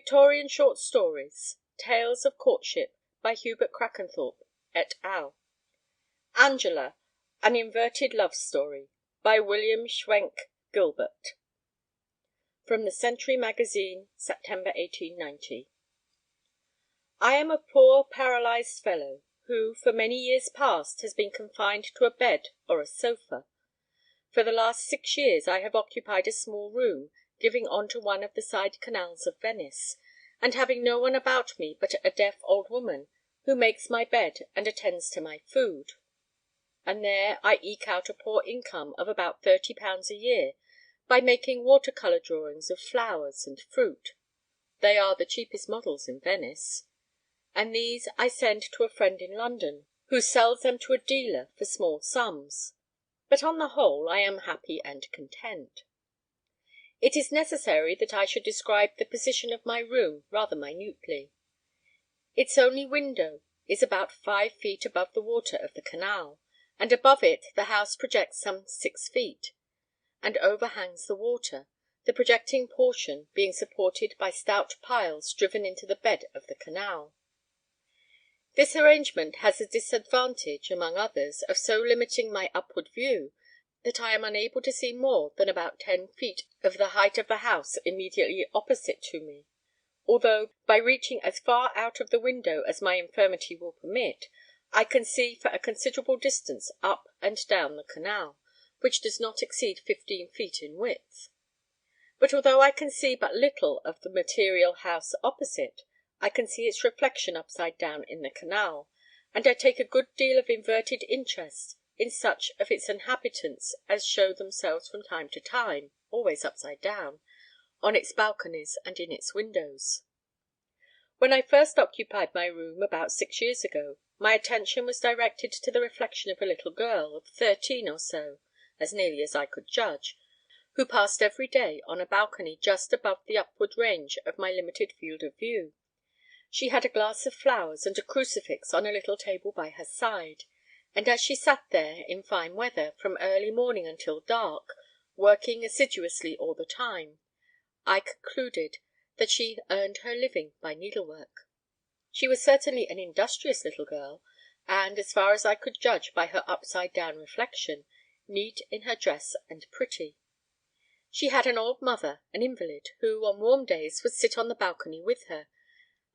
Victorian Short Stories. Tales of Courtship, by Hubert Crackanthorpe, et al. Angela, An Inverted Love Story, by William Schwenk Gilbert. From the Century Magazine, September 1890. I am a poor paralysed fellow, who, for many years past, has been confined to a bed or a sofa. For the last 6 years I have occupied a small room, giving on to one of the side canals of Venice, and having no one about me but a deaf old woman, who makes my bed and attends to my food. And there I eke out a poor income of about £30 a year, by making water–colour drawings of flowers and fruit. They are the cheapest models in Venice. And these I send to a friend in London, who sells them to a dealer for small sums. But on the whole I am happy and content. It is necessary that I should describe the position of my room rather minutely. Its only window is about 5 feet above the water of the canal, and above it the house projects some 6 feet, and overhangs the water, the projecting portion being supported by stout piles driven into the bed of the canal. This arrangement has the disadvantage, among others, of so limiting my upward view, that I am unable to see more than about 10 feet of the height of the house immediately opposite to me, although, by reaching as far out of the window as my infirmity will permit, I can see for a considerable distance up and down the canal, which does not exceed 15 feet in width. But although I can see but little of the material house opposite, I can see its reflection upside down in the canal, and I take a good deal of inverted interest in such of its inhabitants as show themselves from time to time, always upside down, on its balconies and in its windows. When I first occupied my room about 6 years ago, my attention was directed to the reflection of a little girl of 13 or so, as nearly as I could judge, who passed every day on a balcony just above the upward range of my limited field of view. She had a glass of flowers and a crucifix on a little table by her side, and as she sat there in fine weather, from early morning until dark, working assiduously all the time, I concluded that she earned her living by needlework. She was certainly an industrious little girl, and, as far as I could judge by her upside-down reflection, neat in her dress and pretty. She had an old mother, an invalid, who on warm days would sit on the balcony with her,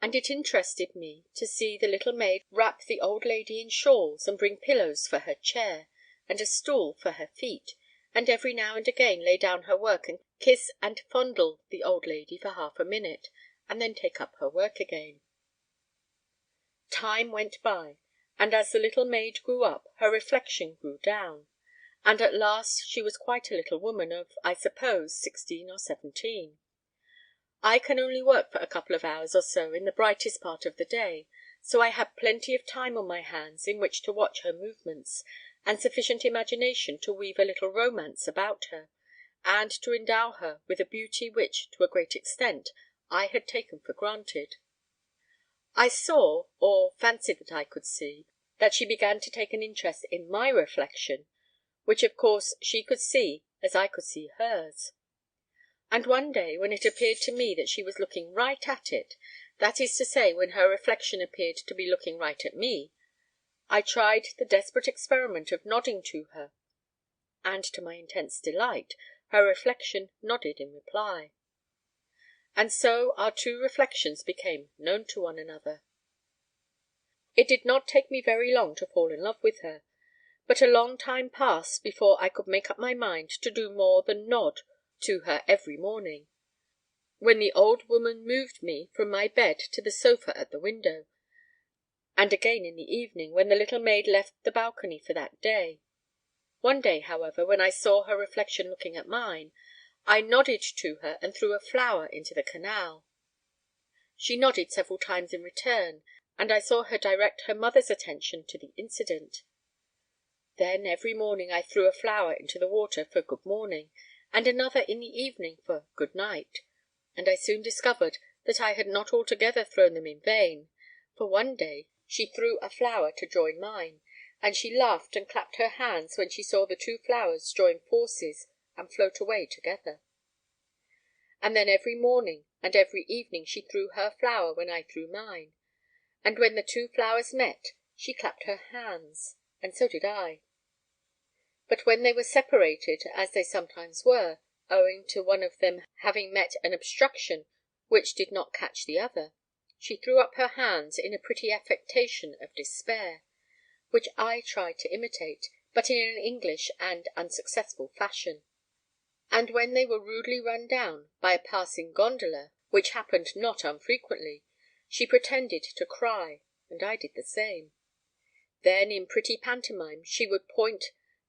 and it interested me to see the little maid wrap the old lady in shawls, and bring pillows for her chair, and a stool for her feet, and every now and again lay down her work and kiss and fondle the old lady for half a minute, and then take up her work again. Time went by, and as the little maid grew up, her reflection grew down, and at last she was quite a little woman of, I suppose, 16 or 17. I can only work for a couple of hours or so in the brightest part of the day, so I had plenty of time on my hands in which to watch her movements, and sufficient imagination to weave a little romance about her, and to endow her with a beauty which, to a great extent, I had taken for granted. I saw, or fancied that I could see, that she began to take an interest in my reflection, which of course she could see as I could see hers. And one day, when it appeared to me that she was looking right at it, that is to say, when her reflection appeared to be looking right at me, I tried the desperate experiment of nodding to her, and to my intense delight, her reflection nodded in reply. And so our two reflections became known to one another. It did not take me very long to fall in love with her, but a long time passed before I could make up my mind to do more than nod to her every morning, when the old woman moved me from my bed to the sofa at the window, and again in the evening, when the little maid left the balcony for that day. One day, however, when I saw her reflection looking at mine, I nodded to her and threw a flower into the canal. She nodded several times in return, and I saw her direct her mother's attention to the incident. Then every morning I threw a flower into the water for good morning, and another in the evening for good night, and I soon discovered that I had not altogether thrown them in vain, for one day she threw a flower to join mine, and she laughed and clapped her hands when she saw the two flowers join forces and float away together. And then every morning and every evening she threw her flower when I threw mine, and when the two flowers met, she clapped her hands, and so did I. But when they were separated, as they sometimes were, owing to one of them having met an obstruction which did not catch the other, she threw up her hands in a pretty affectation of despair, which I tried to imitate, but in an English and unsuccessful fashion. And when they were rudely run down by a passing gondola, which happened not unfrequently, she pretended to cry, and I did the same. Then in pretty pantomime she would point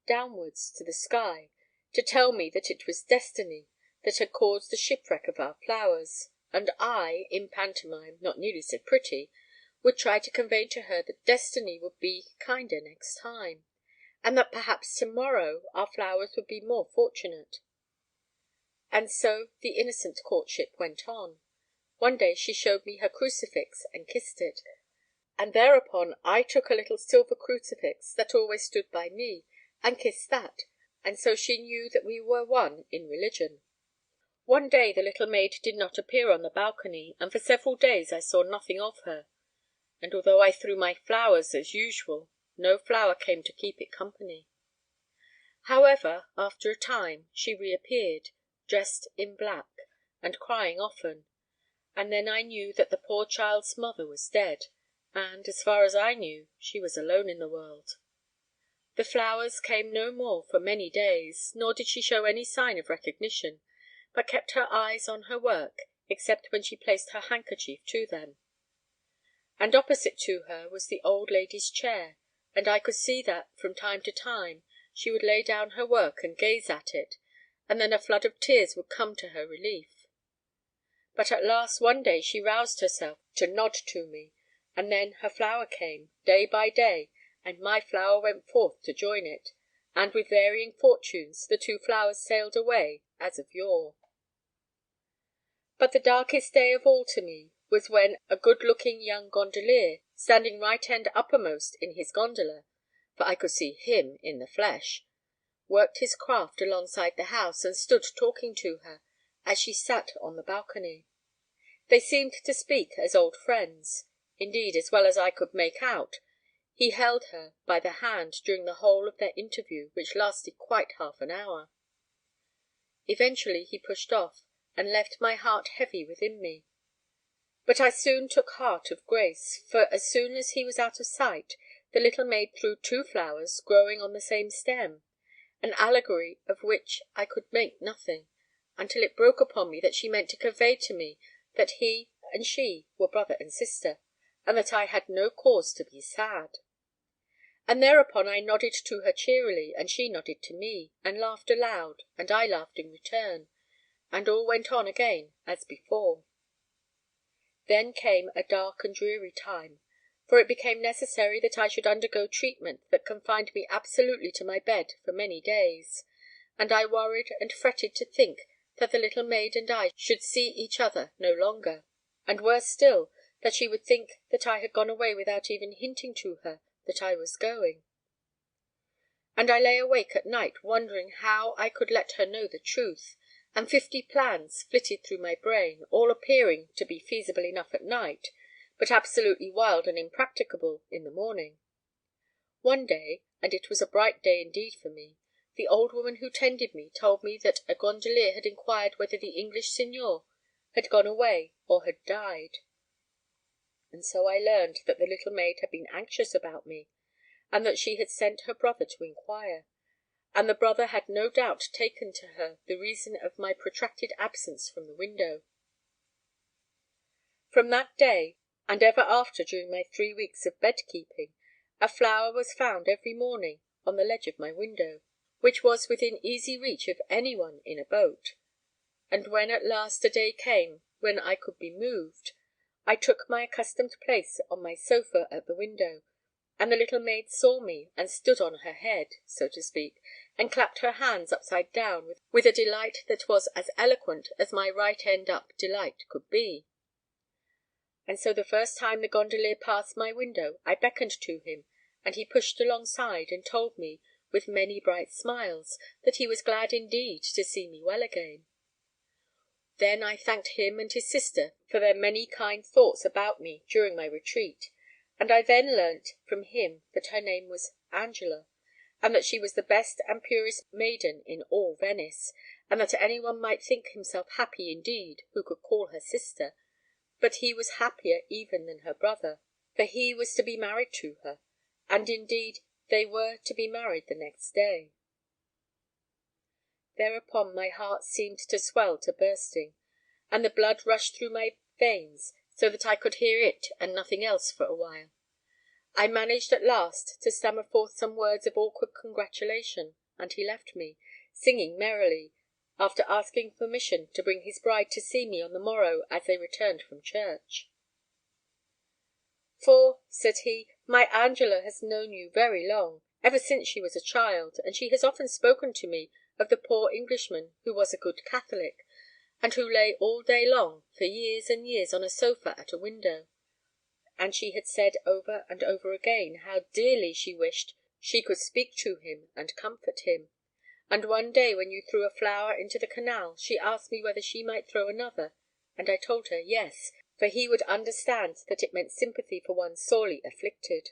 downwards to the sky, to tell me that it was destiny that had caused the shipwreck of our flowers, and I, in pantomime not nearly so pretty, would try to convey to her that destiny would be kinder next time, and that perhaps to-morrow our flowers would be more fortunate. And so the innocent courtship went on. One day she showed me her crucifix and kissed it, and thereupon I took a little silver crucifix that always stood by me, and kissed that, and so she knew that we were one in religion. One day the little maid did not appear on the balcony, and for several days I saw nothing of her, and although I threw my flowers as usual, no flower came to keep it company. However, after a time, she reappeared, dressed in black, and crying often, and then I knew that the poor child's mother was dead, and, as far as I knew, she was alone in the world. The flowers came no more for many days, nor did she show any sign of recognition, but kept her eyes on her work, except when she placed her handkerchief to them. And opposite to her was the old lady's chair, and I could see that, from time to time, she would lay down her work and gaze at it, and then a flood of tears would come to her relief. But at last one day she roused herself to nod to me, and then her flower came, day by day, and my flower went forth to join it, and with varying fortunes the two flowers sailed away as of yore. But the darkest day of all to me was when a good-looking young gondolier, standing right end uppermost in his gondola, for I could see him in the flesh, worked his craft alongside the house, and stood talking to her as she sat on the balcony. They seemed to speak as old friends. Indeed, as well as I could make out, he held her by the hand during the whole of their interview, which lasted quite half an hour. Eventually he pushed off, and left my heart heavy within me. But I soon took heart of grace, for as soon as he was out of sight, the little maid threw two flowers growing on the same stem, an allegory of which I could make nothing, until it broke upon me that she meant to convey to me that he and she were brother and sister, and that I had no cause to be sad. And thereupon I nodded to her cheerily, and she nodded to me, and laughed aloud, and I laughed in return, and all went on again as before. Then came a dark and dreary time, for it became necessary that I should undergo treatment that confined me absolutely to my bed for many days, and I worried and fretted to think that the little maid and I should see each other no longer, and worse still, that she would think that I had gone away without even hinting to her that I was going. And I lay awake at night wondering how I could let her know the truth, and 50 plans flitted through my brain, all appearing to be feasible enough at night, but absolutely wild and impracticable in the morning. One day, and it was a bright day indeed for me, the old woman who tended me told me that a gondolier had inquired whether the English signor had gone away or had died. And so I learned that the little maid had been anxious about me, and that she had sent her brother to inquire, and the brother had no doubt taken to her the reason of my protracted absence from the window. From that day, and ever after during my 3 weeks of bed-keeping, a flower was found every morning on the ledge of my window, which was within easy reach of any one in a boat. And when at last a day came when I could be moved, I took my accustomed place on my sofa at the window, and the little maid saw me and stood on her head, so to speak, and clapped her hands upside down with a delight that was as eloquent as my right end up delight could be. And so the first time the gondolier passed my window I beckoned to him, and he pushed alongside and told me, with many bright smiles, that he was glad indeed to see me well again. Then I thanked him and his sister for their many kind thoughts about me during my retreat, and I then learnt from him that her name was Angela, and that she was the best and purest maiden in all Venice, and that anyone might think himself happy indeed who could call her sister, but he was happier even than her brother, for he was to be married to her, and indeed they were to be married the next day. Thereupon my heart seemed to swell to bursting, and the blood rushed through my veins so that I could hear it and nothing else for a while. I managed at last to stammer forth some words of awkward congratulation, and he left me, singing merrily, after asking permission to bring his bride to see me on the morrow as they returned from church. "For," said he, "my Angela has known you very long, ever since she was a child, and she has often spoken to me of the poor Englishman who was a good Catholic, and who lay all day long, for years and years, on a sofa at a window. And she had said over and over again how dearly she wished she could speak to him and comfort him. And one day when you threw a flower into the canal, she asked me whether she might throw another, and I told her yes, for he would understand that it meant sympathy for one sorely afflicted.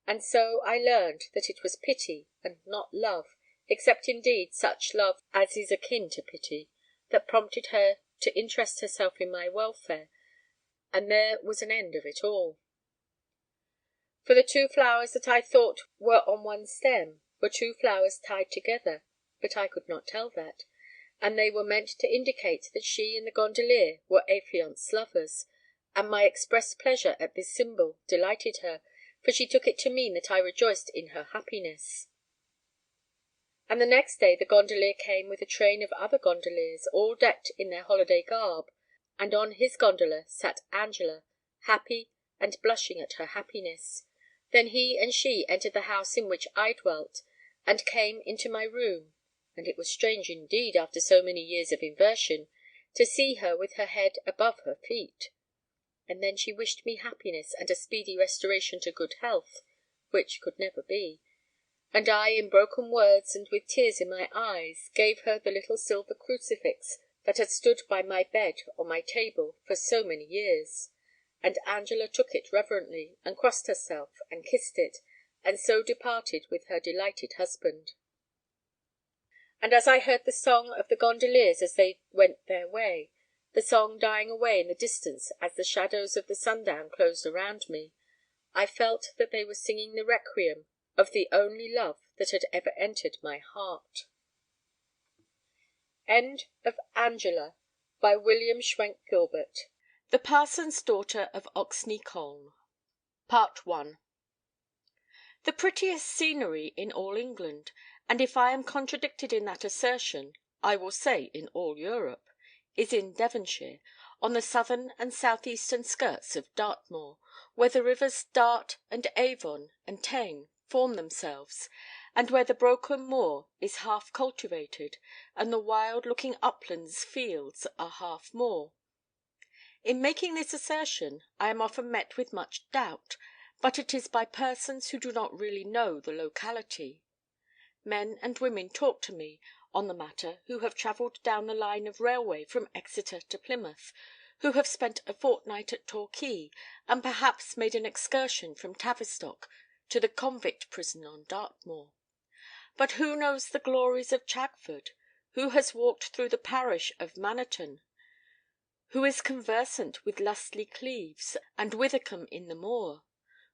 And so I learned that it was pity and not love, except indeed such love as is akin to pity, that prompted her to interest herself in my welfare, and there was an end of it all. For the 2 flowers that I thought were on one stem were 2 flowers tied together, but I could not tell that, and they were meant to indicate that she and the gondolier were affianced lovers, and my expressed pleasure at this symbol delighted her, for she took it to mean that I rejoiced in her happiness. And the next day the gondolier came with a train of other gondoliers, all decked in their holiday garb, and on his gondola sat Angela, happy and blushing at her happiness. Then he and she entered the house in which I dwelt, and came into my room, and it was strange indeed, after so many years of inversion, to see her with her head above her feet. And then she wished me happiness and a speedy restoration to good health, which could never be, and I, in broken words and with tears in my eyes, gave her the little silver crucifix that had stood by my bed on my table for so many years, and Angela took it reverently, and crossed herself, and kissed it, and so departed with her delighted husband. And as I heard the song of the gondoliers as they went their way, the song dying away in the distance as the shadows of the sundown closed around me, I felt that they were singing the requiem of the only love that had ever entered my heart. End of Angela, by William Schwenk Gilbert. The Parson's Daughter of Oxney Colne. Part 1. The prettiest scenery in all England, and if I am contradicted in that assertion, I will say in all Europe, is in Devonshire, on the southern and south-eastern skirts of Dartmoor, where the rivers Dart and Avon and Tyne form themselves, and where the broken moor is half cultivated, and the wild-looking uplands fields are half moor. In making this assertion I am often met with much doubt, but it is by persons who do not really know the locality. Men and women talk to me on the matter who have travelled down the line of railway from Exeter to Plymouth, who have spent a fortnight at Torquay, and perhaps made an excursion from Tavistock to the convict prison on Dartmoor. But who knows the glories of Chagford? Who has walked through the parish of Mannerton? Who is conversant with Lustley Cleeves and Withycombe in the Moor?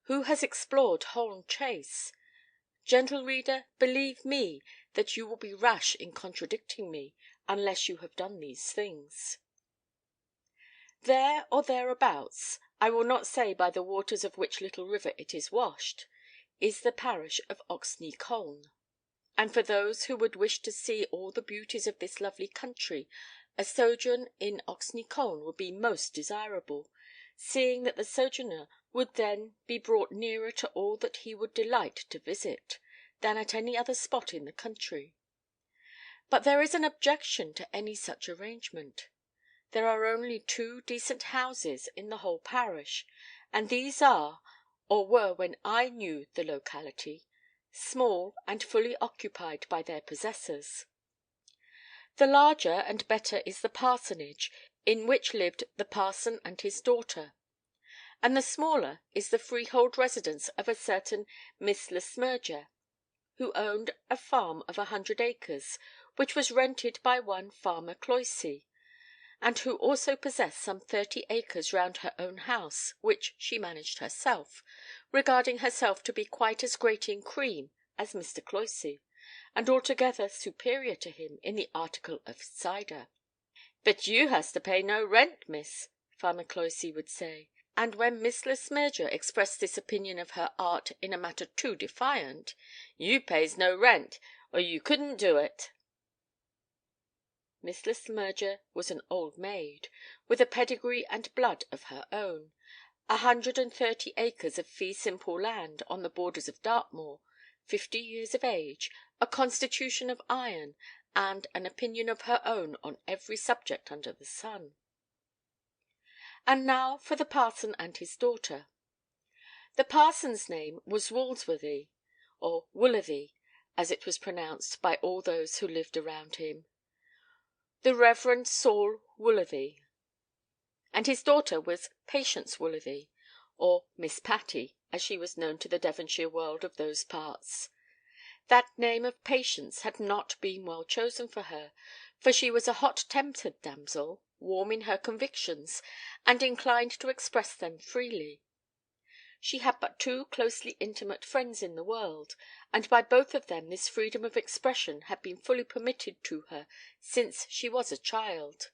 Who has explored Holne Chase? Gentle reader, believe me that you will be rash in contradicting me, unless you have done these things. There or thereabouts, I will not say by the waters of which little river it is washed, is the parish of Oxney Colne. And for those who would wish to see all the beauties of this lovely country, a sojourn in Oxney Colne would be most desirable, seeing that the sojourner would then be brought nearer to all that he would delight to visit, than at any other spot in the country. But there is an objection to any such arrangement. There are only 2 decent houses in the whole parish, and these are, or were when I knew the locality, small and fully occupied by their possessors. The larger and better is the parsonage, in which lived the parson and his daughter, and the smaller is the freehold residence of a certain Miss Le Smyrger, who owned a farm of 100 acres, which was rented by one Farmer Cloysey, and who also possessed some 30 acres round her own house, which she managed herself, regarding herself to be quite as great in cream as Mr. Cloysey, and altogether superior to him in the article of cider. "But you has to pay no rent, miss," Farmer Cloysey would say; and when Miss Le Smyrger expressed this opinion of her art in a manner too defiant, "You pays no rent, or you couldn't do it." Miss Le Smyrger was an old maid, with a pedigree and blood of her own, 130 acres of fee simple land on the borders of Dartmoor, 50 years of age, a constitution of iron, and an opinion of her own on every subject under the sun. And now for the parson and his daughter. The parson's name was Woolsworthy, or Woolsworthy, as it was pronounced by all those who lived around him, the Reverend Saul Woolsworthy, and his daughter was Patience Woolsworthy, or Miss Patty, as she was known to the Devonshire world of those parts. That name of Patience had not been well chosen for her, for she was a hot-tempered damsel, warm in her convictions, and inclined to express them freely. She had but 2 closely intimate friends in the world, and by both of them this freedom of expression had been fully permitted to her since she was a child.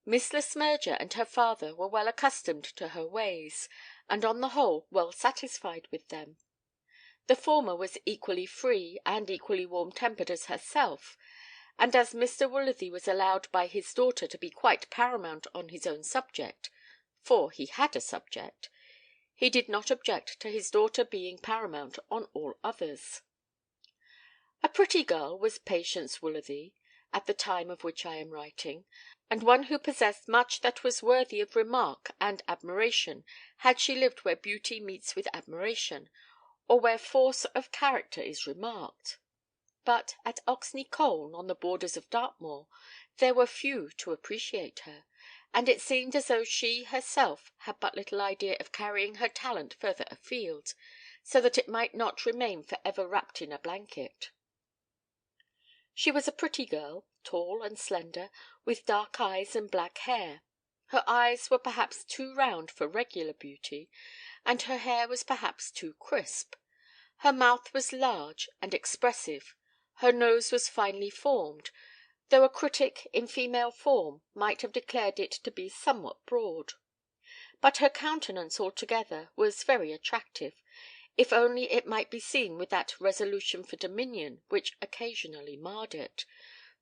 Miss Le Smyrger and her father were well accustomed to her ways, and on the whole well satisfied with them. The former was equally free and equally warm-tempered as herself, and as Mr. Woolsworthy was allowed by his daughter to be quite paramount on his own subject, for he had a subject, he did not object to his daughter being paramount on all others. A pretty girl was Patience Woolsworthy at the time of which I am writing, and one who possessed much that was worthy of remark and admiration had she lived where beauty meets with admiration, or where force of character is remarked. But at Oxney Colne, on the borders of Dartmoor, there were few to appreciate her, and it seemed as though she herself had but little idea of carrying her talent further afield, so that it might not remain for ever wrapped in a blanket. She was a pretty girl, tall and slender, with dark eyes and black hair. Her eyes were perhaps too round for regular beauty, and her hair was perhaps too crisp. Her mouth was large and expressive, her nose was finely formed, though a critic in female form might have declared it to be somewhat broad. But her countenance altogether was very attractive, if only it might be seen with that resolution for dominion which occasionally marred it,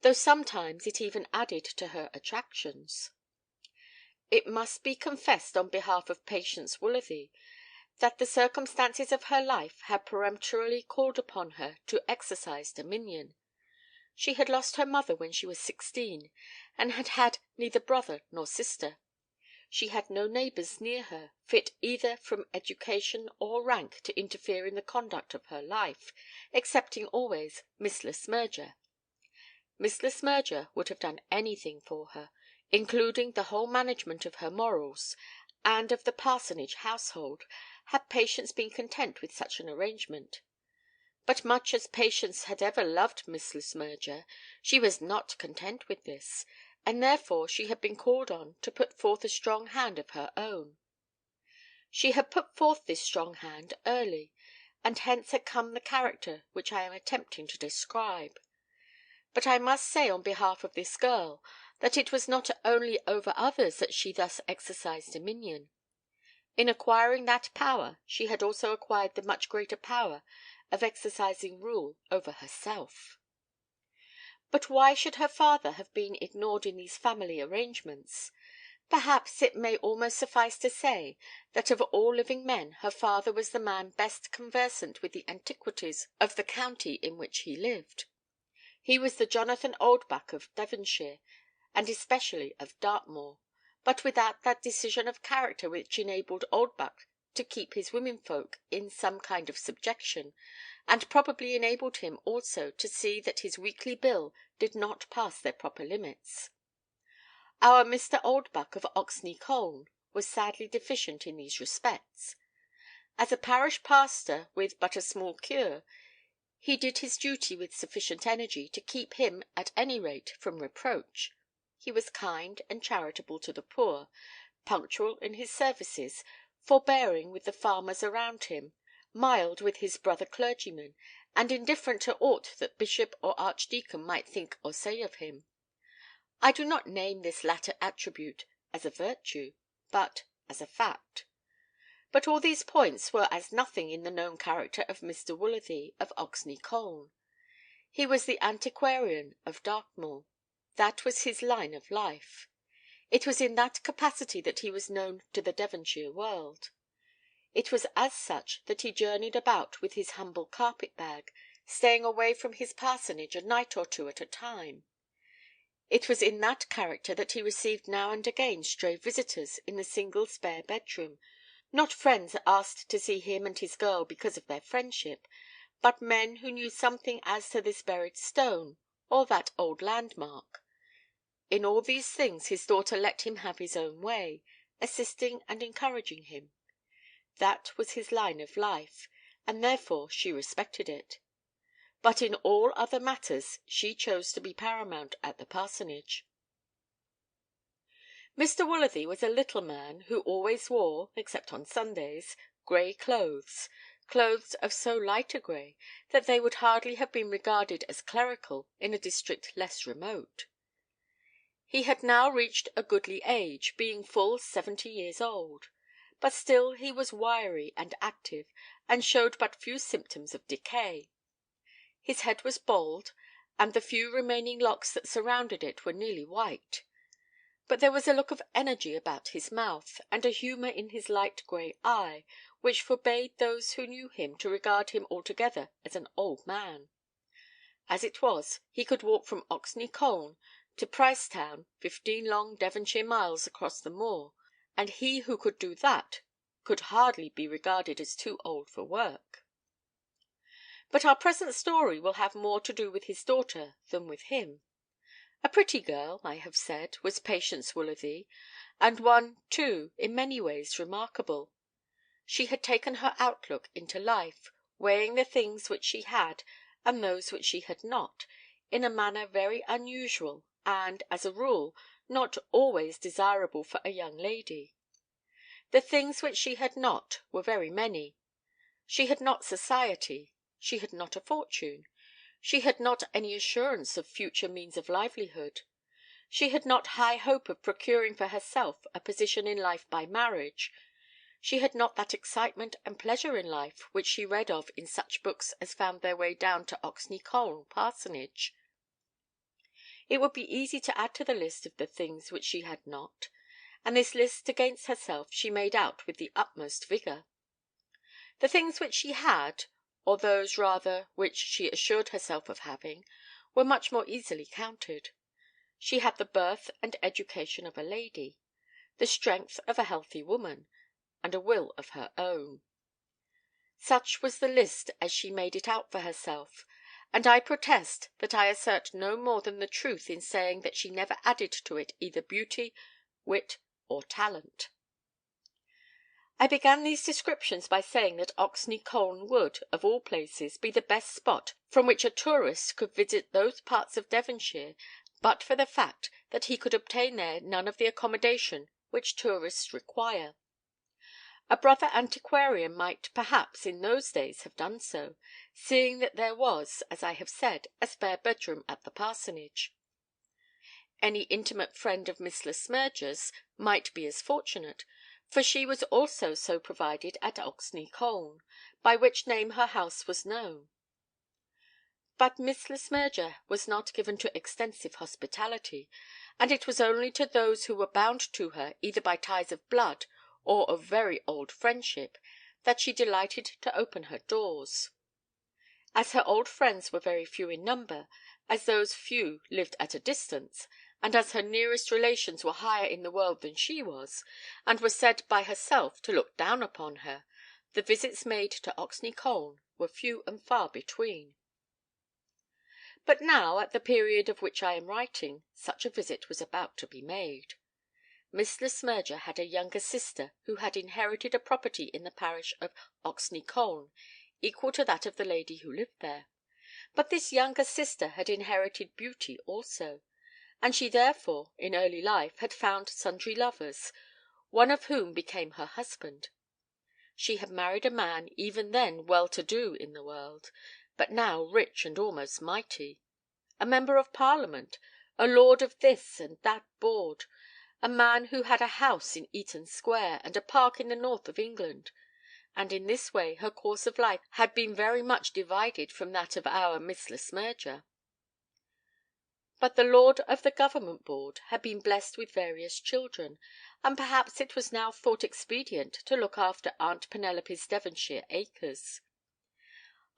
though sometimes it even added to her attractions. It must be confessed on behalf of Patience Woolsworthy that the circumstances of her life had peremptorily called upon her to exercise dominion. She had lost her mother when she was 16, and had had neither brother nor sister. She had no neighbours near her, fit either from education or rank to interfere in the conduct of her life, excepting always Miss Le Smyrger. Miss Le Smyrger would have done anything for her, including the whole management of her morals, and of the parsonage household, had Patience been content with such an arrangement. But much as Patience had ever loved Miss Le Smyrger, she was not content with this, and therefore she had been called on to put forth a strong hand of her own. She had put forth this strong hand early, and hence had come the character which I am attempting to describe. But I must say on behalf of this girl that it was not only over others that she thus exercised dominion. In acquiring that power she had also acquired the much greater power of exercising rule over herself. But why should her father have been ignored in these family arrangements? Perhaps it may almost suffice to say that of all living men her father was the man best conversant with the antiquities of the county in which he lived. He was the Jonathan Oldbuck of Devonshire, and especially of Dartmoor, but without that decision of character which enabled Oldbuck to keep his womenfolk in some kind of subjection, and probably enabled him also to see that his weekly bill did not pass their proper limits. Our Mr. Oldbuck of Oxney Colne was sadly deficient in these respects. As a parish pastor with but a small cure, he did his duty with sufficient energy to keep him, at any rate, from reproach. He was kind and charitable to the poor, punctual in his services, forbearing with the farmers around him, mild with his brother clergymen, and indifferent to aught that bishop or archdeacon might think or say of him. I do not name this latter attribute as a virtue, but as a fact. But all these points were as nothing in the known character of Mr. Woolsworthy of Oxney Colne. He was the antiquarian of Dartmoor. That was his line of life. It was in that capacity that he was known to the Devonshire world. It was as such that he journeyed about with his humble carpet-bag, staying away from his parsonage a night or two at a time. It was in that character that he received now and again stray visitors in the single spare bedroom, not friends asked to see him and his girl because of their friendship, but men who knew something as to this buried stone, or that old landmark. In all these things his daughter let him have his own way, assisting and encouraging him. That was his line of life, and therefore she respected it. But in all other matters she chose to be paramount at the parsonage. Mr. Woolsworthy was a little man who always wore, except on Sundays, grey clothes of so light a grey that they would hardly have been regarded as clerical in a district less remote. He had now reached a goodly age, being full 70 years old, but still he was wiry and active, and showed but few symptoms of decay. His head was bald, and the few remaining locks that surrounded it were nearly white. But there was a look of energy about his mouth, and a humour in his light grey eye, which forbade those who knew him to regard him altogether as an old man. As it was, he could walk from Oxney Colne to Pricetown, 15 long Devonshire miles across the moor, and he who could do that could hardly be regarded as too old for work. But our present story will have more to do with his daughter than with him. A pretty girl, I have said, was Patience Woolsworthy, and one, too, in many ways remarkable. She had taken her outlook into life, weighing the things which she had and those which she had not, in a manner very unusual, and, as a rule, not always desirable for a young lady. The things which she had not were very many. She had not society. She had not a fortune. She had not any assurance of future means of livelihood. She had not high hope of procuring for herself a position in life by marriage. She had not that excitement and pleasure in life which she read of in such books as found their way down to Oxney Colne parsonage. It would be easy to add to the list of the things which she had not, and this list against herself she made out with the utmost vigour. The things which she had, or those rather which she assured herself of having, were much more easily counted. She had the birth and education of a lady, the strength of a healthy woman, and a will of her own. Such was the list as she made it out for herself, and I protest that I assert no more than the truth in saying that she never added to it either beauty, wit, or talent. I began these descriptions by saying that Oxney Colne would, of all places, be the best spot from which a tourist could visit those parts of Devonshire, but for the fact that he could obtain there none of the accommodation which tourists require. A brother antiquarian might, perhaps, in those days have done so, seeing that there was, as I have said, a spare bedroom at the parsonage. Any intimate friend of Miss Le Smyrger's might be as fortunate, for she was also so provided at Oxney Colne, by which name her house was known. But Miss Le Smyrger was not given to extensive hospitality, and it was only to those who were bound to her either by ties of blood or of very old friendship that she delighted to open her doors. As her old friends were very few in number, as those few lived at a distance, and as her nearest relations were higher in the world than she was, and were said by herself to look down upon her, the visits made to Oxney Colne were few and far between. But now, at the period of which I am writing, such a visit was about to be made. Miss Le Smyrger had a younger sister who had inherited a property in the parish of Oxney Colne equal to that of the lady who lived there. But this younger sister had inherited beauty also, and she therefore, in early life, had found sundry lovers, one of whom became her husband. She had married a man even then well-to-do in the world, but now rich and almost mighty, a member of Parliament, a lord of this and that board, a man who had a house in Eaton Square and a park in the north of England, and in this way her course of life had been very much divided from that of our Miss Le Smyrger. But the lord of the Government Board had been blessed with various children, and perhaps it was now thought expedient to look after Aunt Penelope's Devonshire acres.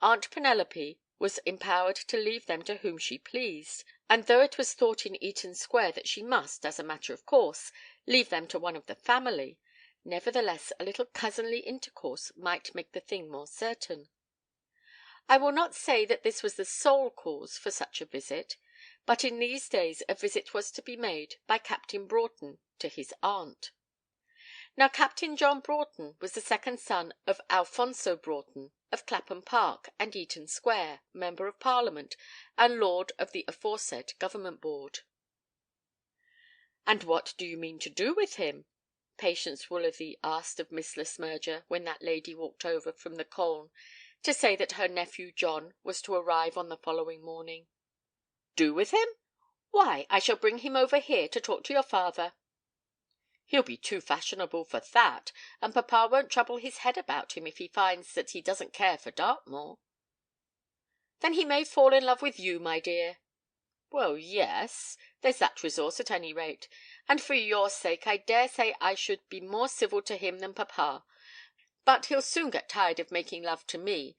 Aunt Penelope was empowered to leave them to whom she pleased, and though it was thought in Eaton Square that she must, as a matter of course, leave them to one of the family, nevertheless a little cousinly intercourse might make the thing more certain. I will not say that this was the sole cause for such a visit, but in these days a visit was to be made by Captain Broughton to his aunt. Now Captain John Broughton was the second son of Alfonso Broughton, of Clapham Park and Eaton Square, member of Parliament, and lord of the aforesaid Government Board. "And what do you mean to do with him?" Patience Woolsworthy asked of Miss Le Smyrger when that lady walked over from the Colne to say that her nephew John was to arrive on the following morning. "Do with him? Why, I shall bring him over here to talk to your father." "He'll be too fashionable for that, and papa won't trouble his head about him if he finds that he doesn't care for Dartmoor." "Then he may fall in love with you, my dear." "Well, yes, there's that resource at any rate, and for your sake I dare say I should be more civil to him than papa. But he'll soon get tired of making love to me,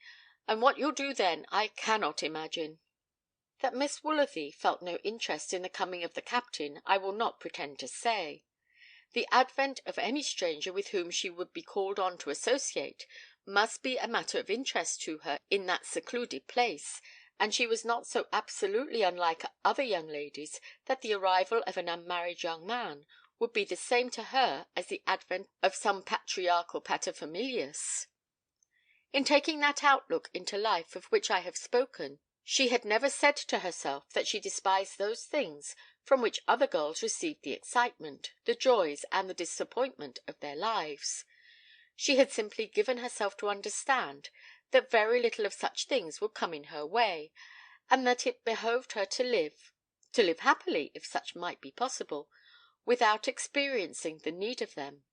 and what you'll do then I cannot imagine." That Miss Woolsworthy felt no interest in the coming of the captain I will not pretend to say. The advent of any stranger with whom she would be called on to associate must be a matter of interest to her in that secluded place, and she was not so absolutely unlike other young ladies that the arrival of an unmarried young man would be the same to her as the advent of some patriarchal paterfamilias. In taking that outlook into life of which I have spoken, she had never said to herself that she despised those things from which other girls received the excitement, the joys, and the disappointment of their lives. She had simply given herself to understand that very little of such things would come in her way, and that it behoved her to live happily, if such might be possible, without experiencing the need of them.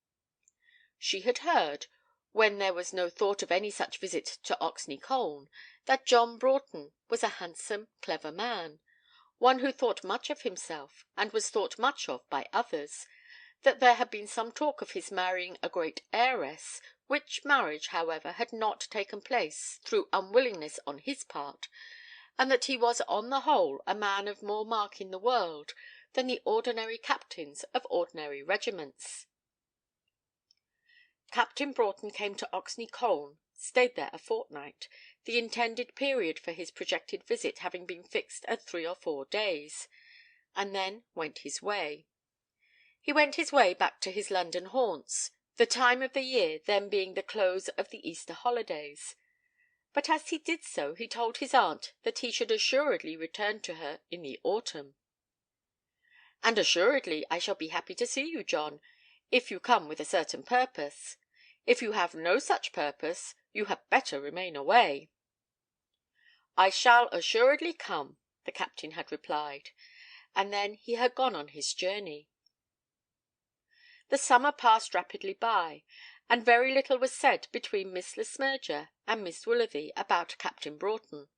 She had heard, when there was no thought of any such visit to Oxney Colne, that John Broughton was a handsome, clever man, one who thought much of himself, and was thought much of by others, that there had been some talk of his marrying a great heiress, which marriage, however, had not taken place through unwillingness on his part, and that he was on the whole a man of more mark in the world than the ordinary captains of ordinary regiments. Captain Broughton came to Oxney Colne, stayed there a fortnight, the intended period for his projected visit having been fixed at 3 or 4 days, and then went his way. He went his way back to his London haunts, the time of the year then being the close of the Easter holidays. But as he did so he told his aunt that he should assuredly return to her in the autumn. "And assuredly I shall be happy to see you, John, if you come with a certain purpose. If you have no such purpose, you had better remain away." "I shall assuredly come," the captain had replied, and then he had gone on his journey. The summer passed rapidly by, and very little was said between Miss Le Smyrger and Miss Woolsworthy about Captain Broughton.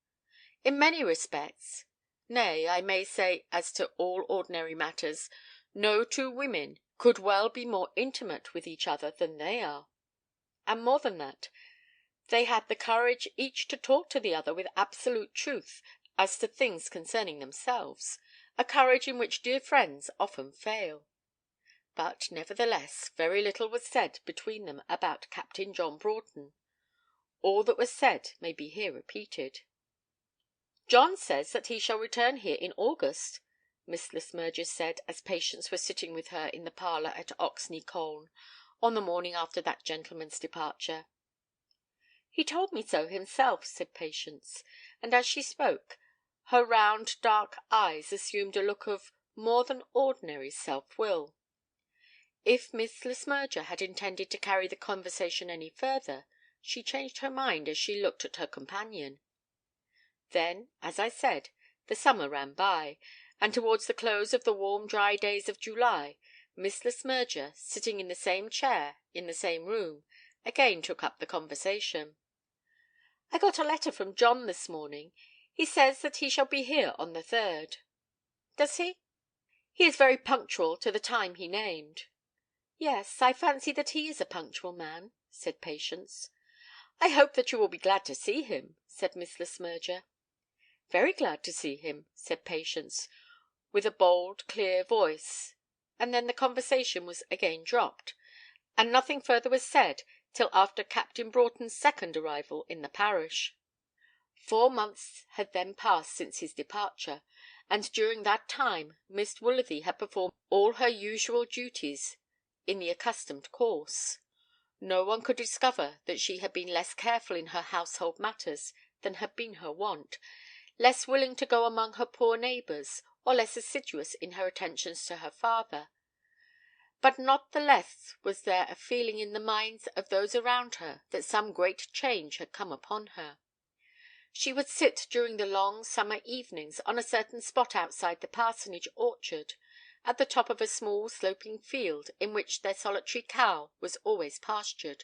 In many respects, nay, I may say as to all ordinary matters, no two women could well be more intimate with each other than they are. And more than that, they had the courage each to talk to the other with absolute truth as to things concerning themselves, a courage in which dear friends often fail. But, nevertheless, very little was said between them about Captain John Broughton. All that was said may be here repeated. "John says that he shall return here in August," Miss Le Smyrger said, as Patience was sitting with her in the parlour at Oxney Colne on the morning after that gentleman's departure. "He told me so himself," said Patience, and as she spoke, her round dark eyes assumed a look of more than ordinary self-will. If Miss Le Smyrger had intended to carry the conversation any further, she changed her mind as she looked at her companion. Then, as I said, the summer ran by, and towards the close of the warm dry days of July, Miss Le Smyrger, sitting in the same chair in the same room, again took up the conversation. "I got a letter from John this morning. He says that he shall be here on the 3rd." "Does he?" "He is very punctual to the time he named." "Yes, I fancy that he is a punctual man," said Patience. "I hope that you will be glad to see him," said Miss Le Smyrger. "Very glad to see him," said Patience, with a bold, clear voice, and then the conversation was again dropped, and nothing further was said till after Captain Broughton's second arrival in the parish. 4 months had then passed since his departure, and during that time Miss Woolsworthy had performed all her usual duties in the accustomed course. No one could discover that she had been less careful in her household matters than had been her wont, less willing to go among her poor neighbours, or less assiduous in her attentions to her father. But not the less was there a feeling in the minds of those around her that some great change had come upon her. She would sit during the long summer evenings on a certain spot outside the parsonage orchard, at the top of a small sloping field in which their solitary cow was always pastured,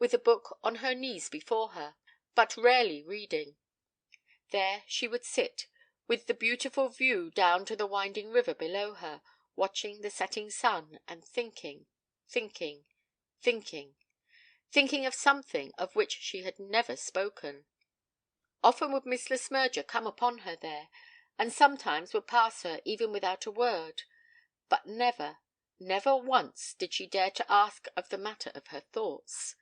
with a book on her knees before her, but rarely reading. There she would sit, with the beautiful view down to the winding river below her, watching the setting sun, and thinking of something of which she had never spoken. Often would Miss Le Smyrger come upon her there, and sometimes would pass her even without a word, but never, never once did she dare to ask of the matter of her thoughts.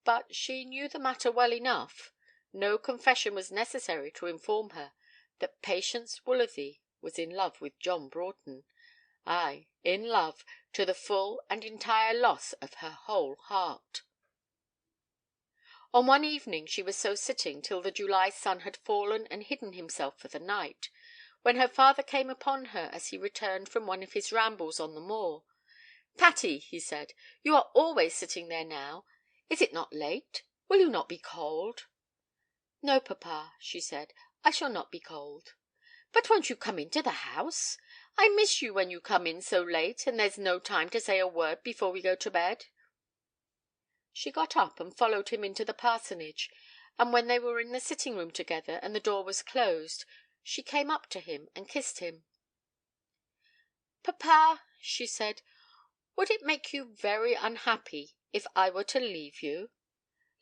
But she knew the matter well enough. No confession was necessary to inform her that Patience Woolsworthy was in love with John Broughton, ay, in love, to the full and entire loss of her whole heart. On one evening she was so sitting till the July sun had fallen and hidden himself for the night, when her father came upon her as he returned from one of his rambles on the moor. "Patty," he said, "you are always sitting there now. Is it not late? Will you not be cold?" "No, papa," she said, "I shall not be cold." "But won't you come into the house? I miss you when you come in so late, and there's no time to say a word before we go to bed." She got up and followed him into the parsonage, and when they were in the sitting-room together, and the door was closed, she came up to him and kissed him. "Papa," she said, "would it make you very unhappy if I were to leave you?"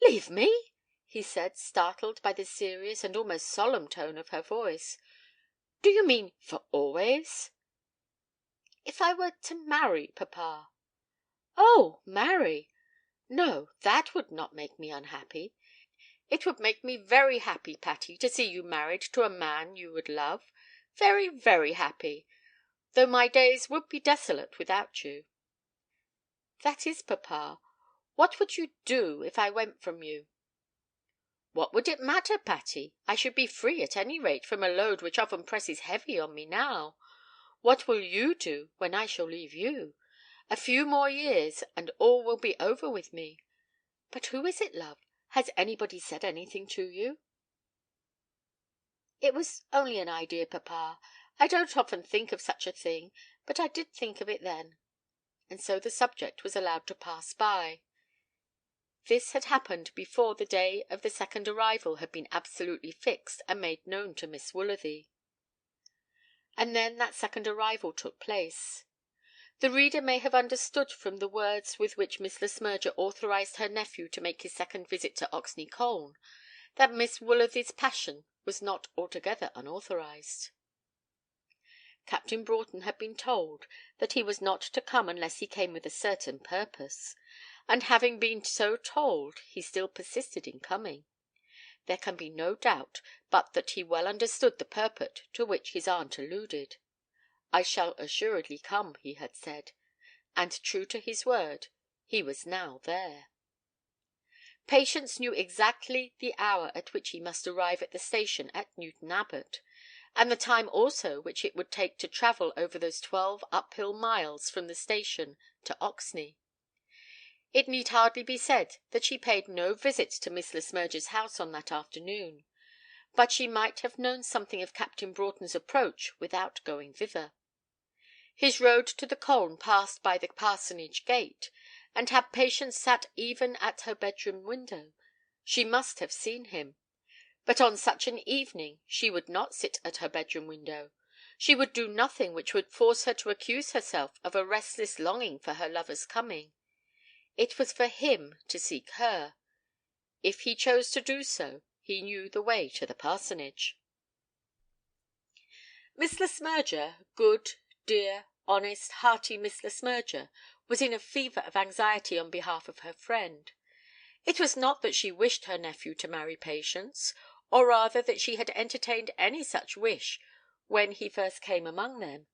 "Leave me?" he said, startled by the serious and almost solemn tone of her voice. "Do you mean for always?" "If I were to marry, papa." "Oh, marry! No, that would not make me unhappy. It would make me very happy, Patty, to see you married to a man you would love. Very, very happy, though my days would be desolate without you." "That is, papa. What would you do if I went from you?" "What would it matter, Patty? I should be free at any rate from a load which often presses heavy on me now. What will you do when I shall leave you? A few more years, and all will be over with me. But who is it, love? Has anybody said anything to you?" "It was only an idea, papa. I don't often think of such a thing, but I did think of it then." And so the subject was allowed to pass by. This had happened before the day of the second arrival had been absolutely fixed and made known to Miss Woolsworthy. And then that second arrival took place. The reader may have understood from the words with which Miss Le Smyrger authorized her nephew to make his second visit to Oxney Colne, that Miss Woolsworthy's passion was not altogether unauthorized. Captain Broughton had been told that he was not to come unless he came with a certain purpose, and having been so told, he still persisted in coming. There can be no doubt but that he well understood the purport to which his aunt alluded. "I shall assuredly come," he had said, and, true to his word, he was now there. Patience knew exactly the hour at which he must arrive at the station at Newton Abbot, and the time also which it would take to travel over those 12 uphill miles from the station to Oxney. It need hardly be said that she paid no visit to Miss Le Smyrger's house on that afternoon, but she might have known something of Captain Broughton's approach without going thither. His road to the Colne passed by the parsonage gate, and had Patience sat even at her bedroom window, she must have seen him. But on such an evening she would not sit at her bedroom window. She would do nothing which would force her to accuse herself of a restless longing for her lover's coming. It was for him to seek her. If he chose to do so, he knew the way to the parsonage. Miss Le Smyrger, good, dear, honest, hearty Miss Le Smyrger, was in a fever of anxiety on behalf of her friend. It was not that she wished her nephew to marry Patience, or rather that she had entertained any such wish when he first came among them.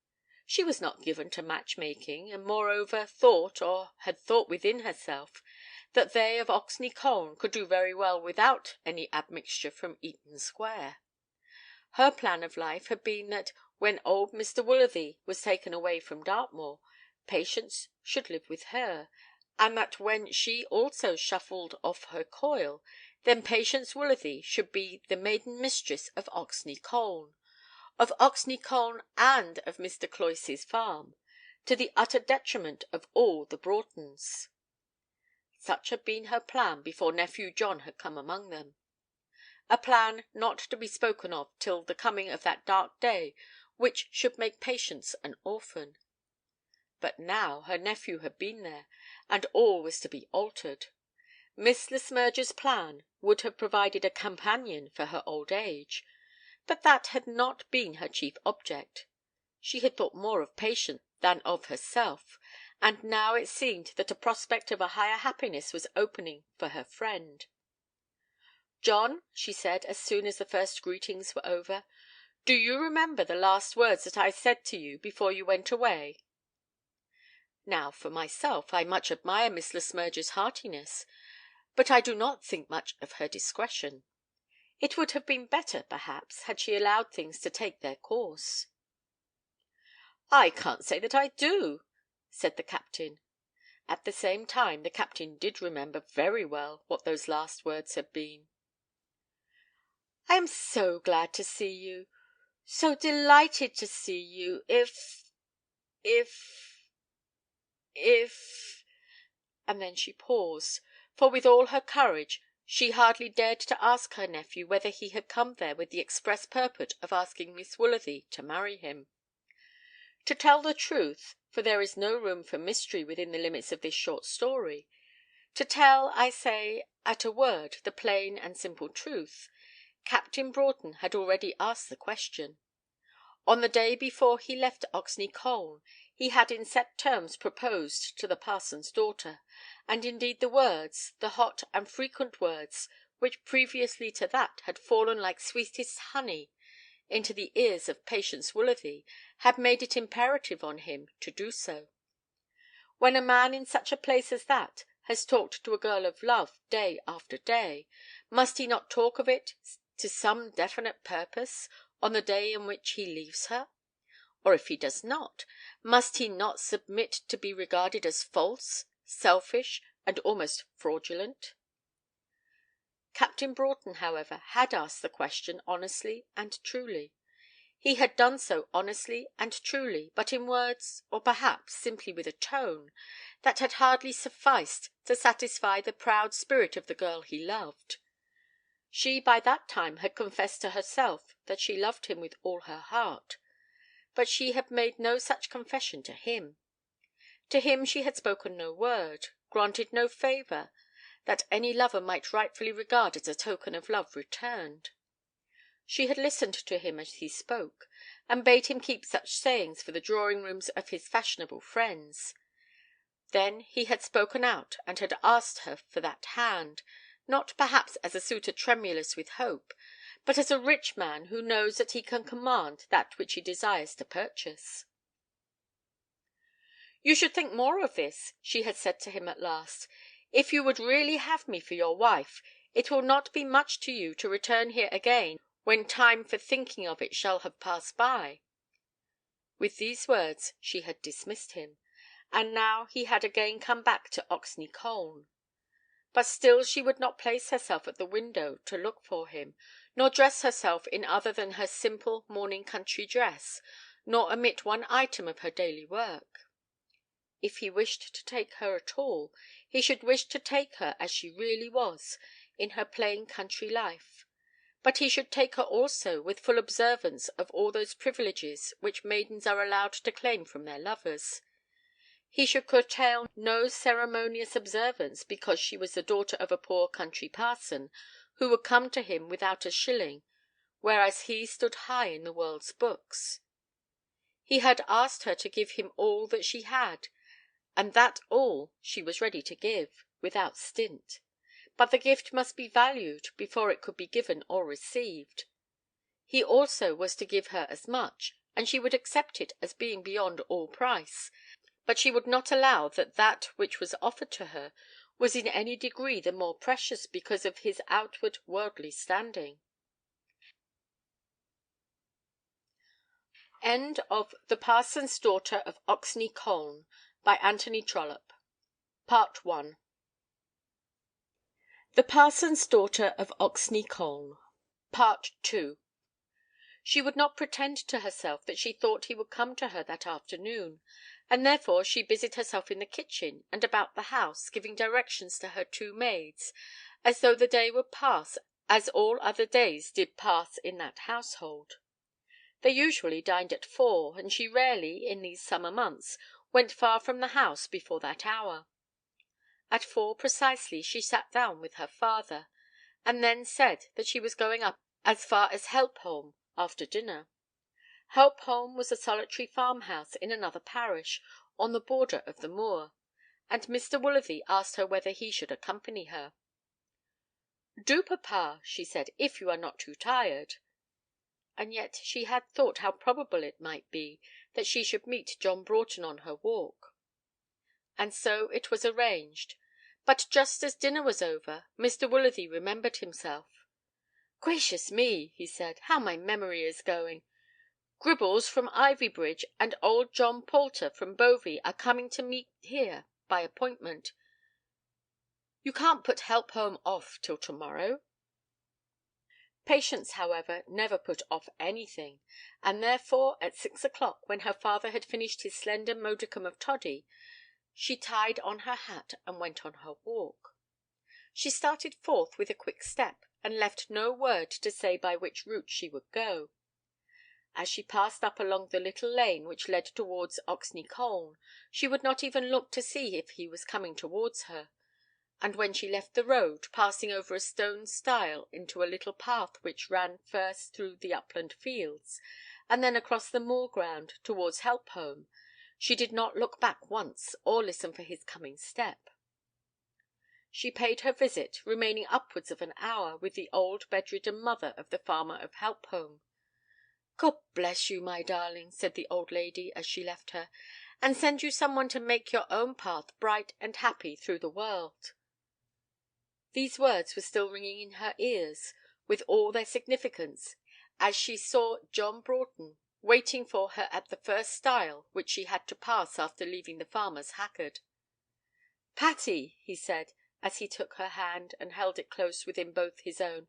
She was not given to match–making, and moreover thought, or had thought within herself, that they of Oxney Colne could do very well without any admixture from Eaton Square. Her plan of life had been that when old Mr. Woolsworthy was taken away from Dartmoor, Patience should live with her, and that when she also shuffled off her coil, then Patience Woolsworthy should be the maiden mistress of Oxney Colne and of Mr. Cloyse's farm, to the utter detriment of all the Broughtons. Such had been her plan before nephew John had come among them. A plan not to be spoken of till the coming of that dark day which should make Patience an orphan. But now her nephew had been there, and all was to be altered. Miss Le Smyrger's plan would have provided a companion for her old age, but that had not been her chief object. She had thought more of Patience than of herself, and now it seemed that a prospect of a higher happiness was opening for her friend. "John," she said, as soon as the first greetings were over, "do you remember the last words that I said to you before you went away?" Now, for myself, I much admire Miss Le Smyrger's heartiness, but I do not think much of her discretion. It would have been better, perhaps, had she allowed things to take their course. "I can't say that I do," said the captain. At the same time the captain did remember very well what those last words had been. "I am so glad to see you, so delighted to see you, if—" and then she paused, for with all her courage she hardly dared to ask her nephew whether he had come there with the express purport of asking Miss Woolsworthy to marry him. To tell the truth, for there is no room for mystery within the limits of this short story, to tell, I say, at a word, the plain and simple truth, Captain Broughton had already asked the question. On the day before he left Oxney Colne, he had in set terms proposed to the parson's daughter, and indeed the words, the hot and frequent words, which previously to that had fallen like sweetest honey into the ears of Patience Woolsworthy, had made it imperative on him to do so. When a man in such a place as that has talked to a girl of love day after day, must he not talk of it to some definite purpose on the day on which he leaves her? Or if he does not, must he not submit to be regarded as false, selfish, and almost fraudulent? Captain Broughton, however, had asked the question honestly and truly. He had done so honestly and truly, but in words, or perhaps simply with a tone, that had hardly sufficed to satisfy the proud spirit of the girl he loved. She by that time had confessed to herself that she loved him with all her heart, but she had made no such confession to him. To him she had spoken no word, granted no favour, that any lover might rightfully regard as a token of love returned. She had listened to him as he spoke, and bade him keep such sayings for the drawing-rooms of his fashionable friends. Then he had spoken out and had asked her for that hand, not perhaps as a suitor tremulous with hope, but as a rich man who knows that he can command that which he desires to purchase. "You should think more of this," she had said to him at last. "If you would really have me for your wife, it will not be much to you to return here again when time for thinking of it shall have passed by." With these words she had dismissed him, and now he had again come back to Oxney Colne. But still she would not place herself at the window to look for him, nor dress herself in other than her simple morning country dress, nor omit one item of her daily work. If he wished to take her at all, he should wish to take her as she really was, in her plain country life. But he should take her also with full observance of all those privileges which maidens are allowed to claim from their lovers. He should curtail no ceremonious observance because she was the daughter of a poor country parson who would come to him without a shilling, whereas he stood high in the world's books. He had asked her to give him all that she had, and that all she was ready to give, without stint. But the gift must be valued before it could be given or received. He also was to give her as much, and she would accept it as being beyond all price, but she would not allow that that which was offered to her was in any degree the more precious because of his outward worldly standing. End of The Parson's Daughter of Oxney Colne by Anthony Trollope. Part 1. The Parson's Daughter of Oxney Colne. Part 2. She would not pretend to herself that she thought he would come to her that afternoon, and therefore she busied herself in the kitchen and about the house, giving directions to her two maids, as though the day would pass as all other days did pass in that household. They usually dined at 4, and she rarely, in these summer months, went far from the house before that hour. At 4 precisely she sat down with her father, and then said that she was going up as far as Helpholme after dinner. Helpholme was a solitary farmhouse in another parish, on the border of the moor, and Mr. Woolsworthy asked her whether he should accompany her. "Do, papa," she said, "if you are not too tired." And yet she had thought how probable it might be that she should meet John Broughton on her walk. And so it was arranged. But just as dinner was over, Mr. Woolsworthy remembered himself. "Gracious me," he said, "how my memory is going! Gribbles from Ivybridge and old John Poulter from Bovey are coming to meet here by appointment. You can't put Helpholme off till to-morrow?" Patience, however, never put off anything, and therefore at 6 o'clock, when her father had finished his slender modicum of toddy, she tied on her hat and went on her walk. She started forth with a quick step, and left no word to say by which route she would go. As she passed up along the little lane which led towards Oxney Colne, she would not even look to see if he was coming towards her, and when she left the road, passing over a stone stile into a little path which ran first through the upland fields, and then across the moor-ground towards Helpholme, she did not look back once, or listen for his coming step. She paid her visit, remaining upwards of an hour with the old bedridden mother of the farmer of Helpholme. "God bless you, my darling," said the old lady as she left her, "and send you some one to make your own path bright and happy through the world." These words were still ringing in her ears with all their significance, as she saw John Broughton waiting for her at the first stile which she had to pass after leaving the farmer's haggard. "Patty," he said, as he took her hand and held it close within both his own,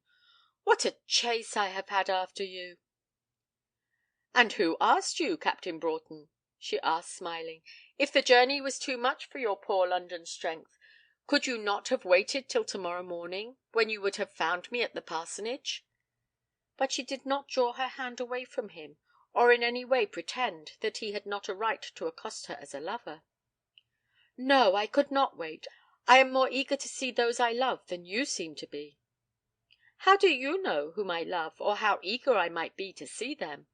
"what a chase I have had after you!" "And who asked you, Captain Broughton?" she asked, smiling. "If the journey was too much for your poor London strength, could you not have waited till to-morrow morning, when you would have found me at the parsonage?" But she did not draw her hand away from him, or in any way pretend that he had not a right to accost her as a lover. "No, I could not wait. I am more eager to see those I love than you seem to be." How do you know whom I love, or how eager I might be to see them?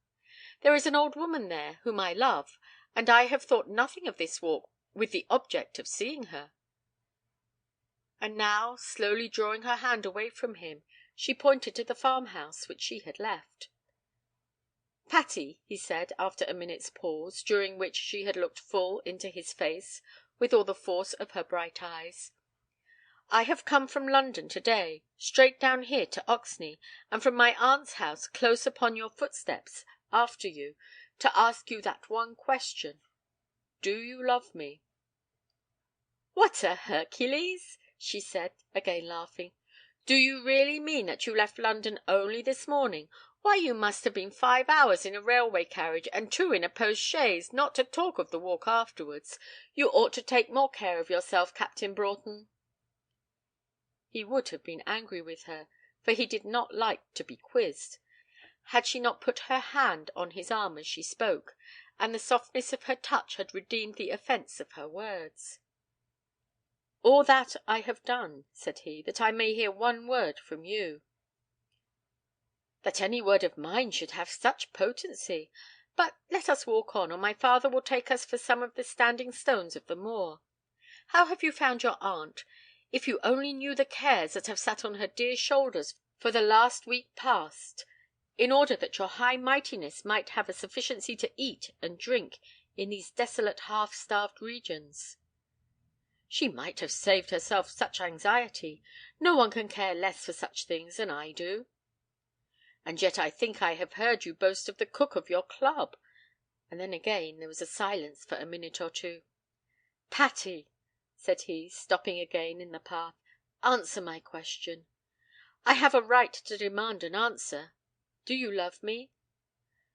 There is an old woman there whom I love, and I have thought nothing of this walk with the object of seeing her." And now, slowly drawing her hand away from him, she pointed to the farmhouse which she had left. "Patty," he said, after a minute's pause, during which she had looked full into his face with all the force of her bright eyes, "I have come from London to–day, straight down here to Oxney, and from my aunt's house close upon your footsteps after you, to ask you that one question. Do you love me?" "What a Hercules!" she said, again laughing. "Do you really mean that you left London only this morning? Why, you must have been 5 hours in a railway carriage, and 2 in a post–chaise, not to talk of the walk afterwards. You ought to take more care of yourself, Captain Broughton." He would have been angry with her, for he did not like to be quizzed, had she not put her hand on his arm as she spoke, and the softness of her touch had redeemed the offence of her words. "All that I have done," said he, "that I may hear one word from you." "That any word of mine should have such potency! But let us walk on, or my father will take us for some of the standing stones of the moor. How have you found your aunt? If you only knew the cares that have sat on her dear shoulders for the last week past, in order that your high mightiness might have a sufficiency to eat and drink in these desolate half–starved regions. She might have saved herself such anxiety. No one can care less for such things than I do. And yet I think I have heard you boast of the cook of your club." And then again there was a silence for a minute or two. "Patty," said he, stopping again in the path, "answer my question. I have a right to demand an answer. Do you love me?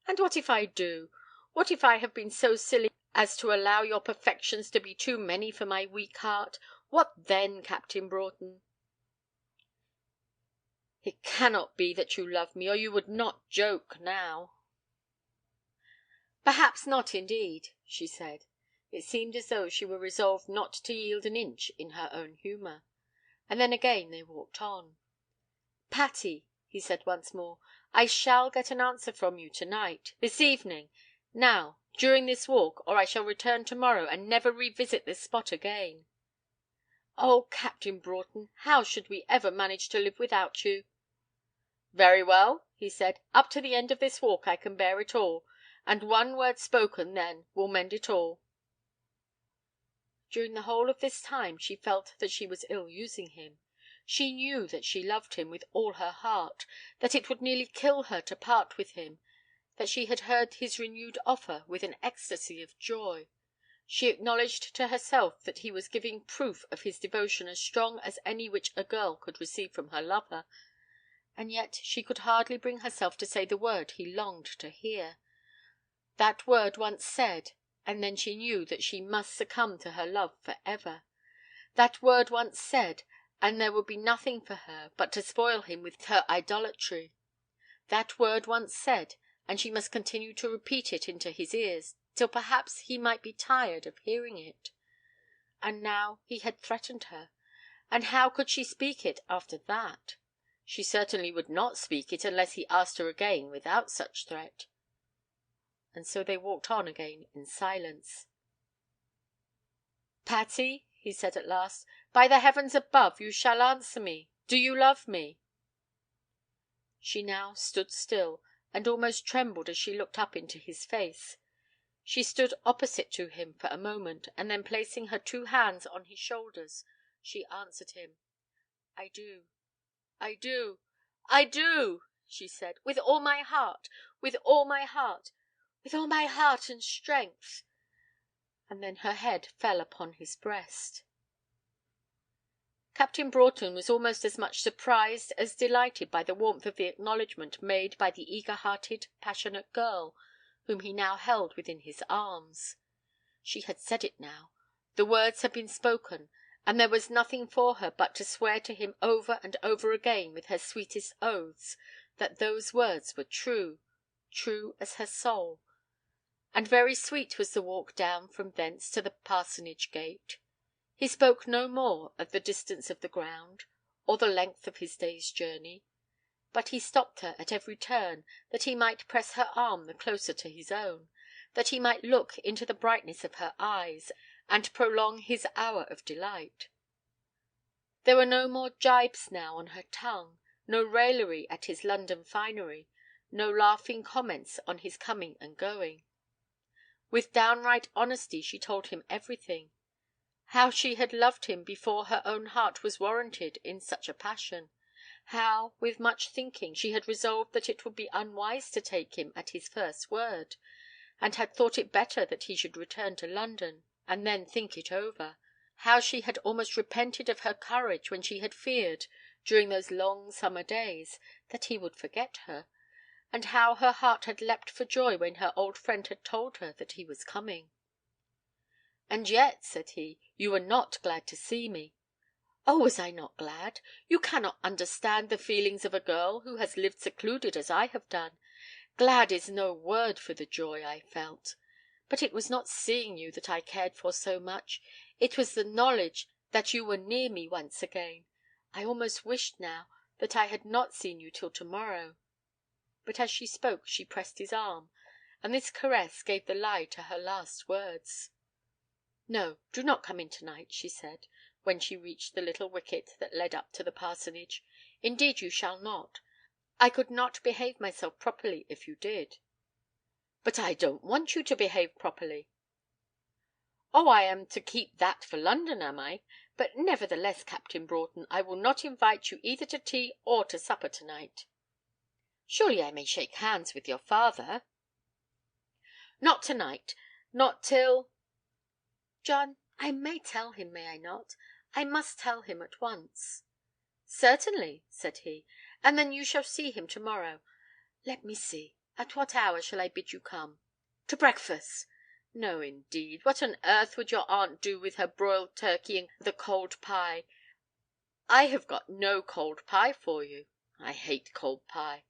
And what if I do? What if I have been so silly as to allow your perfections to be too many for my weak heart? What then, Captain Broughton?" "It cannot be that you love me, or you would not joke now." "Perhaps not, indeed," she said. It seemed as though she were resolved not to yield an inch in her own humour. And then again they walked on. "Patty," he said once more, "I shall get an answer from you to–night, this evening, now, during this walk, or I shall return to–morrow, and never revisit this spot again." "Oh, Captain Broughton, how should we ever manage to live without you?" "Very well," he said, "up to the end of this walk I can bear it all, and one word spoken then will mend it all." During the whole of this time she felt that she was ill–using him. She knew that she loved him with all her heart, that it would nearly kill her to part with him, that she had heard his renewed offer with an ecstasy of joy. She acknowledged to herself that he was giving proof of his devotion as strong as any which a girl could receive from her lover, and yet she could hardly bring herself to say the word he longed to hear. That word once said, and then she knew that she must succumb to her love for ever. That word once said, and there would be nothing for her but to spoil him with her idolatry. That word once said, and she must continue to repeat it into his ears, till perhaps he might be tired of hearing it. And now he had threatened her, and how could she speak it after that? She certainly would not speak it unless he asked her again without such threat. And so they walked on again in silence. "Patty," he said at last, "by the heavens above, you shall answer me. Do you love me?" She now stood still, and almost trembled as she looked up into his face. She stood opposite to him for a moment, and then placing her 2 hands on his shoulders, she answered him. "I do, I do, I do," she said, "with all my heart, with all my heart, with all my heart and strength." And then her head fell upon his breast. Captain Broughton was almost as much surprised as delighted by the warmth of the acknowledgment made by the eager–hearted, passionate girl whom he now held within his arms. She had said it now. The words had been spoken, and there was nothing for her but to swear to him over and over again with her sweetest oaths that those words were true, true as her soul. And very sweet was the walk down from thence to the parsonage gate. He spoke no more of the distance of the ground, or the length of his day's journey. but he stopped her at every turn, that he might press her arm the closer to his own, that he might look into the brightness of her eyes, and prolong his hour of delight. There were no more gibes now on her tongue, no raillery at his London finery, no laughing comments on his coming and going. With downright honesty she told him everything: how she had loved him before her own heart was warranted in such a passion; how, with much thinking, she had resolved that it would be unwise to take him at his first word, and had thought it better that he should return to London, and then think it over; how she had almost repented of her courage when she had feared, during those long summer days, that he would forget her, and how her heart had leapt for joy when her old friend had told her that he was coming. "And yet," said he, "you were not glad to see me." "Oh, was I not glad? You cannot understand the feelings of a girl who has lived secluded as I have done. Glad is no word for the joy I felt. But it was not seeing you that I cared for so much. It was the knowledge that you were near me once again. I almost wished now that I had not seen you till to-morrow." But as she spoke she pressed his arm, and this caress gave the lie to her last words. "No, do not come in to-night," she said, when she reached the little wicket that led up to the parsonage. "Indeed you shall not. I could not behave myself properly if you did." "But I don't want you to behave properly." "Oh, I am to keep that for London, am I? But nevertheless, Captain Broughton, I will not invite you either to tea or to supper to-night." "Surely I may shake hands with your father?" "Not to-night, not till—" "John, I may tell him, may I not? I must tell him at once." "Certainly," said he. "And then you shall see him to–morrow. Let me see, at what hour shall I bid you come?" "To breakfast." "No, indeed. What on earth would your aunt do with her broiled turkey and the cold pie? I have got no cold pie for you. I hate cold pie."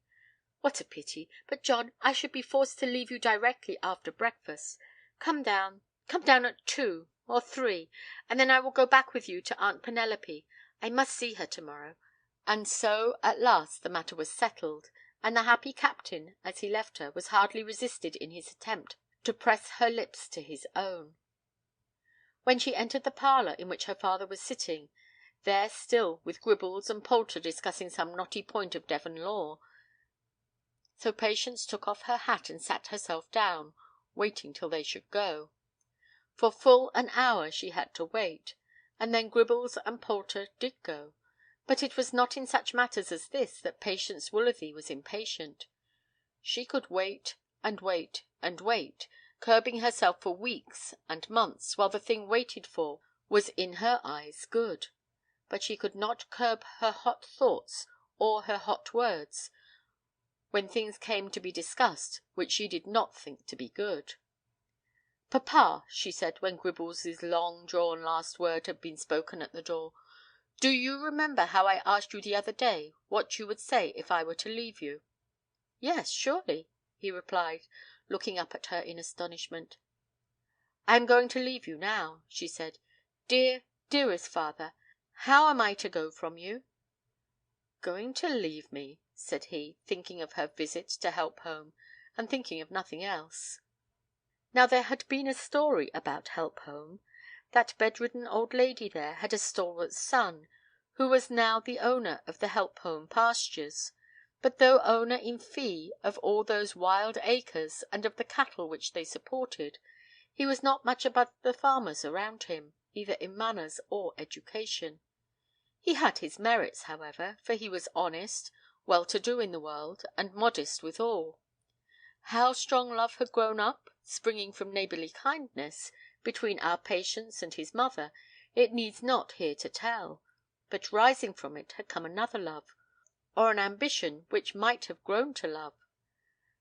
"What a pity! But, John, I should be forced to leave you directly after breakfast. Come down at 2 or 3, and then I will go back with you to Aunt Penelope. I must see her to–morrow." And so at last the matter was settled, and the happy captain, as he left her, was hardly resisted in his attempt to press her lips to his own. When she entered the parlour in which her father was sitting, there still with Gribbles and Poulter discussing some knotty point of Devon law, so Patience took off her hat and sat herself down, waiting till they should go. For full an hour she had to wait, and then Gribbles and Poulter did go. But it was not in such matters as this that Patience Woolsworthy was impatient. She could wait, and wait, and wait, curbing herself for weeks and months, while the thing waited for was in her eyes good. But she could not curb her hot thoughts or her hot words when things came to be discussed which she did not think to be good. "Papa," she said, when Gribbles' long–drawn last word had been spoken at the door, "do you remember how I asked you the other day what you would say if I were to leave you?" "Yes, surely," he replied, looking up at her in astonishment. "I am going to leave you now," she said. "Dear, dearest father, how am I to go from you?" "Going to leave me?" said he, thinking of her visit to Helpholme, and thinking of nothing else. Now there had been a story about Helpholme. That bedridden old lady there had a stalwart son, who was now the owner of the Helpholme pastures; but though owner in fee of all those wild acres, and of the cattle which they supported, he was not much above the farmers around him, either in manners or education. He had his merits, however, for he was honest, well–to–do in the world, and modest withal. How strong love had grown up, springing from neighbourly kindness, between our Patience and his mother, it needs not here to tell; but rising from it had come another love, or an ambition which might have grown to love.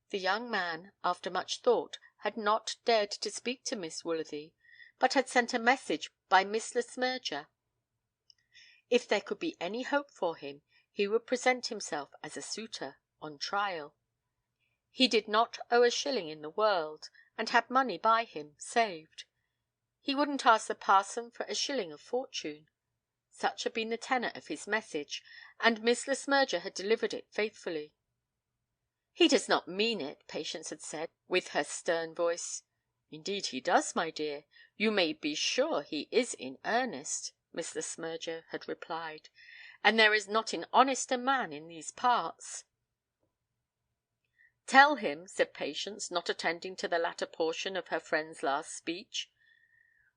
The young man, after much thought, had not dared to speak to Miss Woolsworthy, but had sent a message by Miss Le Smyrger. If there could be any hope for him, he would present himself as a suitor, on trial. He did not owe a shilling in the world, and had money by him, saved. He wouldn't ask the parson for a shilling of fortune. Such had been the tenor of his message, and Miss Le Smyrger had delivered it faithfully. "He does not mean it," Patience had said, with her stern voice. "Indeed he does, my dear. You may be sure he is in earnest," Miss Le Smyrger had replied, "and there is not an honester man in these parts." "Tell him," said Patience, not attending to the latter portion of her friend's last speech,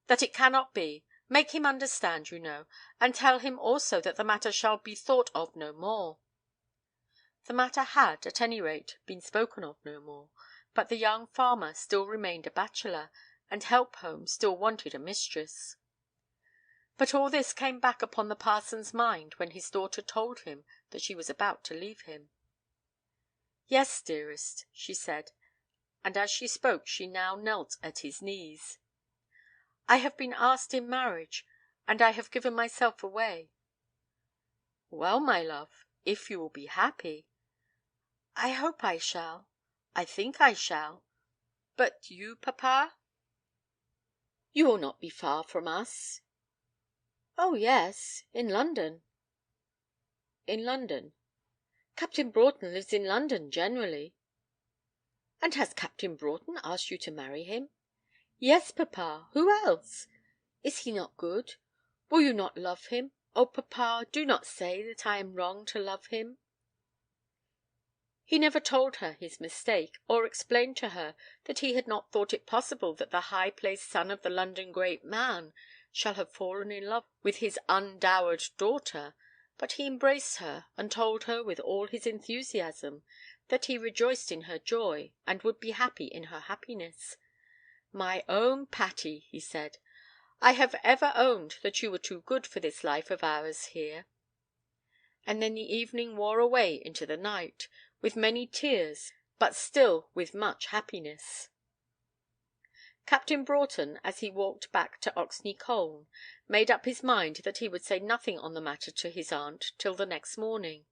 "that it cannot be. Make him understand, you know, and tell him also that the matter shall be thought of no more." The matter had, at any rate, been spoken of no more, but the young farmer still remained a bachelor, and Helpholme still wanted a mistress. But all this came back upon the parson's mind when his daughter told him that she was about to leave him. "Yes, dearest," she said, and as she spoke she now knelt at his knees. "I have been asked in marriage, and I have given myself away." "Well, my love, if you will be happy—" "I hope I shall. I think I shall. But you, papa?" "You will not be far from us." "Oh yes, in London." "In London?" "Captain Broughton lives in London generally." "And has Captain Broughton asked you to marry him?" "Yes, papa. Who else? Is he not good? Will you not love him? Oh, papa, do not say that I am wrong to love him." He never told her his mistake, or explained to her that he had not thought it possible that the high-placed son of the London great man shall have fallen in love with his undowered daughter, but he embraced her, and told her with all his enthusiasm that he rejoiced in her joy, and would be happy in her happiness. "My own Patty," he said, "I have ever owned that you were too good for this life of ours here." And then the evening wore away into the night, with many tears, but still with much happiness. Captain Broughton, as he walked back to Oxney Colne, made up his mind that he would say nothing on the matter to his aunt till the next morning.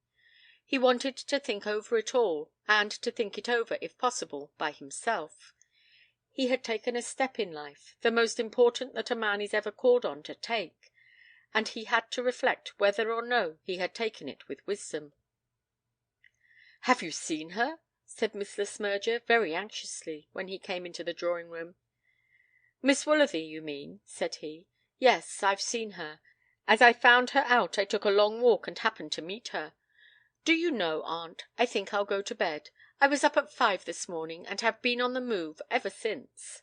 He wanted to think over it all, and to think it over, if possible, by himself. He had taken a step in life, the most important that a man is ever called on to take, and he had to reflect whether or no he had taken it with wisdom. "Have you seen her?" said Miss Le Smyrger, very anxiously, when he came into the drawing-room. "Miss Woolsworthy, you mean?" said he. "Yes, I've seen her. As I found her out I took a long walk and happened to meet her. Do you know, aunt, I think I'll go to bed. I was up at 5 this morning, and have been on the move ever since."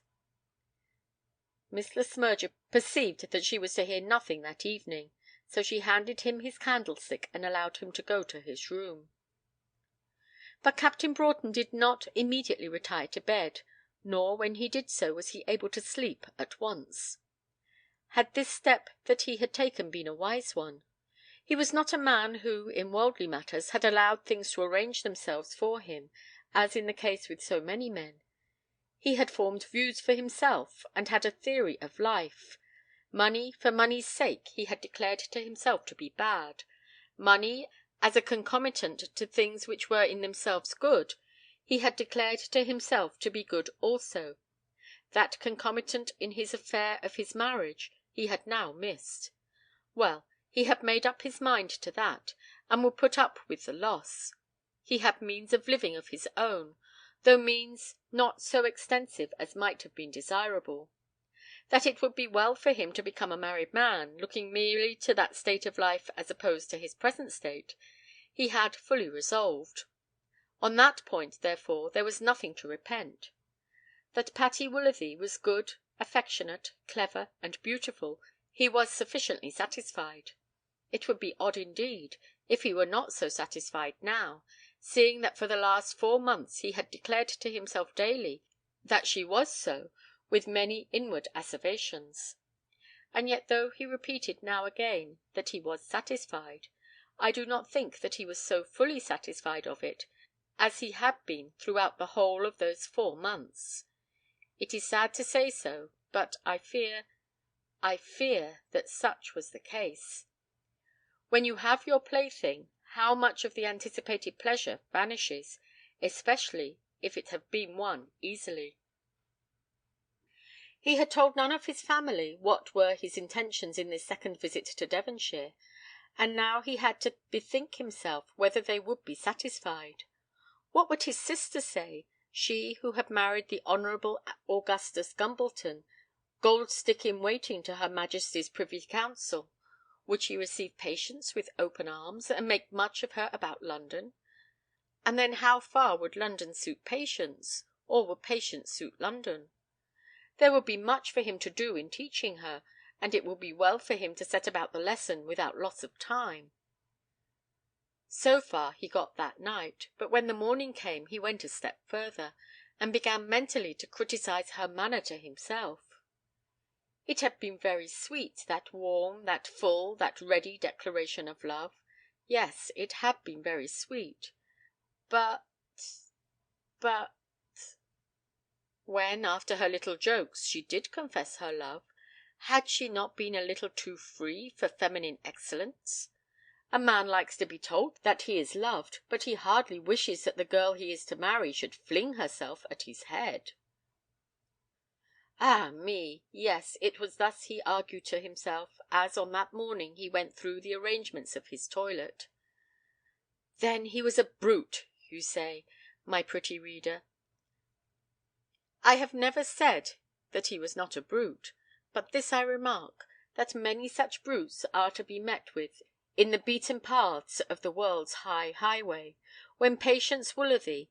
Miss Le Smyrger perceived that she was to hear nothing that evening, so she handed him his candlestick and allowed him to go to his room. But Captain Broughton did not immediately retire to bed, nor when he did so was he able to sleep at once. Had this step that he had taken been a wise one? He was not a man who, in worldly matters, had allowed things to arrange themselves for him, as in the case with so many men. He had formed views for himself, and had a theory of life. Money for money's sake he had declared to himself to be bad. Money, as a concomitant to things which were in themselves good, he had declared to himself to be good also. That concomitant in his affair of his marriage he had now missed. Well, he had made up his mind to that, and would put up with the loss. He had means of living of his own, though means not so extensive as might have been desirable. That it would be well for him to become a married man, looking merely to that state of life as opposed to his present state, he had fully resolved. On that point, therefore, there was nothing to repent. That Patty Woolsworthy was good, affectionate, clever, and beautiful, he was sufficiently satisfied. It would be odd indeed if he were not so satisfied now, seeing that for the last 4 months he had declared to himself daily that she was so, with many inward asseverations. And yet though he repeated now again that he was satisfied, I do not think that he was so fully satisfied of it as he had been throughout the whole of those 4 months. It is sad to say so, but I fear that such was the case. When you have your plaything, how much of the anticipated pleasure vanishes, especially if it have been won easily. He had told none of his family what were his intentions in this second visit to Devonshire, and now he had to bethink himself whether they would be satisfied. What would his sister say, she who had married the Honourable Augustus Gumbleton, gold-stick in waiting to her Majesty's Privy Council? Would she receive Patience with open arms, and make much of her about London? And then how far would London suit Patience, or would Patience suit London? There would be much for him to do in teaching her, and it would be well for him to set about the lesson without loss of time. So far he got that night, but when the morning came he went a step further, and began mentally to criticise her manner to himself. It had been very sweet, that warm, that full, that ready declaration of love. Yes, it had been very sweet. But when, after her little jokes, she did confess her love, had she not been a little too free for feminine excellence? A man likes to be told that he is loved, but he hardly wishes that the girl he is to marry should fling herself at his head. Ah me! Yes, it was thus he argued to himself, as on that morning he went through the arrangements of his toilet. Then he was a brute, you say, my pretty reader. I have never said that he was not a brute, but this I remark, that many such brutes are to be met with in the beaten paths of the world's high highway, when Patience Woolsworthy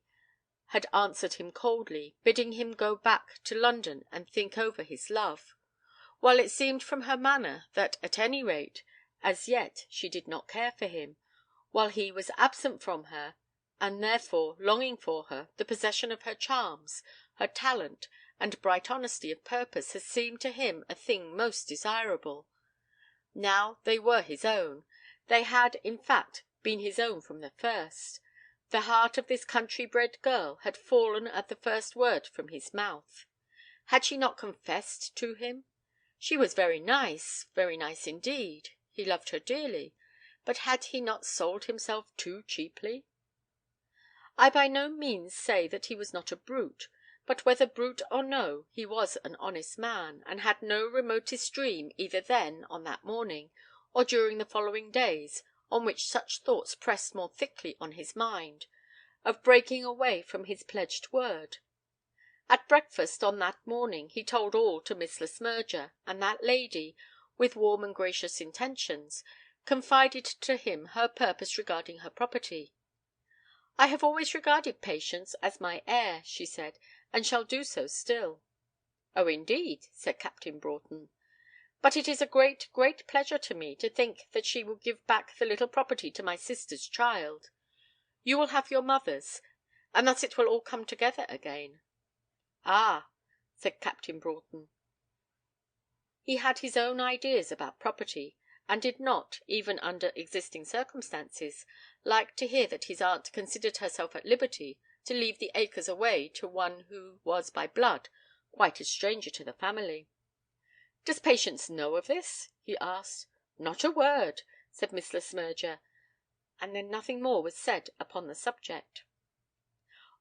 had answered him coldly, bidding him go back to London and think over his love, while it seemed from her manner that, at any rate, as yet she did not care for him, while he was absent from her, and therefore longing for her, the possession of her charms, her talent, and bright honesty of purpose had seemed to him a thing most desirable. Now they were his own. They had, in fact, been his own from the first. The heart of this country-bred girl had fallen at the first word from his mouth. Had she not confessed to him? She was very nice indeed. He loved her dearly, but had he not sold himself too cheaply? I by no means say that he was not a brute, but whether brute or no, he was an honest man, and had no remotest dream, either then, on that morning, or during the following days, on which such thoughts pressed more thickly on his mind, of breaking away from his pledged word. At breakfast on that morning he told all to Miss Le Smyrger, and that lady, with warm and gracious intentions, confided to him her purpose regarding her property. "I have always regarded Patience as my heir," she said, "and shall do so still." "Oh, indeed," said Captain Broughton. "But it is a great, great pleasure to me to think that she will give back the little property to my sister's child. You will have your mother's, and thus it will all come together again." "Ah," said Captain Broughton. He had his own ideas about property, and did not, even under existing circumstances, like to hear that his aunt considered herself at liberty to leave the acres away to one who was by blood quite a stranger to the family. "Does Patience know of this?" he asked. "Not a word," said Miss Le Smyrger, and then nothing more was said upon the subject.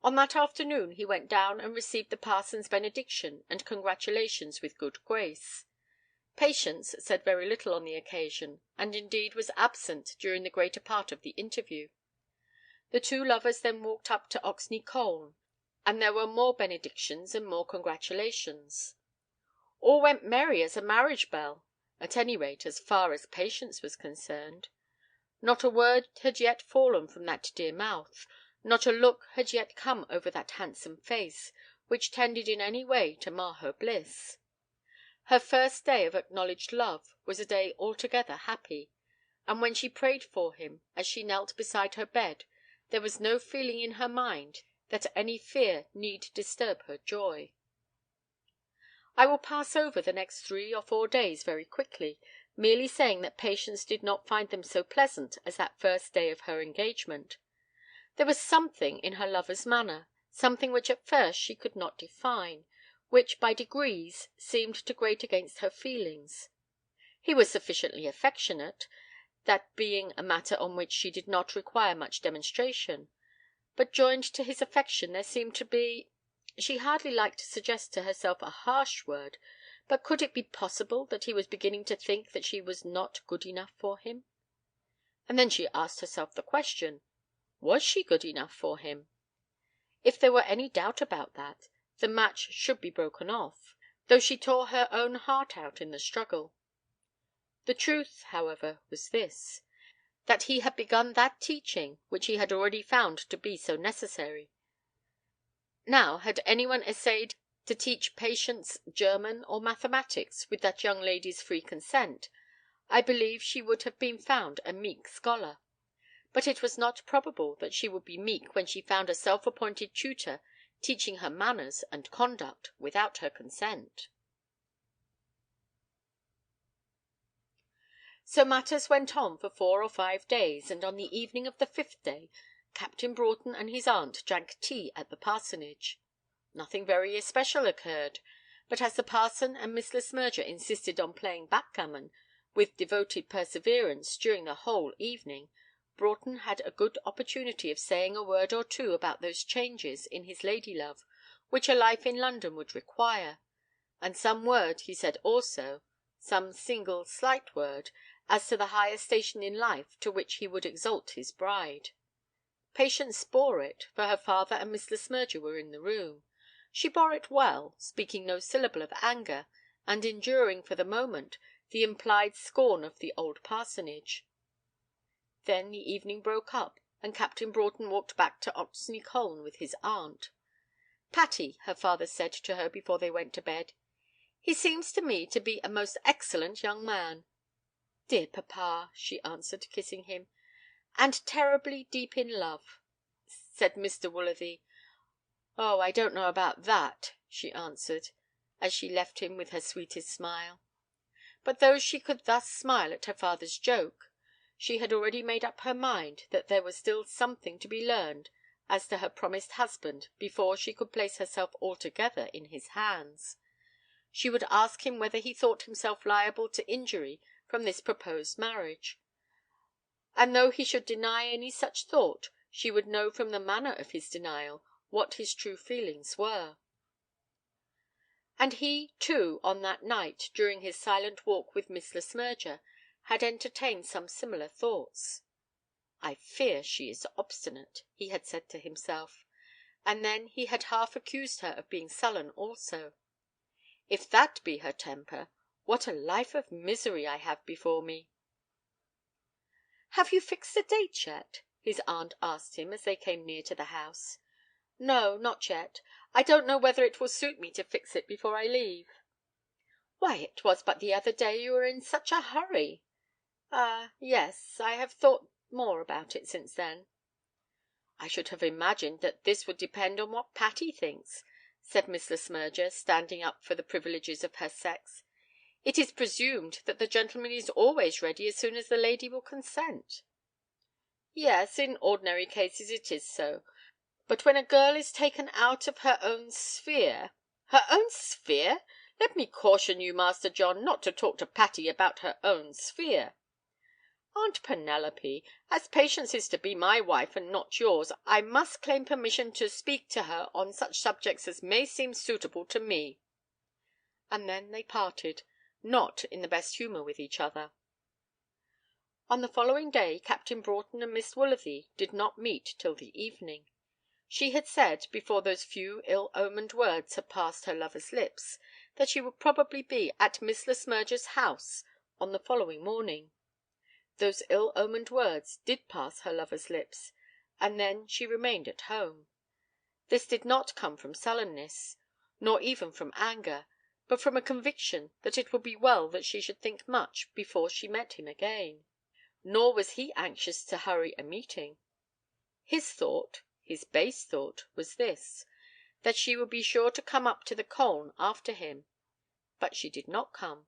On that afternoon he went down and received the parson's benediction and congratulations with good grace. Patience said very little on the occasion, and indeed was absent during the greater part of the interview. The two lovers then walked up to Oxney Colne, and there were more benedictions and more congratulations. All went merry as a marriage bell, at any rate as far as Patience was concerned. Not a word had yet fallen from that dear mouth, not a look had yet come over that handsome face, which tended in any way to mar her bliss. Her first day of acknowledged love was a day altogether happy, and when she prayed for him, as she knelt beside her bed, there was no feeling in her mind that any fear need disturb her joy. I will pass over the next 3 or 4 days very quickly, merely saying that Patience did not find them so pleasant as that first day of her engagement. There was something in her lover's manner, something which at first she could not define, which by degrees seemed to grate against her feelings. He was sufficiently affectionate, that being a matter on which she did not require much demonstration, but joined to his affection there seemed to be, she hardly liked to suggest to herself a harsh word, But could it be possible that he was beginning to think that she was not good enough for him? And then she asked herself the question, was she good enough for him? If there were any doubt about that, the match should be broken off, though she tore her own heart out in the struggle. The truth, however, was this, that he had begun that teaching which he had already found to be so necessary. Now, had anyone essayed to teach Patience German or mathematics with that young lady's free consent, I believe she would have been found a meek scholar. But it was not probable that she would be meek when she found a self-appointed tutor teaching her manners and conduct without her consent. So matters went on for 4 or 5 days, and on the evening of the 5th day Captain Broughton and his aunt drank tea at the parsonage. Nothing very especial occurred, but as the parson and Miss Le Smyrger insisted on playing backgammon with devoted perseverance during the whole evening, Broughton had a good opportunity of saying a word or two about those changes in his lady-love which a life in London would require, and some word he said also, some single slight word, as to the higher station in life to which he would exalt his bride. Patience bore it, for her father and Miss Le Smyrger were in the room. She bore it well, speaking no syllable of anger, and enduring for the moment the implied scorn of the old parsonage. Then the evening broke up, and Captain Broughton walked back to Oxney Colne with his aunt. "Patty," her father said to her before they went to bed, "he seems to me to be a most excellent young man." "Dear papa," she answered, kissing him. "And terribly deep in love," said Mr. Woolsworthy. "Oh, I don't know about that," she answered, as she left him with her sweetest smile. But though she could thus smile at her father's joke, she had already made up her mind that there was still something to be learned as to her promised husband before she could place herself altogether in his hands. She would ask him whether he thought himself liable to injury from this proposed marriage, and though he should deny any such thought, she would know from the manner of his denial what his true feelings were. And he, too, on that night, during his silent walk with Miss Le Smyrger, had entertained some similar thoughts. "I fear she is obstinate," he had said to himself, and then he had half accused her of being sullen also. "If that be her temper, what a life of misery I have before me." "Have you fixed a date yet?" his aunt asked him as they came near to the house. "No, not yet. I don't know whether it will suit me to fix it before I leave." "Why, it was but the other day you were in such a hurry." "Ah, yes, I have thought more about it since then." "I should have imagined that this would depend on what Patty thinks," said Miss Le Smyrger, standing up for the privileges of her sex. "It is presumed that the gentleman is always ready as soon as the lady will consent." "Yes, in ordinary cases it is so. But when a girl is taken out of her own sphere—" "Her own sphere! Let me caution you, Master John, not to talk to Patty about her own sphere." "Aunt Penelope, as Patience is to be my wife and not yours, I must claim permission to speak to her on such subjects as may seem suitable to me." And then they parted, not in the best humour with each other. On the following day Captain Broughton and Miss Woolsworthy did not meet till the evening. She had said, before those few ill-omened words had passed her lover's lips, that she would probably be at Miss Le Smyrger's house on the following morning. Those ill-omened words did pass her lover's lips, and then she remained at home. This did not come from sullenness, nor even from anger, but from a conviction that it would be well that she should think much before she met him again. Nor was he anxious to hurry a meeting. His thought, his base thought, was this, that she would be sure to come up to the Colne after him. But she did not come,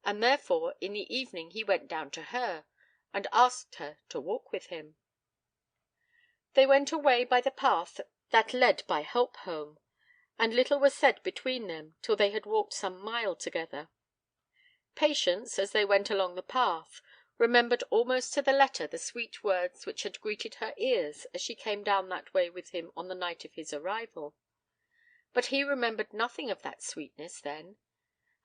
and therefore in the evening he went down to her, and asked her to walk with him. They went away by the path that led by Helpholme, and little was said between them till they had walked some mile together. Patience, as they went along the path, remembered almost to the letter the sweet words which had greeted her ears as she came down that way with him on the night of his arrival. But he remembered nothing of that sweetness then.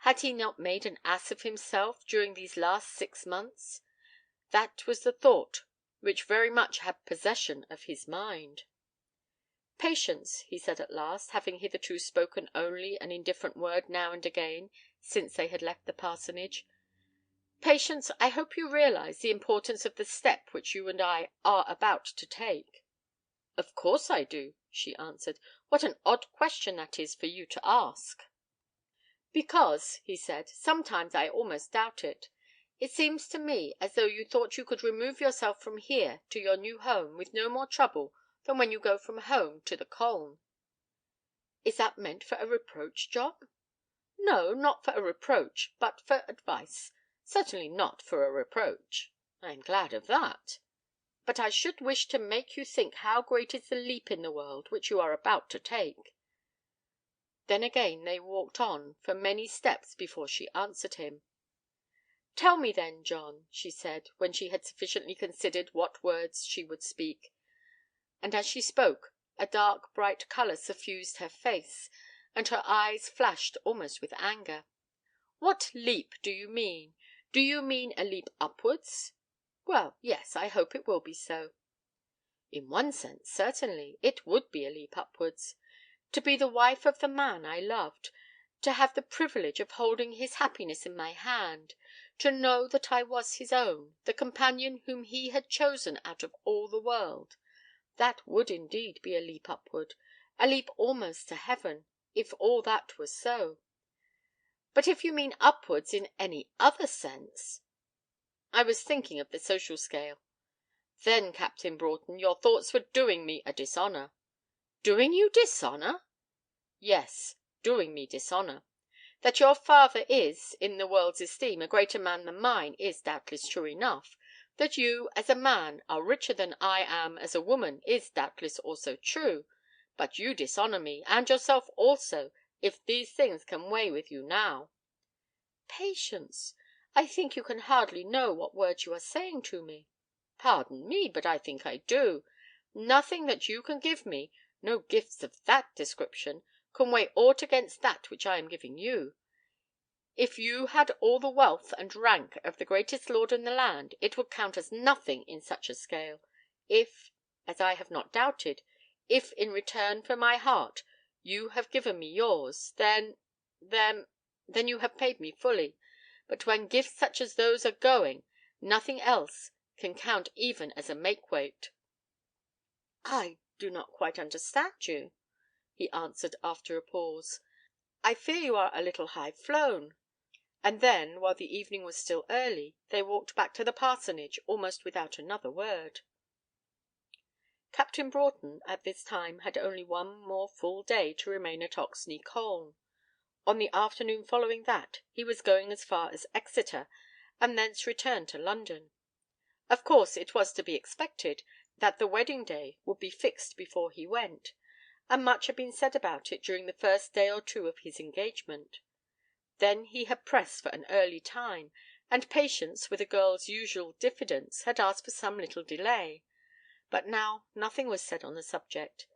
Had he not made an ass of himself during these last 6 months? That was the thought which very much had possession of his mind. "Patience," he said at last, having hitherto spoken only an indifferent word now and again since they had left the parsonage, "Patience, I hope you realize the importance of the step which you and I are about to take." "Of course I do," she answered. "What an odd question that is for you to ask." "Because," he said, "sometimes I almost doubt it. It seems to me as though you thought you could remove yourself from here to your new home with no more trouble than when you go from home to the Colne." "Is that meant for a reproach, John?" "No, not for a reproach, but for advice. Certainly not for a reproach." "I am glad of that." "But I should wish to make you think how great is the leap in the world which you are about to take." Then again they walked on for many steps before she answered him. "Tell me then, John," she said, when she had sufficiently considered what words she would speak, and as she spoke a dark bright colour suffused her face, and her eyes flashed almost with anger, "what leap do you mean? Do you mean a leap upwards? Well, yes, I hope it will be so." "In one sense, certainly, it would be a leap upwards. To be the wife of the man I loved, to have the privilege of holding his happiness in my hand, to know that I was his own, the companion whom he had chosen out of all the world, that would indeed be a leap upward, a leap almost to heaven, if all that were so. But if you mean upwards in any other sense—" "I was thinking of the social scale." "Then, Captain Broughton, your thoughts were doing me a dishonour." "Doing you dishonour?" "Yes, doing me dishonour. That your father is, in the world's esteem, a greater man than mine is doubtless true enough. That you, as a man, are richer than I am as a woman is doubtless also true. But you dishonour me, and yourself also, if these things can weigh with you now." "Patience, I think you can hardly know what words you are saying to me." "Pardon me, but I think I do. Nothing that you can give me, no gifts of that description, can weigh aught against that which I am giving you. If you had all the wealth and rank of the greatest lord in the land, it would count as nothing in such a scale. If, as I have not doubted, if in return for my heart you have given me yours, then you have paid me fully. But when gifts such as those are going, nothing else can count even as a make-weight." "I do not quite understand you," he answered after a pause. "I fear you are a little high-flown." And then, while the evening was still early, they walked back to the parsonage almost without another word. Captain Broughton at this time had only one more full day to remain at Oxney Colne. On the afternoon following that he was going as far as Exeter, and thence return to London. Of course it was to be expected that the wedding day would be fixed before he went, and much had been said about it during the first day or two of his engagement. Then he had pressed for an early time, and Patience, with a girl's usual diffidence, had asked for some little delay. But now nothing was said on the subject.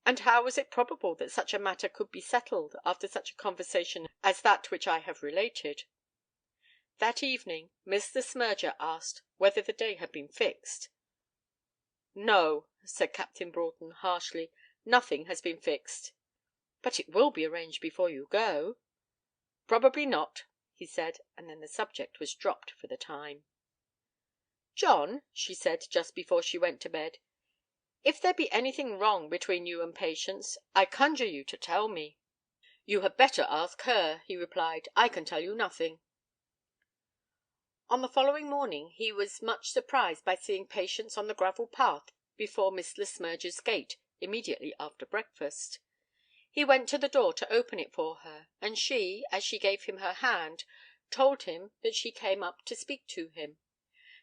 And how was it probable that such a matter could be settled after such a conversation as that which I have related? That evening Miss Le Smyrger asked whether the day had been fixed. "No," said Captain Broughton, harshly, "nothing has been fixed." "But it will be arranged before you go." "Probably not," he said, and then the subject was dropped for the time. "John," she said, just before she went to bed, "if there be anything wrong between you and Patience, I conjure you to tell me." "You had better ask her," he replied. "I can tell you nothing." On the following morning he was much surprised by seeing Patience on the gravel path before Miss Le Smyrger's gate immediately after breakfast. He went to the door to open it for her, and she, as she gave him her hand, told him that she came up to speak to him.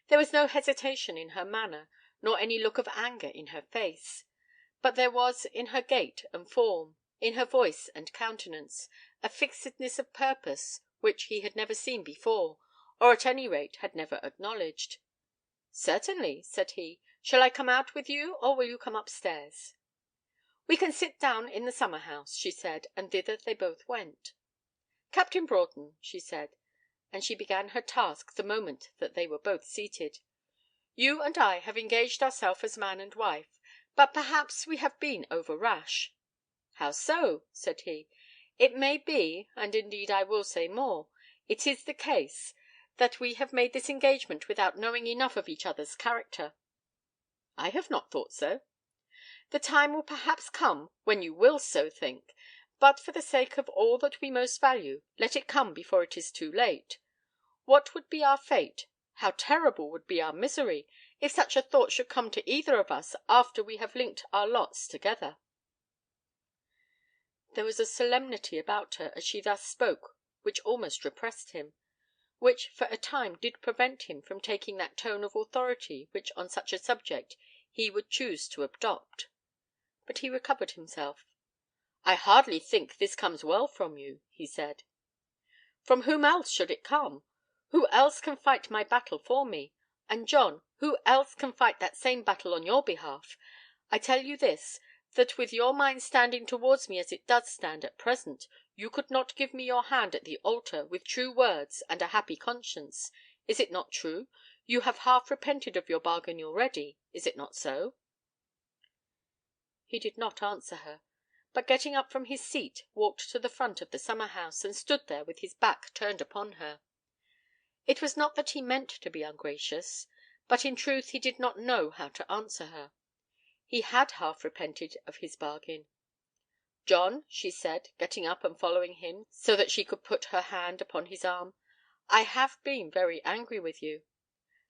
There was no hesitation in her manner, nor any look of anger in her face; but there was in her gait and form, in her voice and countenance, a fixedness of purpose which he had never seen before, or at any rate had never acknowledged. "Certainly," said he. "Shall I come out with you, or will you come upstairs?" "We can sit down in the summer house," she said, and thither they both went. "Captain Broughton," she said, and she began her task the moment that they were both seated, "you and I have engaged ourselves as man and wife, but perhaps we have been over rash." "How so?" said he. "It may be, and indeed I will say more, it is the case, that we have made this engagement without knowing enough of each other's character." "I have not thought so." "The time will perhaps come when you will so think, but for the sake of all that we most value, let it come before it is too late. What would be our fate, how terrible would be our misery, if such a thought should come to either of us after we have linked our lots together?" There was a solemnity about her as she thus spoke which almost repressed him, which for a time did prevent him from taking that tone of authority which on such a subject he would choose to adopt. But he recovered himself. "I hardly think this comes well from you," he said. "From whom else should it come? Who else can fight my battle for me? And, John, who else can fight that same battle on your behalf? I tell you this, that with your mind standing towards me as it does stand at present, you could not give me your hand at the altar with true words and a happy conscience. Is it not true? You have half repented of your bargain already. Is it not so?" He did not answer her, but getting up from his seat, walked to the front of the summer house, and stood there with his back turned upon her. It was not that he meant to be ungracious, but in truth he did not know how to answer her. He had half repented of his bargain. "John," she said, getting up and following him so that she could put her hand upon his arm, "I have been very angry with you."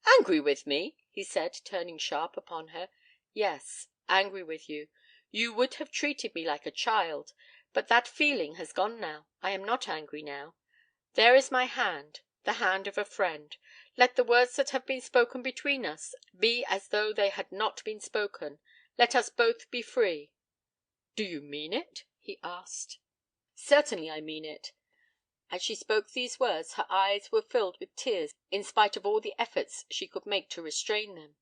"Angry with me?" he said, turning sharp upon her. "Yes, angry with you. You would have treated me like a child, but that feeling has gone now. I am not angry now. There is my hand, the hand of a friend. Let the words that have been spoken between us be as though they had not been spoken. Let us both be free." "Do you mean it?" he asked. "Certainly I mean it." As she spoke these words her eyes were filled with tears in spite of all the efforts she could make to restrain them.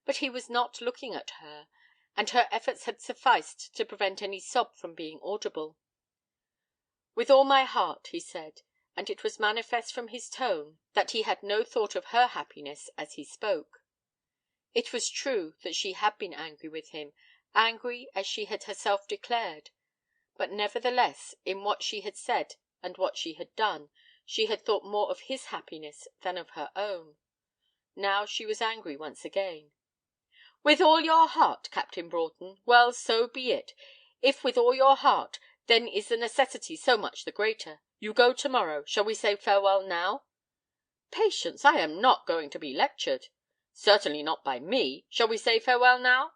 But he was not looking at her, and her efforts had sufficed to prevent any sob from being audible. "With all my heart," he said, and it was manifest from his tone that he had no thought of her happiness as he spoke. It was true that she had been angry with him, angry as she had herself declared; but nevertheless, in what she had said and what she had done, she had thought more of his happiness than of her own. Now she was angry once again. "With all your heart, Captain Broughton? Well, so be it. If with all your heart, then is the necessity so much the greater. You go to morrow. Shall we say farewell now?" "Patience, I am not going to be lectured." "Certainly not by me. Shall we say farewell now?"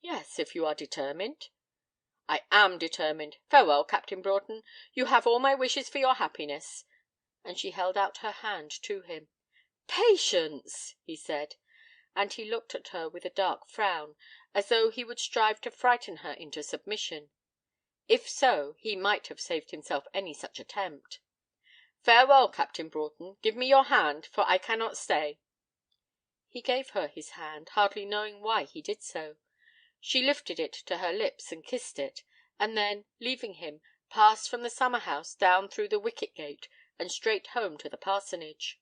"Yes, if you are determined." "I am determined. Farewell, Captain Broughton. You have all my wishes for your happiness." And she held out her hand to him. "Patience!" he said, and he looked at her with a dark frown, as though he would strive to frighten her into submission. If so, he might have saved himself any such attempt. "Farewell, Captain Broughton. Give me your hand, for I cannot stay." He gave her his hand, hardly knowing why he did so. She lifted it to her lips and kissed it, and then, leaving him, passed from the summer house down through the wicket gate and straight home to the parsonage.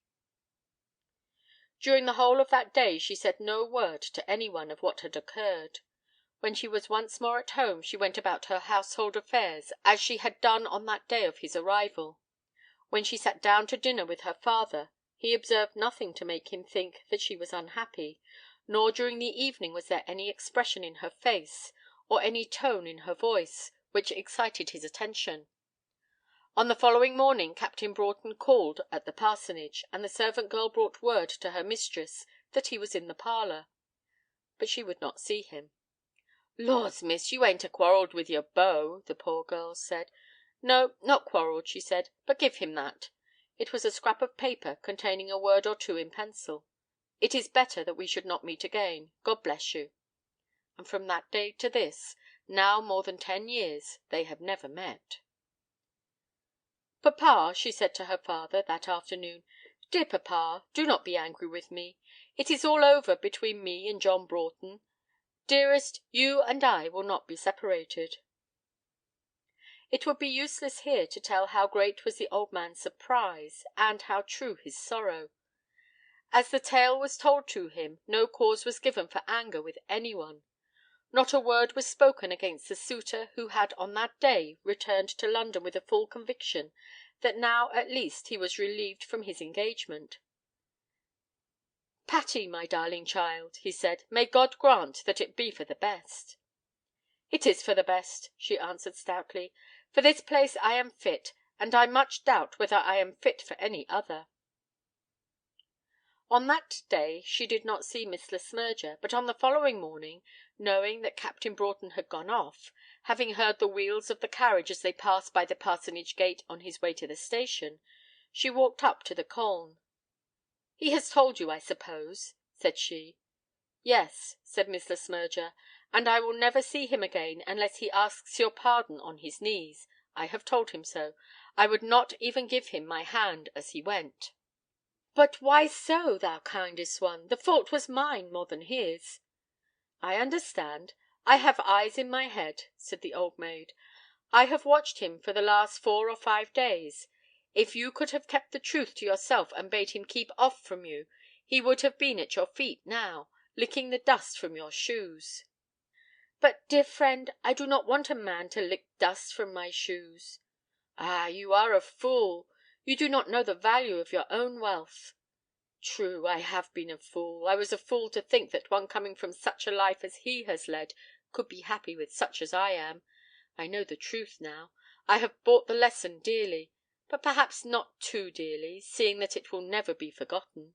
During the whole of that day she said no word to any one of what had occurred. When she was once more at home she went about her household affairs as she had done on that day of his arrival. When she sat down to dinner with her father, he observed nothing to make him think that she was unhappy, nor during the evening was there any expression in her face, or any tone in her voice, which excited his attention. On the following morning Captain Broughton called at the parsonage, and the servant girl brought word to her mistress that he was in the parlour. But she would not see him. "Laws, miss, you ain't a-quarrelled with your beau?" the poor girl said. "No, not quarrelled," she said, "but give him that." It was a scrap of paper containing a word or two in pencil. "It is better that we should not meet again. God bless you." And from that day to this, now more than 10 years, they have never met. "Papa," she said to her father that afternoon, "dear papa, do not be angry with me. It is all over between me and John Broughton. Dearest, you and I will not be separated." It would be useless here to tell how great was the old man's surprise, and how true his sorrow. As the tale was told to him, no cause was given for anger with any one. Not a word was spoken against the suitor who had on that day returned to London with a full conviction that now at least he was relieved from his engagement. "Patty, my darling child," he said, "may God grant that it be for the best." "It is for the best," she answered stoutly. "For this place I am fit, and I much doubt whether I am fit for any other." On that day she did not see Miss Le Smyrger, but on the following morning, knowing that Captain Broughton had gone off, having heard the wheels of the carriage as they passed by the parsonage gate on his way to the station, she walked up to the Colne. "He has told you, I suppose?" said she. "Yes," said Miss Le Smyrger, "and I will never see him again unless he asks your pardon on his knees. I have told him so. I would not even give him my hand as he went." "But why so, thou kindest one? The fault was mine more than his." "I understand. I have eyes in my head," said the old maid. "I have watched him for the last 4 or 5 days. If you could have kept the truth to yourself and bade him keep off from you, he would have been at your feet now, licking the dust from your shoes." "But, dear friend, I do not want a man to lick dust from my shoes." "Ah, you are a fool. You do not know the value of your own wealth." "True, I have been a fool. I was a fool to think that one coming from such a life as he has led could be happy with such as I am. I know the truth now. I have bought the lesson dearly, but perhaps not too dearly, seeing that it will never be forgotten."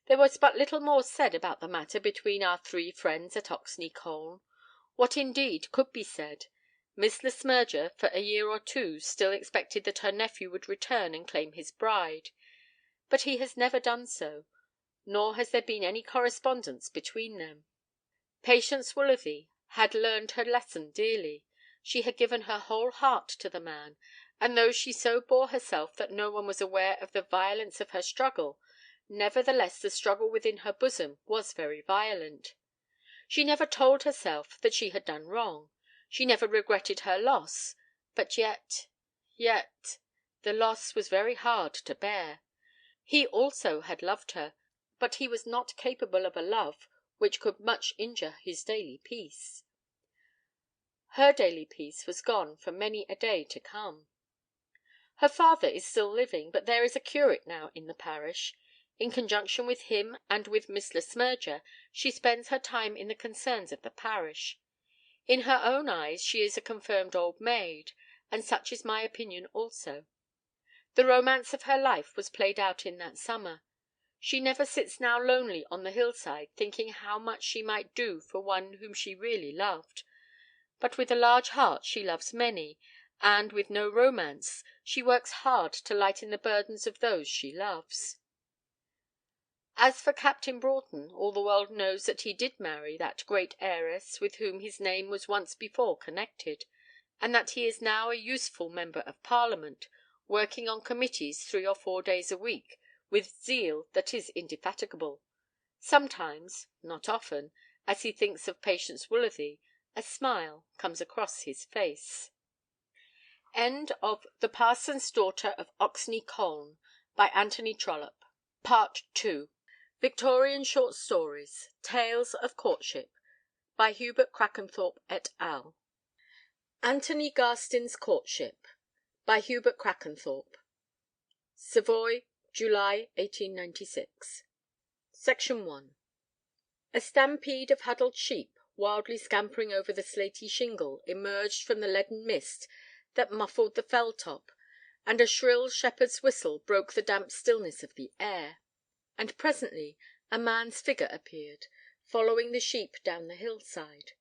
There was but little more said about the matter between our 3 friends at Oxney Colne. What indeed could be said? Miss Le Smyrger for a year or 2 still expected that her nephew would return and claim his bride, but he has never done so, nor has there been any correspondence between them. Patience Woolsworthy had learned her lesson dearly. She had given her whole heart to the man, and though she so bore herself that no one was aware of the violence of her struggle, nevertheless the struggle within her bosom was very violent. She never told herself that she had done wrong. She never regretted her loss, but yet the loss was very hard to bear. He also had loved her, but he was not capable of a love which could much injure his daily peace. Her daily peace was gone for many a day to come. Her father is still living, but there is a curate now in the parish. In conjunction with him and with Miss Le Smyrger, she spends her time in the concerns of the parish. In her own eyes she is a confirmed old maid, and such is my opinion also. The romance of her life was played out in that summer. She never sits now lonely on the hillside thinking how much she might do for one whom she really loved. But with a large heart she loves many, and with no romance she works hard to lighten the burdens of those she loves. As for Captain Broughton, all the world knows that he did marry that great heiress with whom his name was once before connected, and that he is now a useful member of Parliament, working on committees 3 or 4 days a week, with zeal that is indefatigable. Sometimes, not often, as he thinks of Patience Woolsworthy, a smile comes across his face. End of The Parson's Daughter of Oxney Colne, by Anthony Trollope. Part 2. Victorian Short Stories. Tales of Courtship, by Hubert Crackanthorpe et al. Anthony Garstin's Courtship, by Hubert Crackanthorpe. Savoy, July 1896. Section 1. A stampede of huddled sheep, wildly scampering over the slaty shingle, emerged from the leaden mist that muffled the fell top, and a shrill shepherd's whistle broke the damp stillness of the air. And presently a man's figure appeared, following the sheep down the hillside.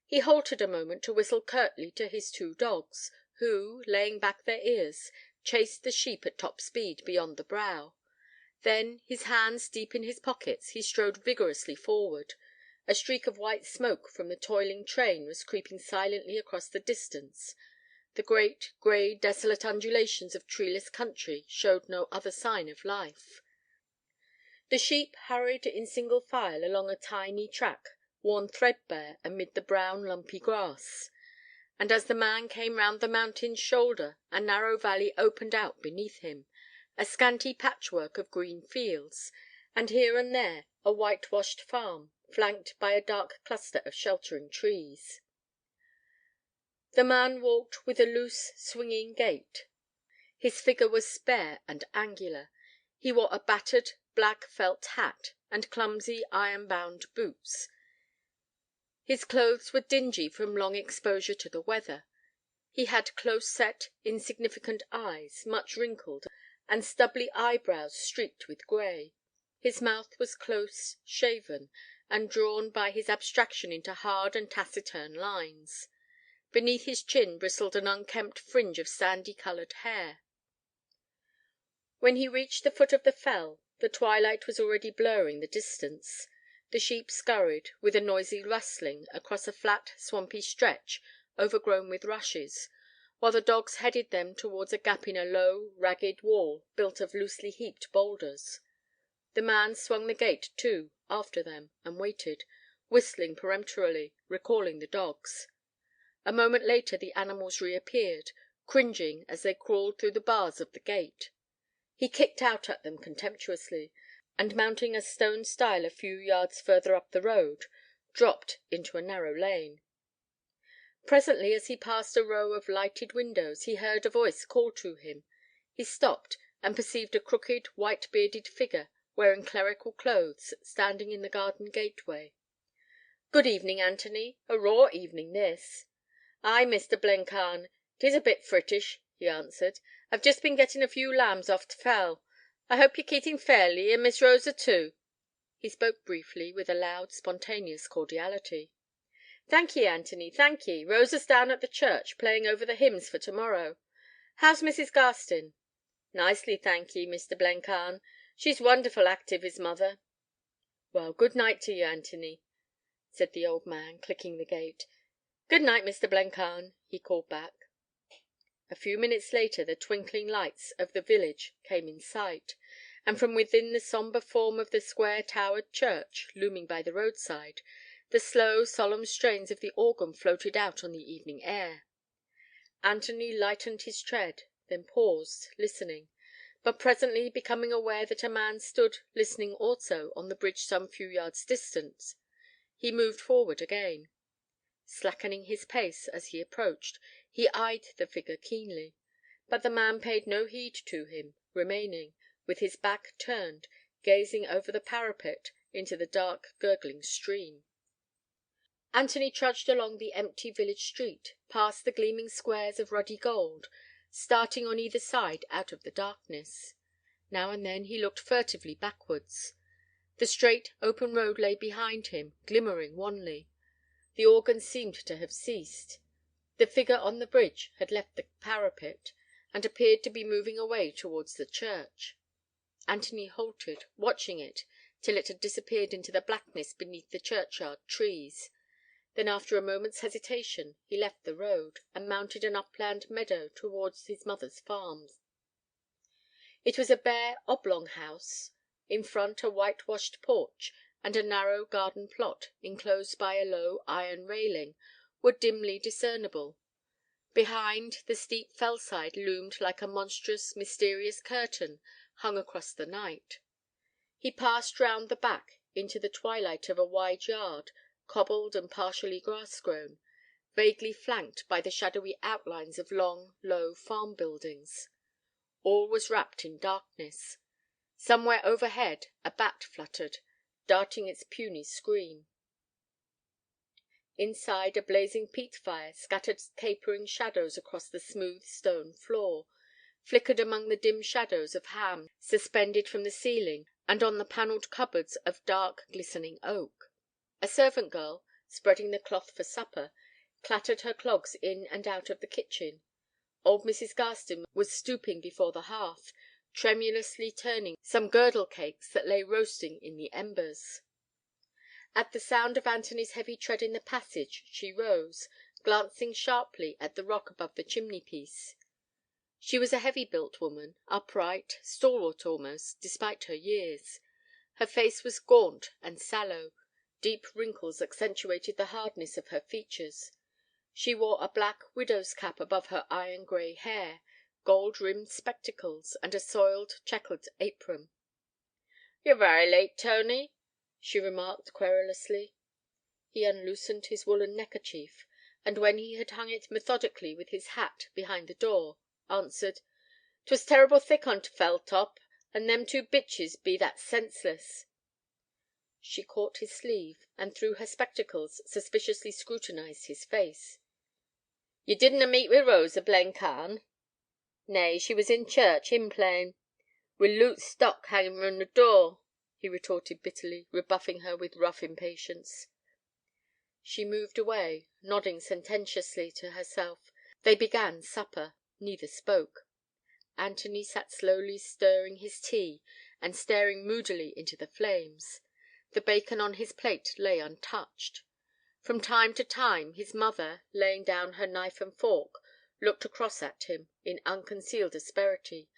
He halted a moment to whistle curtly to his 2 dogs, who, laying back their ears, chased the sheep at top speed beyond the brow. Then, his hands deep in his pockets, he strode vigorously forward. A streak of white smoke from the toiling train was creeping silently across the distance. The great, grey, desolate undulations of treeless country showed no other sign of life. The sheep hurried in single file along a tiny track worn threadbare amid the brown lumpy grass. and as the man came round the mountain's shoulder a narrow valley opened out beneath him, a scanty patchwork of green fields, and here and there a whitewashed farm, flanked by a dark cluster of sheltering trees. The man walked with a loose, swinging gait. His figure was spare and angular. He wore a battered, black felt hat, and clumsy, iron-bound boots. His clothes were dingy from long exposure to the weather. He had close-set, insignificant eyes, much wrinkled, and stubbly eyebrows streaked with grey. His mouth was close shaven, and drawn by his abstraction into hard and taciturn lines. Beneath his chin bristled an unkempt fringe of sandy-coloured hair. When he reached the foot of the fell, the twilight was already blurring the distance. The sheep scurried, with a noisy rustling, across a flat, swampy stretch, overgrown with rushes, while the dogs headed them towards a gap in a low, ragged wall built of loosely heaped boulders. The man swung the gate to after them, and waited, whistling peremptorily, recalling the dogs. A moment later the animals reappeared, cringing as they crawled through the bars of the gate. He kicked out at them contemptuously, and mounting a stone stile a few yards further up the road, dropped into a narrow lane. Presently, as he passed a row of lighted windows, he heard a voice call to him. He stopped, and perceived a crooked, white-bearded figure, wearing clerical clothes, standing in the garden gateway. "Good evening, Anthony. A raw evening, this." "Ay, Mr. Blencarn, 'tis a bit frittish," he answered. "I've just been getting a few lambs off t' fell. I hope you're keeping fairly, and Miss Rosa too." He spoke briefly, with a loud, spontaneous cordiality. "Thank ye, Anthony, thank ye. Rosa's down at the church, playing over the hymns for to–morrow. How's Mrs. Garstin?" "Nicely, thank ye, Mr. Blencarn. She's wonderful active, is mother." "Well, good night to you, Anthony," said the old man, clicking the gate. "Good night, Mr. Blencarn," he called back. A few minutes later the twinkling lights of the village came in sight, and from within the sombre form of the square–towered church, looming by the roadside, the slow, solemn strains of the organ floated out on the evening air. Anthony lightened his tread, then paused, listening; but presently, becoming aware that a man stood listening also on the bridge some few yards distant, he moved forward again. Slackening his pace as he approached, he eyed the figure keenly; but the man paid no heed to him, remaining, with his back turned, gazing over the parapet into the dark gurgling stream. Anthony trudged along the empty village street, past the gleaming squares of ruddy gold, starting on either side out of the darkness. Now and then he looked furtively backwards. The straight, open road lay behind him, glimmering wanly. The organ seemed to have ceased. The figure on the bridge had left the parapet, and appeared to be moving away towards the church. Anthony halted, watching it till it had disappeared into the blackness beneath the churchyard trees. Then, after a moment's hesitation, he left the road, and mounted an upland meadow towards his mother's farm. It was a bare oblong house. In front a whitewashed porch, and a narrow garden plot, enclosed by a low iron railing, were dimly discernible. Behind, the steep fell–side loomed like a monstrous, mysterious curtain hung across the night. He passed round the back into the twilight of a wide yard, cobbled and partially grass–grown, vaguely flanked by the shadowy outlines of long, low farm–buildings. All was wrapped in darkness. Somewhere overhead a bat fluttered, darting its puny scream. Inside, a blazing peat–fire scattered capering shadows across the smooth stone floor, flickered among the dim shadows of hams suspended from the ceiling, and on the panelled cupboards of dark glistening oak. A servant–girl, spreading the cloth for supper, clattered her clogs in and out of the kitchen. Old Mrs. Garstin was stooping before the hearth, tremulously turning some girdle–cakes that lay roasting in the embers. At the sound of Anthony's heavy tread in the passage, she rose, glancing sharply at the rock above the chimney–piece. She was a heavy–built woman, upright, stalwart almost, despite her years. Her face was gaunt and sallow; deep wrinkles accentuated the hardness of her features. She wore a black widow's cap above her iron grey hair, gold-rimmed spectacles, and a soiled checked apron. "You're very late, Tony," she remarked querulously. He unloosened his woollen neckerchief, and when he had hung it methodically with his hat behind the door, answered, "'Twas terrible thick on t' fell top, and them two bitches be that senseless." She caught his sleeve, and through her spectacles suspiciously scrutinized his face. "You didna meet wi' Rosa Blencarn?" "Nay, she was in church, hymn playin', wi' loot stock hanging round the door," he retorted bitterly, rebuffing her with rough impatience. She moved away, nodding sententiously to herself. They began supper. Neither spoke. Anthony sat slowly stirring his tea, and staring moodily into the flames. The bacon on his plate lay untouched. From time to time his mother, laying down her knife and fork, looked across at him in unconcealed asperity,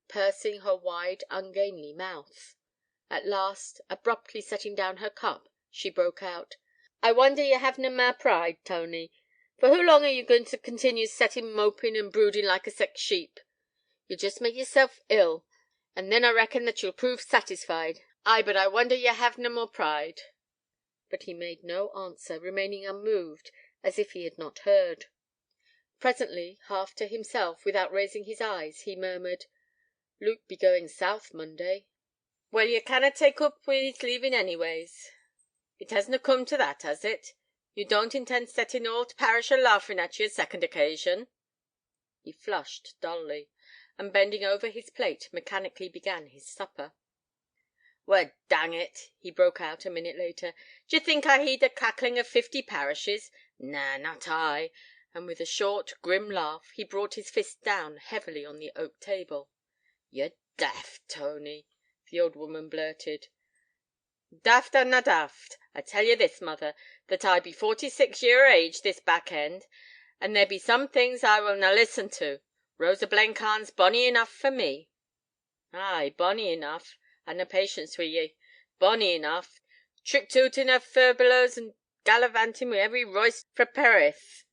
pursing her wide ungainly mouth. At last, abruptly setting down her cup, she broke out, "I wonder ye havena mair pride, Tony. For hoo long are ye going to continue setting moping and brooding like a sick sheep? Ye'll just make yerself ill, and then I reckon that ye'll prove satisfied. Ay, but I wonder ye havena more pride." But he made no answer, remaining unmoved, as if he had not heard. Presently, half to himself, without raising his eyes, he murmured, "Luke be going south Monday." "Well, ye canna take oop wi' his leaving anyways. It hasna come to that, has it? You don't intend setting all t' parish a laughing at ye a second occasion?" He flushed dully, and bending over his plate, mechanically began his supper. "Well, dang it," he broke out a minute later, "d'ye think I heed the cackling of 50 parishes? Na, not I," and with a short, grim laugh, he brought his fist down heavily on the oak table. "You're daft, Tony," the old woman blurted. "Daft or na daft, I tell ye this, mother, that I be 46 year o' age this back end, and there be some things I will na listen to. Rosa Blencarn's bonny enough for me." "Ay, bonny enough. I've na patience wi' ye. Bonny enough. Tricked oot in her furbelows and gallivanting wi' every roister frae Perth.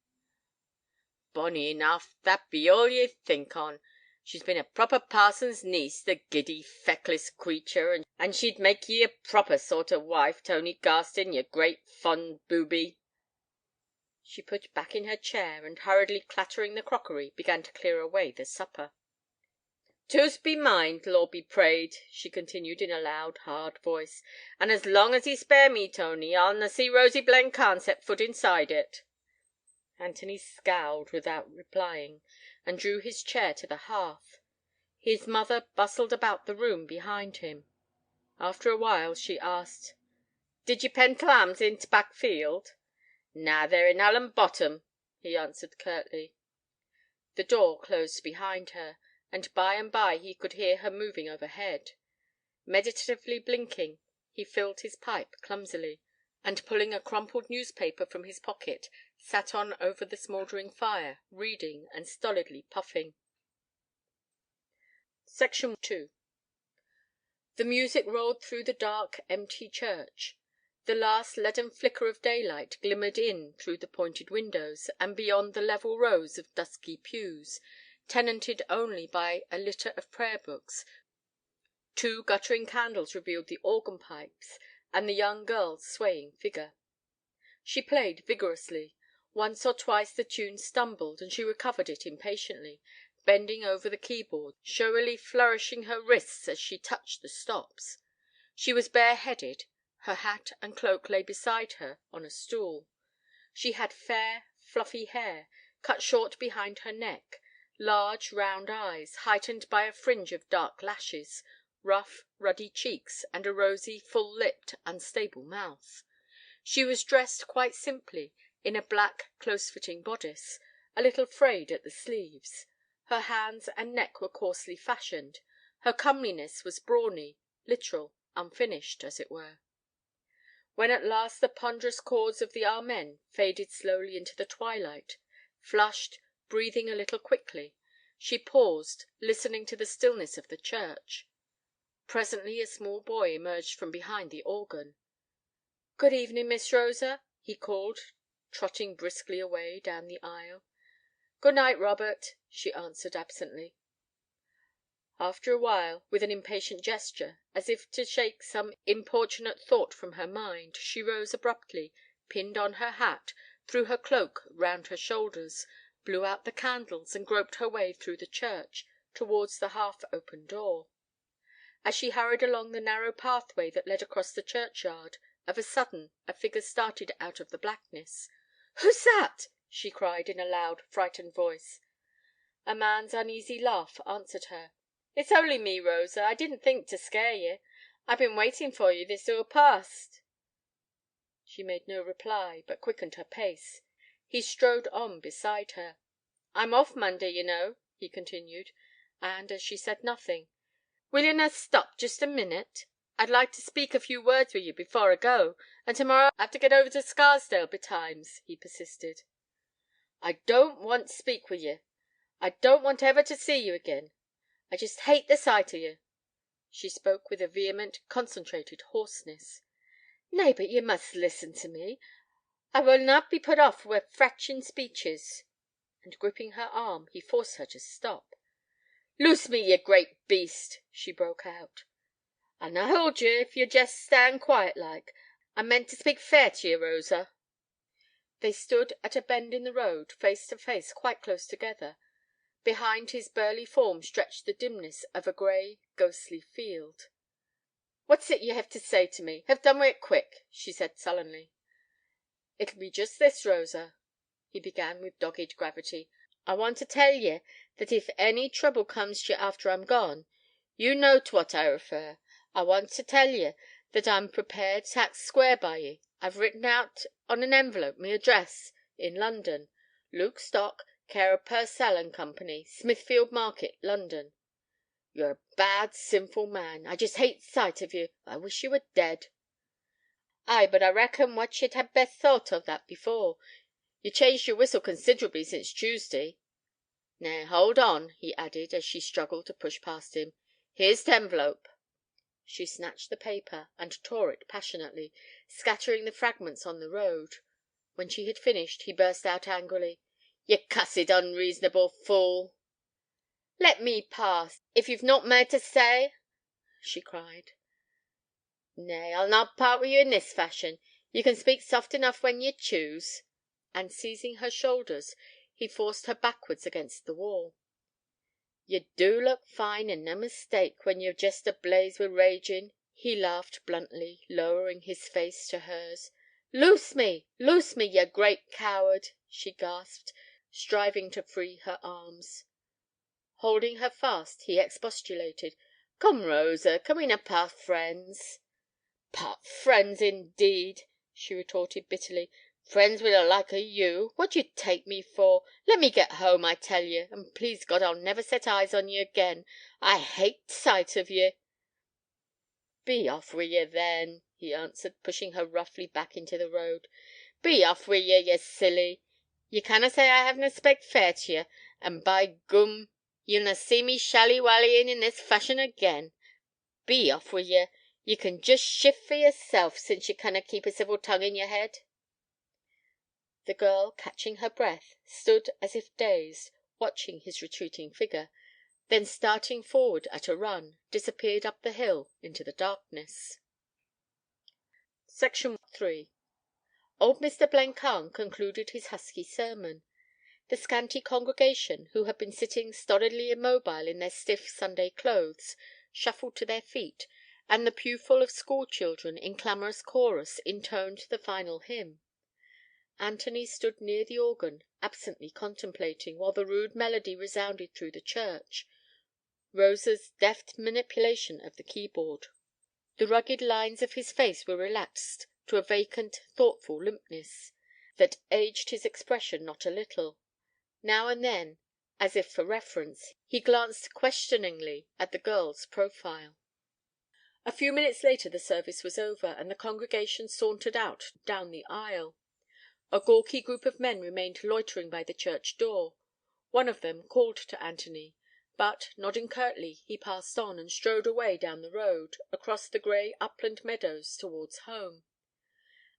Bonny enough, that be all ye think on. She's been a proper parson's niece, the giddy, feckless creature, and she'd make ye a proper sort o' wife, Tony Garstin, ye great fond booby." She put back in her chair, and hurriedly clattering the crockery, began to clear away the supper. "'Two's be mine, Lord be prayed," she continued in a loud, hard voice, "and as long as ye spare me, Tony, I'll na see Rosie Blencarn set foot inside it." Anthony scowled without replying, and drew his chair to the hearth. His mother bustled about the room behind him. After a while she asked, "Did ye pen t' lambs in t' back field?" "Na, they're in Allen Bottom," he answered curtly. The door closed behind her, and by and by he could hear her moving overhead. Meditatively blinking, he filled his pipe clumsily, and pulling a crumpled newspaper from his pocket, sat on over the smouldering fire, reading and stolidly puffing. Section 2. The music rolled through the dark, empty church. The last leaden flicker of daylight glimmered in through the pointed windows, and beyond the level rows of dusky pews, tenanted only by a litter of prayer books, two guttering candles revealed the organ pipes and the young girl's swaying figure. She played vigorously. Once or twice the tune stumbled, and she recovered it impatiently, bending over the keyboard, showily flourishing her wrists as she touched the stops. She was bareheaded. Her hat and cloak lay beside her on a stool. She had fair, fluffy hair, cut short behind her neck, large, round eyes, heightened by a fringe of dark lashes, rough, ruddy cheeks, and a rosy, full-lipped, unstable mouth. She was dressed quite simply, in a black, close-fitting bodice, a little frayed at the sleeves. Her hands and neck were coarsely fashioned. Her comeliness was brawny, literal, unfinished, as it were. When at last the ponderous chords of the Amen faded slowly into the twilight, flushed, breathing a little quickly, she paused, listening to the stillness of the church. Presently a small boy emerged from behind the organ. "Good evening, Miss Rosa," he called, trotting briskly away down the aisle. "Good night, Robert," she answered absently. After a while, with an impatient gesture, as if to shake some importunate thought from her mind, she rose abruptly, pinned on her hat, threw her cloak round her shoulders, blew out the candles, and groped her way through the church, towards the half-open door. As she hurried along the narrow pathway that led across the churchyard, of a sudden a figure started out of the blackness. "Who's that?" she cried in a loud, frightened voice. A man's uneasy laugh answered her. "It's only me, Rosa. I didn't think to scare ye. I've been waiting for you this hoor past." She made no reply, but quickened her pace. He strode on beside her. "I'm off Monday, you know," he continued, and, as she said nothing, "Will ye na stop just a minute? I'd like to speak a few words wi' you before I go, and tomorrow I have to get over to Scarsdale betimes," he persisted. "I don't want to speak wi' ye. I don't want ever to see you again. I just hate the sight of you." She spoke with a vehement, concentrated hoarseness. "Nay, but ye must listen to me. I will not be put off wi' fratching speeches." And gripping her arm, he forced her to stop. "Loose me, ye great beast!" she broke out. "I'll na hold ye if ye'll jest stand quiet like. I meant to speak fair to ye, Rosa." They stood at a bend in the road, face to face, quite close together. Behind his burly form stretched the dimness of a grey, ghostly field. "What's it ye hev to say to me? Hev done wi' it quick," she said sullenly. "It'll be just this, Rosa," he began with dogged gravity. "I want to tell ye that if any trouble comes to ye after I'm gone, you know to what I refer. I want to tell ye that I'm prepared to act square by ye. I've written out on an envelope my address in London. Luke Stock, care of Purcell & Company, Smithfield Market, London. You're a bad, sinful man. I just hate sight of you. I wish you were dead." "Ay, but I reckon what ye'd had best thought of that before. Ye changed your whistle considerably since Tuesday. Nay, hold on," he added, as she struggled to push past him. "Here's t'envelope." She snatched the paper, and tore it passionately, scattering the fragments on the road. When she had finished, he burst out angrily. "Ye cussed unreasonable fool!" "Let me pass, if you've naught mair to say," she cried. "Nay, I'll not part wi' you in this fashion. Ye can speak soft enough when ye choose." And seizing her shoulders, he forced her backwards against the wall. "Ye do look fine, and nae mistake, when ye're jest ablaze wi' raging," he laughed bluntly, lowering his face to hers. "Loose me, ye great coward!" she gasped, striving to free her arms. Holding her fast, he expostulated. "Come, Rosa, can we na part friends?" "Part friends, indeed!" she retorted bitterly. "Friends wi' the like o' you! What do you take me for? Let me get home, I tell ye, and please God I'll never set eyes on ye again. I hate sight of ye." "Be off wi' ye, then," he answered, pushing her roughly back into the road. "Be off wi' ye, ye silly. Ye canna say I havena spake fair to ye, and by goom, ye'll na see me shally-wallying in this fashion again. Be off wi' ye. Ye can just shift for yerself, since ye canna keep a civil tongue in yer head." The girl, catching her breath, stood as if dazed, watching his retreating figure, then starting forward at a run, disappeared up the hill into the darkness. Section 3. Old Mr. Blencarn concluded his husky sermon. The scanty congregation, who had been sitting stolidly immobile in their stiff Sunday clothes, shuffled to their feet, and the pewful of school-children, in clamorous chorus, intoned the final hymn. Anthony stood near the organ, absently contemplating, while the rude melody resounded through the church, Rosa's deft manipulation of the keyboard. The rugged lines of his face were relaxed to a vacant, thoughtful limpness, that aged his expression not a little. Now and then, as if for reference, he glanced questioningly at the girl's profile. A few minutes later the service was over, and the congregation sauntered out down the aisle. A gawky group of men remained loitering by the church door. One of them called to Anthony, but, nodding curtly, he passed on, and strode away down the road, across the grey upland meadows towards home.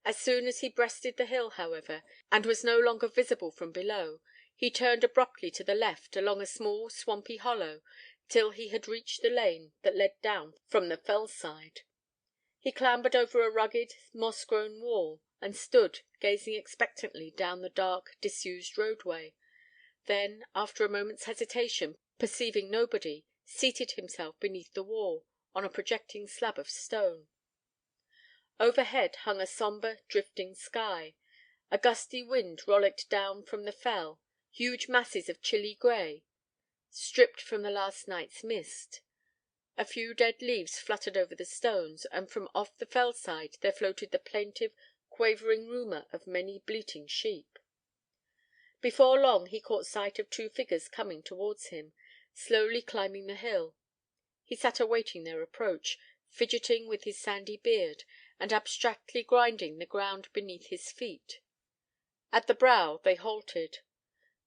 As soon as he breasted the hill, however, and was no longer visible from below, he turned abruptly to the left, along a small swampy hollow, till he had reached the lane that led down from the fell side. He clambered over a rugged, moss-grown wall, and stood gazing expectantly down the dark, disused roadway. Then, after a moment's hesitation, perceiving nobody, seated himself beneath the wall, on a projecting slab of stone. Overhead hung a sombre, drifting sky. A gusty wind rollicked down from the fell, huge masses of chilly grey, stripped from the last night's mist. A few dead leaves fluttered over the stones, and from off the fell side there floated the plaintive, quavering rumour of many bleating sheep. Before long he caught sight of two figures coming towards him, slowly climbing the hill. He sat awaiting their approach, fidgeting with his sandy beard, and abstractedly grinding the ground beneath his feet. At the brow they halted.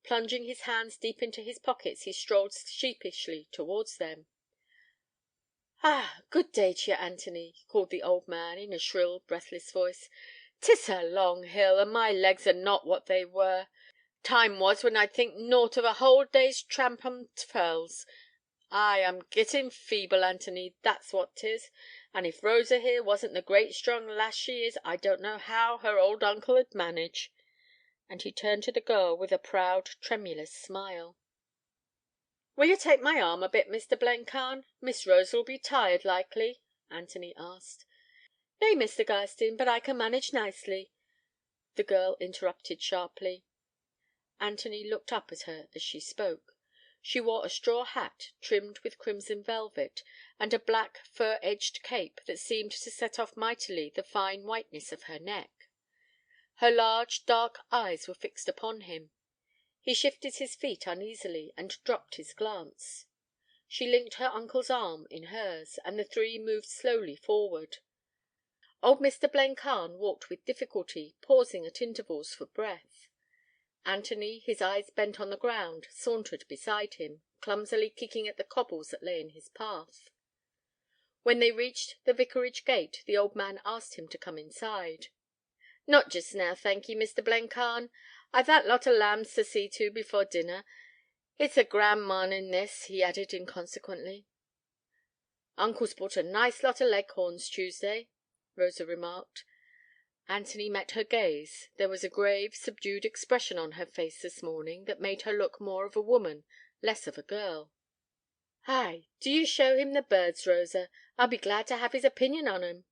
Plunging his hands deep into his pockets, he strolled sheepishly towards them. "Ah, good day to you, Anthony," called the old man in a shrill, breathless voice. "'Tis a long hill, and my legs are not what they were. Time was when I'd think nought of a whole day's tramp on t' fells. Ay, I'm gitting feeble, Anthony, that's what 'tis, and if Rosa here wasn't the great strong lass she is, I don't know how her old uncle 'ud manage." And he turned to the girl with a proud, tremulous smile. "Will you take my arm a bit, Mr. Blencarn? Miss Rosa'll be tired, likely," Anthony asked. "Nay, Mr. Garstin, but I can manage nicely," the girl interrupted sharply. Anthony looked up at her as she spoke. She wore a straw hat trimmed with crimson velvet, and a black fur-edged cape that seemed to set off mightily the fine whiteness of her neck. Her large, dark eyes were fixed upon him. He shifted his feet uneasily, and dropped his glance. She linked her uncle's arm in hers, and the three moved slowly forward. Old Mr. Blencarn walked with difficulty, pausing at intervals for breath. Anthony, his eyes bent on the ground, sauntered beside him, clumsily kicking at the cobbles that lay in his path. When they reached the vicarage gate, the old man asked him to come inside. "Not just now, thank ye, Mr. Blencarn. I've that lot o' lambs to see to before dinner. It's a grand marnin' this," he added inconsequently. "Uncle's bought a nice lot o' leghorns Tuesday," Rosa remarked. Anthony met her gaze. There was a grave, subdued expression on her face this morning that made her look more of a woman, less of a girl. "Ay, do you show him the birds, Rosa. I'll be glad to have his opinion on 'em."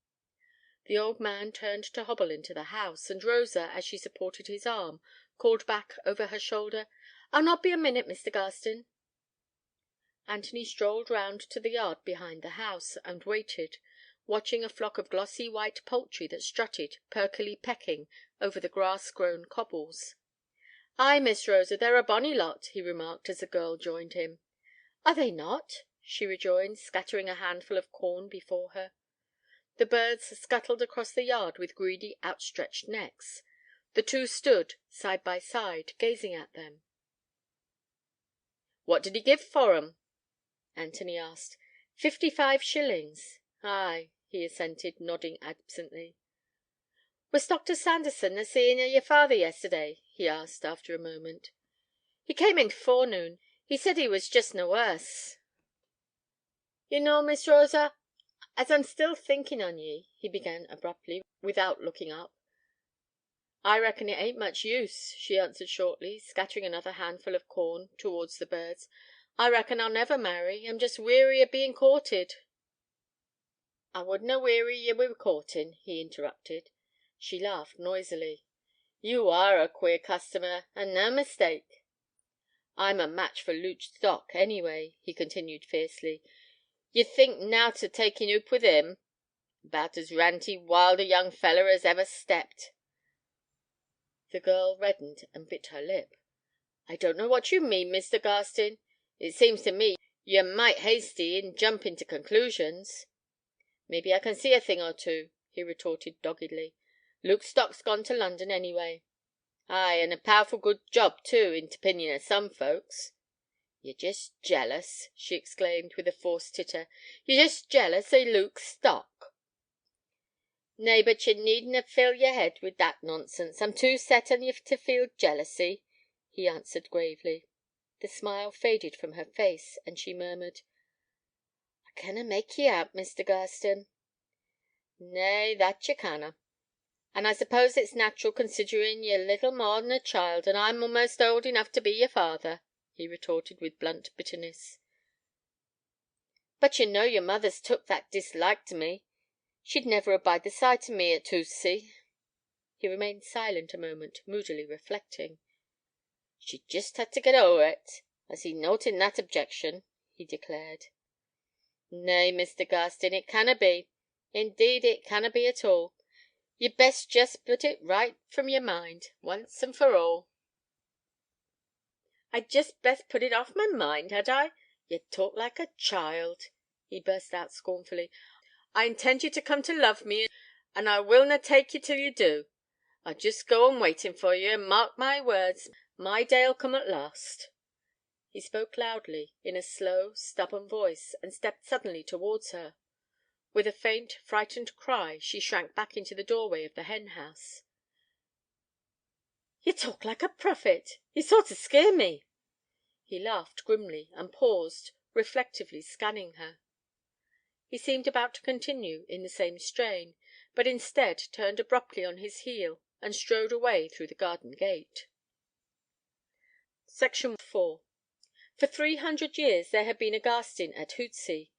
The old man turned to hobble into the house, and Rosa, as she supported his arm, called back over her shoulder, "I'll not be a minute, Mr. Garstin." Anthony strolled round to the yard behind the house, and waited, watching a flock of glossy white poultry that strutted, perkily pecking, over the grass-grown cobbles. "Ay, Miss Rosa, they're a bonny lot," he remarked, as the girl joined him. "Are they not?" she rejoined, scattering a handful of corn before her. The birds scuttled across the yard with greedy outstretched necks. The two stood, side by side, gazing at them. "What did he give for 'em?" Anthony asked. 55 shillings. "Ay," he assented, nodding absently. "Was Dr. Sanderson a seeing of your father yesterday?" he asked, after a moment. "He came in forenoon. He said he was just na worse." "You know, Miss Rosa, as I'm still thinking on ye," he began abruptly, without looking up. "I reckon it ain't much use," she answered shortly, scattering another handful of corn towards the birds. "I reckon I'll never marry. I'm just weary o' being courted." "I wouldna weary ye wi' courting," he interrupted. She laughed noisily. "You are a queer customer, and nae mistake." "I'm a match for loot stock, anyway," he continued fiercely. "Ye'd think nowt o' taking oop wi' him. About as ranty, wild a young feller as ever stepped." The girl reddened and bit her lip. "I don't know what you mean, Mr. Garstin. It seems to me ye're mite hasty in jumping to conclusions." "Maybe I can see a thing or two," he retorted doggedly. "Luke Stock's gone to London, anyway." "Ay, and a powerful good job, too, in t'opinion of some folks." "You're just jealous," she exclaimed, with a forced titter. "You're just jealous o' Luke Stock." "Nay, but ye needna fill your head wi' that nonsense. I'm too set on ye to feel jealousy," he answered gravely. The smile faded from her face, and she murmured: "I canna mak ye out, Mr. Garstin." "Nay, that ye canna. An' I suppose it's natural, considerin' ye're little more than a child, and I'm a'most old enough to be your father," he retorted with blunt bitterness. "But ye know your mother's took that dislike to me. She'd never abide the sight o' me at Hootsey." He remained silent a moment, moodily reflecting. "She'd jist ha' to get ower it. I see nought in that objection," he declared. "Nay, Mr. Garstin, it canna be. Indeed, it canna be at all. Ye'd best just put it right from your mind, once and for all." "I'd just best put it off my mind, had I? Ye talk like a child," he burst out scornfully. "I intend ye to come to love me, and I willna take ye till ye do. I'll just go on waiting for ye, and mark my words, my day'll come at last." He spoke loudly, in a slow, stubborn voice, and stepped suddenly towards her. With a faint, frightened cry, she shrank back into the doorway of the hen house. "Ye talk like a prophet. Ye sort o' skeer me." He laughed grimly, and paused, reflectively scanning her. He seemed about to continue in the same strain, but instead turned abruptly on his heel and strode away through the garden gate. Section 4. For 300 years there had been a Garstin at Hootsey.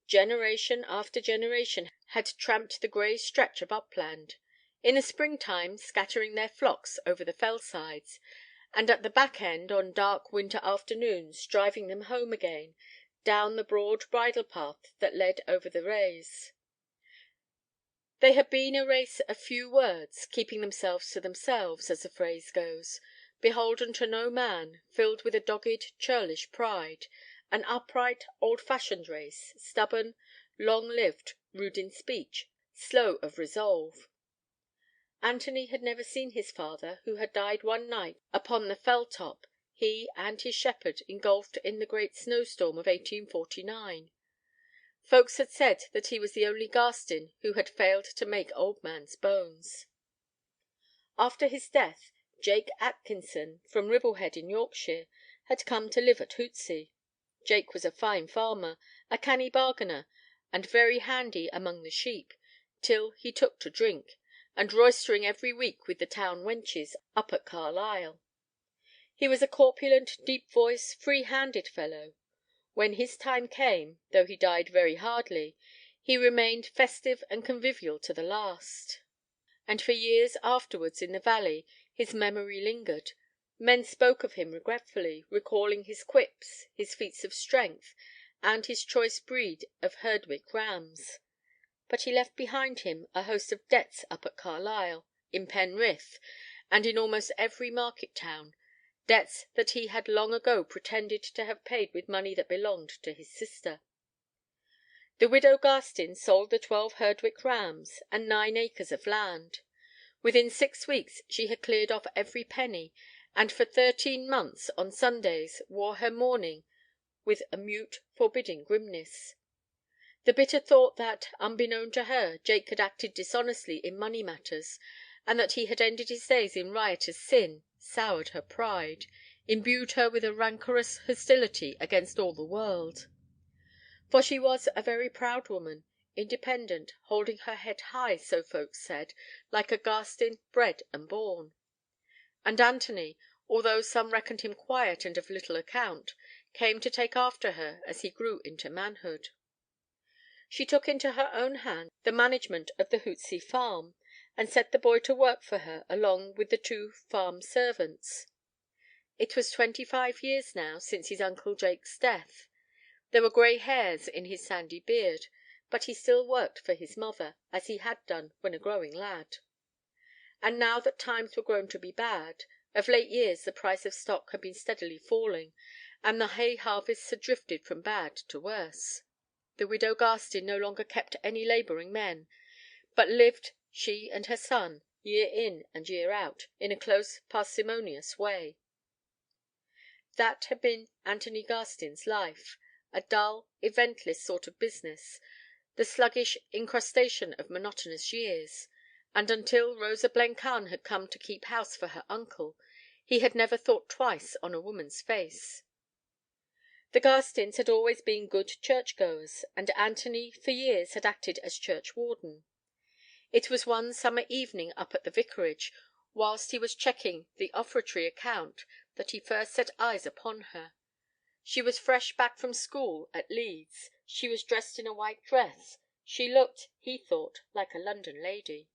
Generation after generation had tramped the grey stretch of upland, in the springtime scattering their flocks over the fell sides, and at the back end on dark winter afternoons driving them home again down the broad bridle path that led over the raise. They had been a race of few words, keeping themselves to themselves, as the phrase goes, beholden to no man, filled with a dogged, churlish pride, an upright, old-fashioned race, stubborn, long-lived, rude in speech, slow of resolve. Anthony had never seen his father, who had died one night upon the fell-top, he and his shepherd engulfed in the great snowstorm of 1849. Folks had said that he was the only Garstin who had failed to make old man's bones. After his death, Jake Atkinson, from Ribblehead in Yorkshire, had come to live at Hootsey. Jake was a fine farmer, a canny bargainer, and very handy among the sheep, till he took to drink, and roystering every week with the town wenches up at Carlisle. He was a corpulent, deep-voiced, free-handed fellow. When his time came, though he died very hardly, he remained festive and convivial to the last. And for years afterwards in the valley his memory lingered. Men spoke of him regretfully, recalling his quips, his feats of strength, and his choice breed of Herdwick rams. But he left behind him a host of debts up at Carlisle, in Penrith, and in almost every market–town, debts that he had long ago pretended to have paid with money that belonged to his sister. The widow Garstin sold the 12 Herdwick rams and 9 acres of land. Within 6 weeks she had cleared off every penny, and for 13 months on Sundays wore her mourning with a mute, forbidding grimness. The bitter thought that, unbeknown to her, Jake had acted dishonestly in money matters, and that he had ended his days in riotous sin, soured her pride, imbued her with a rancorous hostility against all the world. For she was a very proud woman, independent, holding her head high, so folks said, like a Garstin bred and born. And Anthony, although some reckoned him quiet and of little account, came to take after her as he grew into manhood. She took into her own hands the management of the Hootsey farm, and set the boy to work for her along with the 2 farm servants. It was 25 years now since his uncle Jake's death. There were grey hairs in his sandy beard, but he still worked for his mother, as he had done when a growing lad. And now that times were grown to be bad, of late years the price of stock had been steadily falling, and the hay–harvests had drifted from bad to worse, the widow Garstin no longer kept any labouring men, but lived, she and her son, year in and year out, in a close parsimonious way. That had been Anthony Garstin's life, a dull, eventless sort of business, the sluggish incrustation of monotonous years, and until Rosa Blencarn had come to keep house for her uncle, he had never thought twice on a woman's face. The Garstins had always been good church-goers, and Anthony for years had acted as churchwarden. It was one summer evening up at the vicarage, whilst he was checking the offertory account, that he first set eyes upon her. She was fresh back from school at Leeds. She was dressed in a white dress. She looked, he thought, like a London lady.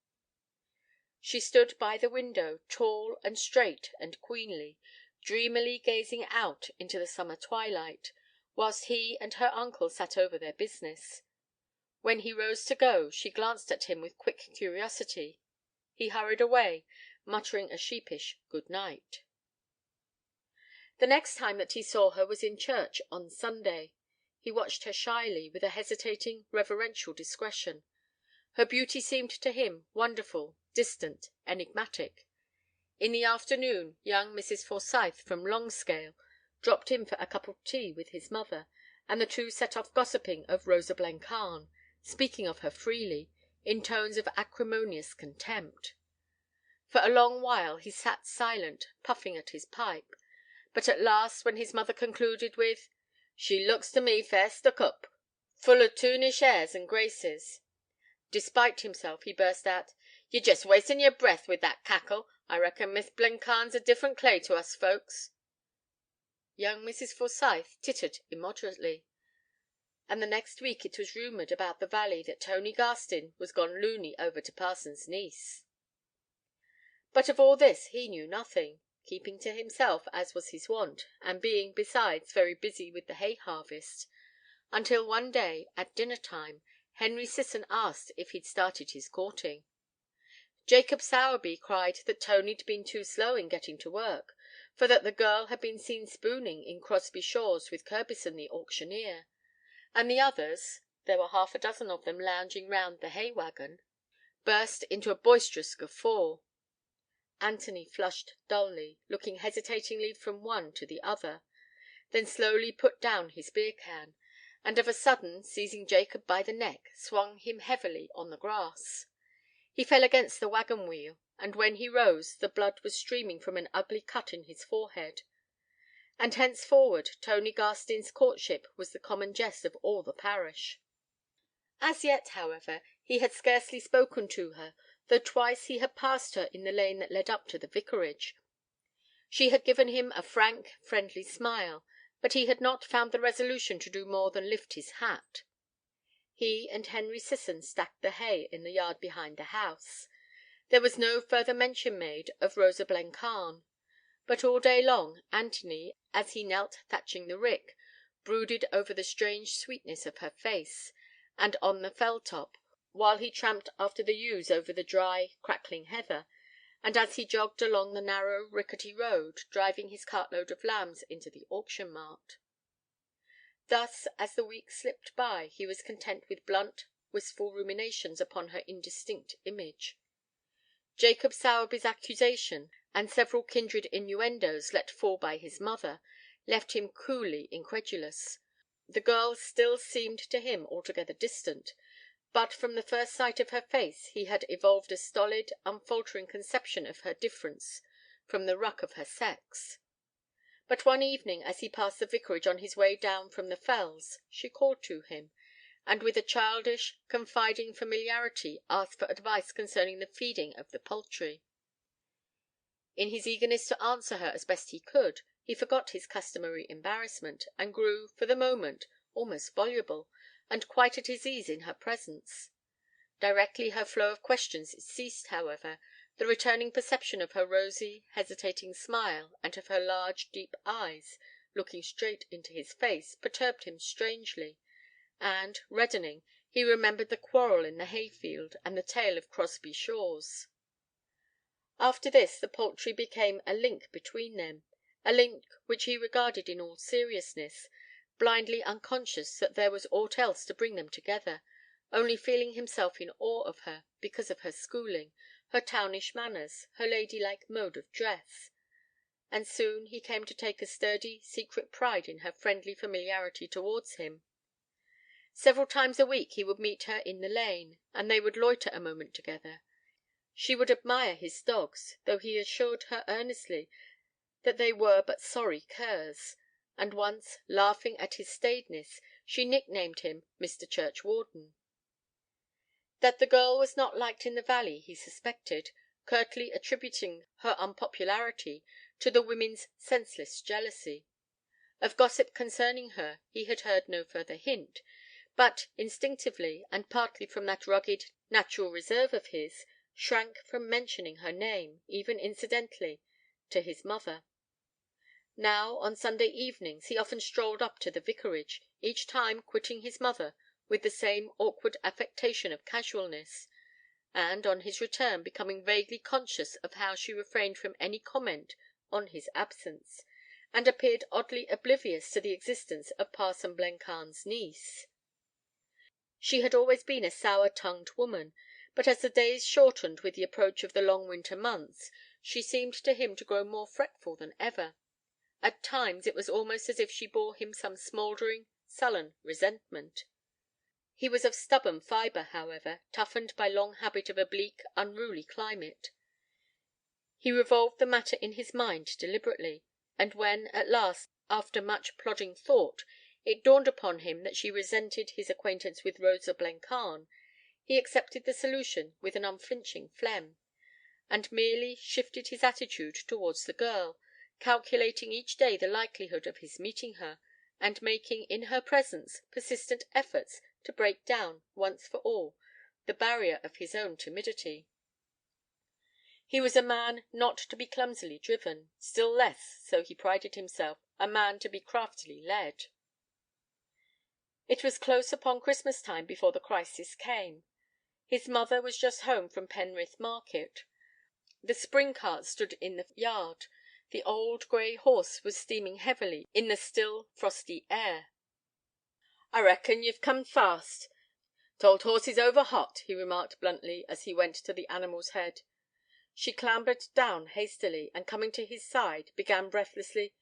She stood by the window, tall and straight and queenly, dreamily gazing out into the summer twilight, whilst he and her uncle sat over their business. When he rose to go, she glanced at him with quick curiosity. He hurried away, muttering a sheepish good night. The next time that he saw her was in church on Sunday. He watched her shyly, with a hesitating, reverential discretion. Her beauty seemed to him wonderful, distant, enigmatic. In the afternoon young Mrs. Forsyth, from Longscale, dropped in for a cup of tea with his mother, and the two set off gossiping of Rosa Blencarn, speaking of her freely, in tones of acrimonious contempt. For a long while he sat silent, puffing at his pipe, but at last, when his mother concluded with, "She looks to me fair stuck up, full o' toonish airs and graces," despite himself he burst out, "Ye're jest wastin' yer breath with that cackle. I reckon Miss Blencarn's a different clay to us folks." Young Mrs. Forsyth tittered immoderately, and the next week it was rumoured about the valley that Tony Garstin was gone loony over to parson's niece. But of all this he knew nothing, keeping to himself, as was his wont, and being, besides, very busy with the hay–harvest, until one day, at dinner–time, Henry Sisson asked if he'd started his courting. Jacob Sowerby cried that Tony'd been too slow in getting to work, for that the girl had been seen spooning in Crosby Shaws with Curbison the auctioneer, and the others—there were half a dozen of them lounging round the hay–waggon—burst into a boisterous guffaw. Anthony flushed dully, looking hesitatingly from one to the other, then slowly put down his beer–can, and of a sudden, seizing Jacob by the neck, swung him heavily on the grass. He fell against the waggon–wheel, and when he rose the blood was streaming from an ugly cut in his forehead. And henceforward Tony Garstin's courtship was the common jest of all the parish. As yet, however, he had scarcely spoken to her, though twice he had passed her in the lane that led up to the vicarage. She had given him a frank, friendly smile, but he had not found the resolution to do more than lift his hat. He and Henry Sisson stacked the hay in the yard behind the house. There was no further mention made of Rosa Blencarn; but all day long Anthony, as he knelt thatching the rick, brooded over the strange sweetness of her face, and on the fell–top, while he tramped after the ewes over the dry, crackling heather, and as he jogged along the narrow, rickety road, driving his cartload of lambs into the auction–mart. Thus, as the weeks slipped by, he was content with blunt, wistful ruminations upon her indistinct image. Jacob Sowerby's accusation, and several kindred innuendoes let fall by his mother, left him coolly incredulous. The girl still seemed to him altogether distant, but from the first sight of her face he had evolved a stolid, unfaltering conception of her difference from the ruck of her sex. But one evening, as he passed the vicarage on his way down from the fells, she called to him, and with a childish, confiding familiarity asked for advice concerning the feeding of the poultry. In his eagerness to answer her as best he could, he forgot his customary embarrassment, and grew, for the moment, almost voluble, and quite at his ease in her presence. Directly her flow of questions ceased, however, the returning perception of her rosy, hesitating smile, and of her large, deep eyes, looking straight into his face, perturbed him strangely, and, reddening, he remembered the quarrel in the hay–field, and the tale of Crosby Shaws. After this the poultry became a link between them, a link which he regarded in all seriousness, blindly unconscious that there was aught else to bring them together, only feeling himself in awe of her because of her schooling, her townish manners, her ladylike mode of dress. And soon he came to take a sturdy secret pride in her friendly familiarity towards him. Several times a week he would meet her in the lane, and they would loiter a moment together. She would admire his dogs, though he assured her earnestly that they were but sorry curs, and once, laughing at his staidness, she nicknamed him Mr. Churchwarden. That the girl was not liked in the valley he suspected, curtly attributing her unpopularity to the women's senseless jealousy. Of gossip concerning her he had heard no further hint, but instinctively, and partly from that rugged natural reserve of his, shrank from mentioning her name, even incidentally, to his mother. Now, on Sunday evenings, he often strolled up to the vicarage, each time quitting his mother with the same awkward affectation of casualness, and, on his return, becoming vaguely conscious of how she refrained from any comment on his absence, and appeared oddly oblivious to the existence of Parson Blencarn's niece. She had always been a sour-tongued woman, but as the days shortened with the approach of the long winter months, she seemed to him to grow more fretful than ever. At times it was almost as if she bore him some smouldering, sullen resentment. He was of stubborn fibre, however, toughened by long habit of a bleak, unruly climate. He revolved the matter in his mind deliberately, and when, at last, after much plodding thought, it dawned upon him that she resented his acquaintance with Rosa Blencarn, he accepted the solution with an unflinching phlegm, and merely shifted his attitude towards the girl, calculating each day the likelihood of his meeting her, and making, in her presence, persistent efforts to break down, once for all, the barrier of his own timidity. He was a man not to be clumsily driven, still less, so he prided himself, a man to be craftily led. It was close upon Christmas time before the crisis came. His mother was just home from Penrith market. The spring cart stood in the yard. The old grey horse was steaming heavily in the still frosty air. "I reckon you've come fast. T'old horse is over hot," he remarked bluntly as he went to the animal's head. She clambered down hastily, and coming to his side, began breathlessly: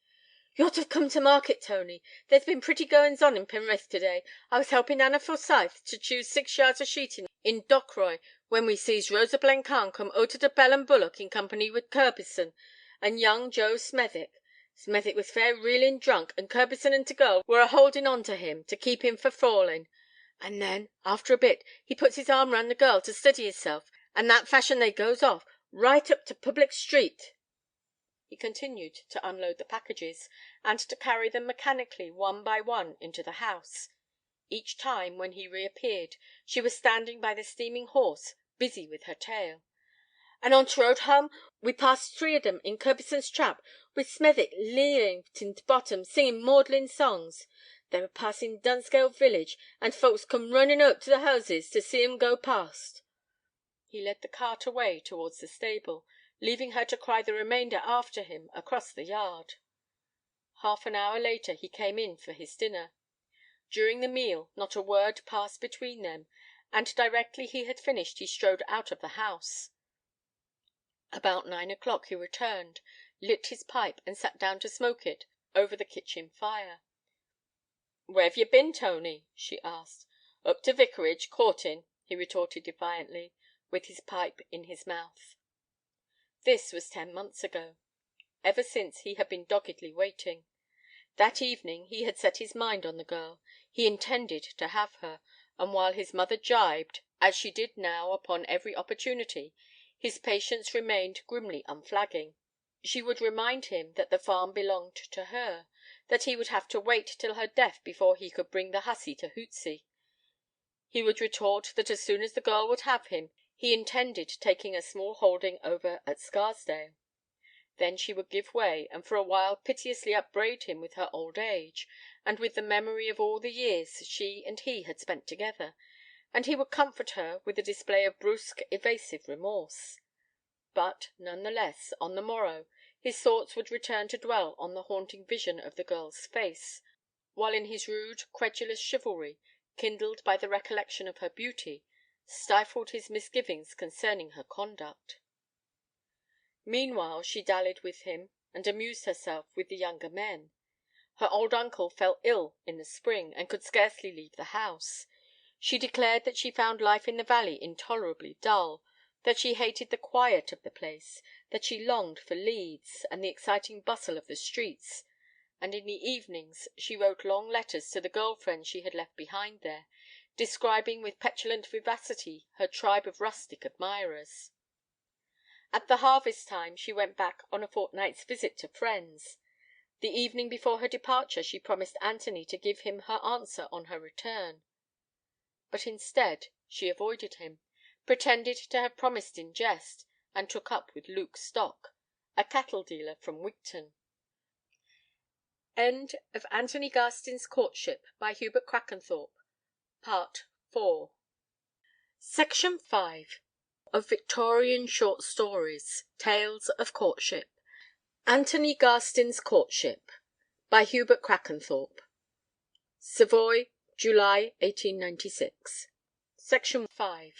"You ought to have come to market, Tony. There's been pretty goings on in Penrith to day. I was helping Anna Forsyth to choose 6 yards of sheeting in Dockroy, when we sees Rosa Blencarn come out of the Bell and Bullock in company with Curbison and young Joe Smethwick. Smethwick was fair reelin' drunk, and Curbison and t'girl were a–holding on to him to keep him fra falling. And then, after a bit, he puts his arm round the girl to steady hisself, and that fashion they goes off, right up to Public Street." He continued to unload the packages, and to carry them mechanically one by one into the house. Each time, when he reappeared, she was standing by the steaming horse, busy with her tale. "And on t'road home we passed 3 of them in Curbison's trap, with Smethwick leaning in t'bottom, singing maudlin songs. They were passing Dunscale village, and folks come running out to the houses to see 'em go past." He led the cart away towards the stable, leaving her to cry the remainder after him across the yard. Half an hour later he came in for his dinner. During the meal not a word passed between them, and directly he had finished he strode out of the house. About 9 o'clock he returned, lit his pipe, and sat down to smoke it over the kitchen fire. "Where've you been, Tony?" she asked. "Up to vicarage, courting," he retorted defiantly, with his pipe in his mouth. This was 10 months ago. Ever since he had been doggedly waiting. That evening he had set his mind on the girl. He intended to have her, and while his mother gibed, as she did now upon every opportunity, his patience remained grimly unflagging. She would remind him that the farm belonged to her, that he would have to wait till her death before he could bring the hussy to Hootsey. He would retort that as soon as the girl would have him, he intended taking a small holding over at Scarsdale. Then she would give way, and for a while piteously upbraid him with her old age, and with the memory of all the years she and he had spent together, and he would comfort her with a display of brusque evasive remorse. But, none the less, on the morrow, his thoughts would return to dwell on the haunting vision of the girl's face, while in his rude, credulous chivalry, kindled by the recollection of her beauty, stifled his misgivings concerning her conduct. Meanwhile she dallied with him, and amused herself with the younger men. Her old uncle fell ill in the spring, and could scarcely leave the house. She declared that she found life in the valley intolerably dull, that she hated the quiet of the place, that she longed for Leeds and the exciting bustle of the streets, and in the evenings she wrote long letters to the girl friends she had left behind there, describing with petulant vivacity her tribe of rustic admirers. At the harvest time she went back on a fortnight's visit to friends. The evening before her departure she promised Anthony to give him her answer on her return. But instead she avoided him, pretended to have promised in jest, and took up with Luke Stock, a cattle dealer from Wigton. End of Anthony Garstin's Courtship, by Hubert Crackanthorpe, Part 4. Section 5 of Victorian Short Stories, Tales of Courtship. Anthony Garstin's Courtship, by Hubert Crackanthorpe. Savoy, July 1896. Section 5.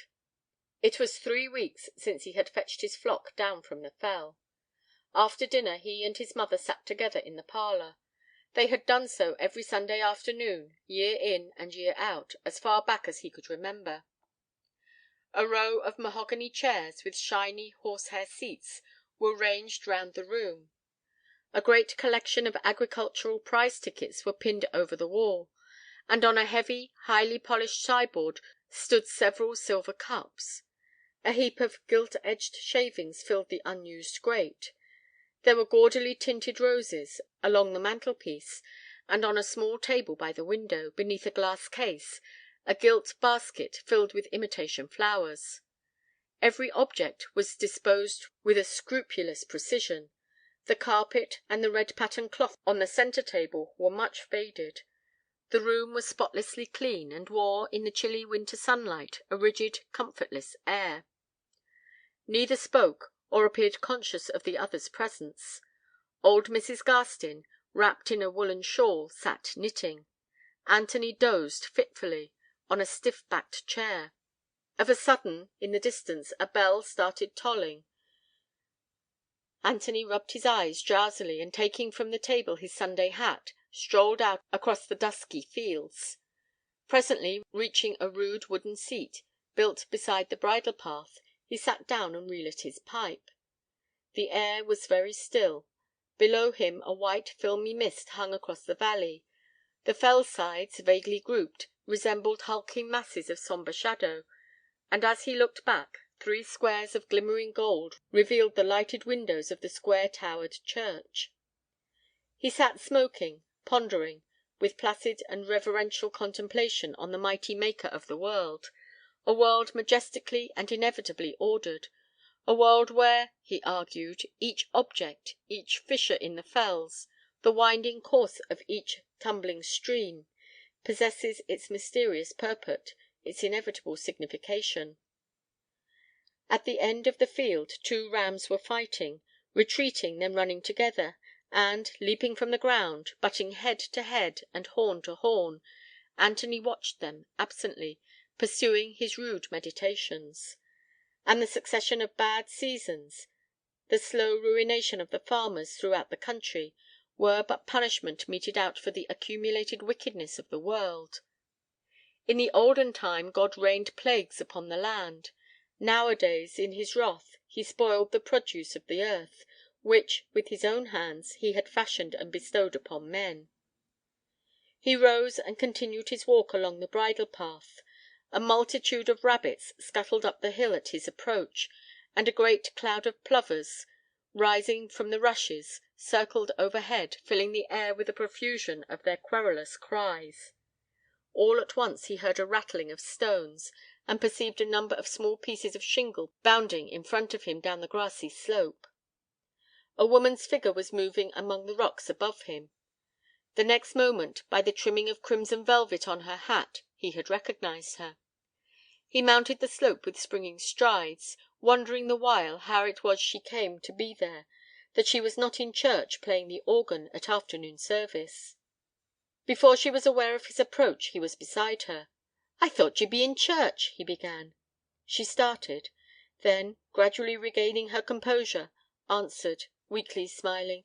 It was 3 weeks since he had fetched his flock down from the fell. After dinner he and his mother sat together in the parlour. They had done so every Sunday afternoon, year in and year out, as far back as he could remember. A row of mahogany chairs, with shiny horsehair seats, were ranged round the room. A great collection of agricultural prize tickets were pinned over the wall, and on a heavy, highly polished sideboard stood several silver cups. A heap of gilt-edged shavings filled the unused grate. There were gaudily tinted roses along the mantelpiece, and on a small table by the window, beneath a glass case, a gilt basket filled with imitation flowers. Every object was disposed with a scrupulous precision. The carpet and the red pattern cloth on the centre table were much faded. The room was spotlessly clean, and wore, in the chilly winter sunlight, a rigid, comfortless air. Neither spoke, or appeared conscious of the other's presence. Old Mrs. Garstin, wrapped in a woollen shawl, sat knitting. Anthony dozed fitfully on a stiff-backed chair. Of a sudden, in the distance, a bell started tolling. Anthony rubbed his eyes drowsily, and taking from the table his Sunday hat, strolled out across the dusky fields. Presently, reaching a rude wooden seat, built beside the bridle path, he sat down and relit his pipe. The air was very still. Below him a white filmy mist hung across the valley. The fell sides, vaguely grouped, resembled hulking masses of sombre shadow, and as he looked back, 3 squares of glimmering gold revealed the lighted windows of the square-towered church. He sat smoking, pondering, with placid and reverential contemplation on the mighty Maker of the world, a world majestically and inevitably ordered, a world where, he argued, each object, each fissure in the fells, the winding course of each tumbling stream, possesses its mysterious purport, its inevitable signification. At the end of the field 2 rams were fighting, retreating, then running together, and, leaping from the ground, butting head to head and horn to horn, Anthony watched them absently, pursuing his rude meditations. And the succession of bad seasons, the slow ruination of the farmers throughout the country, were but punishment meted out for the accumulated wickedness of the world. In the olden time God rained plagues upon the land. Nowadays, in his wrath, he spoiled the produce of the earth, which, with his own hands, he had fashioned and bestowed upon men. He rose and continued his walk along the bridle path. A multitude of rabbits scuttled up the hill at his approach, and a great cloud of plovers, rising from the rushes, circled overhead, filling the air with a profusion of their querulous cries. All at once he heard a rattling of stones, and perceived a number of small pieces of shingle bounding in front of him down the grassy slope. A woman's figure was moving among the rocks above him. The next moment, by the trimming of crimson velvet on her hat, he had recognized her. He mounted the slope with springing strides, wondering the while how it was she came to be there, that she was not in church playing the organ at afternoon service. Before she was aware of his approach he was beside her. "I thought you'd be in church," he began. She started, then, gradually regaining her composure, answered, weakly smiling,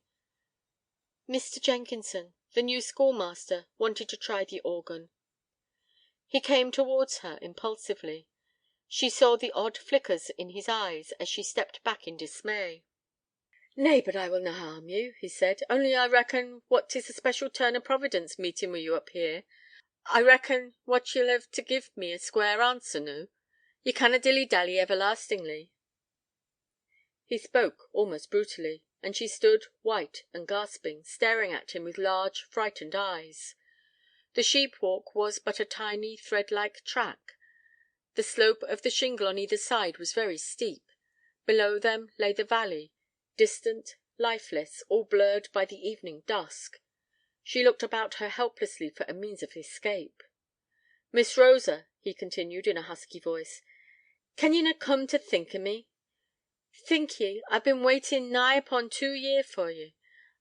"Mr. Jenkinson, the new schoolmaster, wanted to try the organ. He came towards her impulsively. She saw the odd flickers in his eyes as she stepped back in dismay. "Nay, but I will na harm you," he said. "Only I reckon what 'tis a special turn of Providence meeting wi' you up here. I reckon what ye'll hev to give me a square answer noo. Ye canna dilly-dally everlastingly." He spoke almost brutally, and she stood white and gasping, staring at him with large frightened eyes. The sheep-walk was but a tiny thread-like track. The slope of the shingle on either side was very steep. Below them lay the valley, distant, lifeless, all blurred by the evening dusk. She looked about her helplessly for a means of escape. "Miss Rosa," he continued, in a husky voice, "can ye na come to think o' me? Think ye, I've been waiting nigh upon 2 year for ye.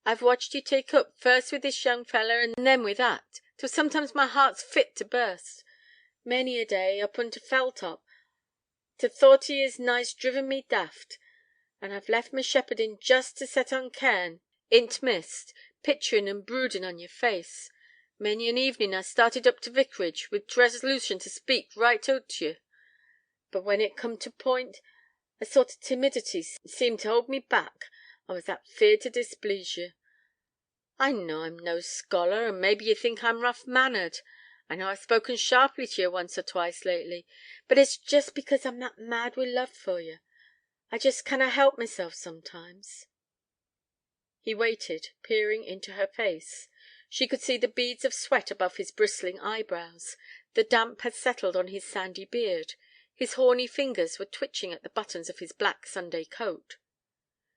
I've watched ye take up, first with this young feller and then with that, till sometimes my heart's fit to burst. Many a day, up on t' fell–top, t' thought o' ye's nigh's driven me daft, and I've left my shepherding just to set on cairn in t' mist, picturing and brooding on your face. Many an evening I started up to vicarage with t' resolution to speak right oot to ye. But when it come to point, a sort of timidity seemed to hold me back, I was that feared to displease you. I know I'm no scholar, and maybe ye think I'm rough–mannered. I know I've spoken sharply to ye once or twice lately, but it's just because I'm that mad wi' love for ye. I just canna help myself sometimes." He waited, peering into her face. She could see the beads of sweat above his bristling eyebrows. The damp had settled on his sandy beard. His horny fingers were twitching at the buttons of his black Sunday coat.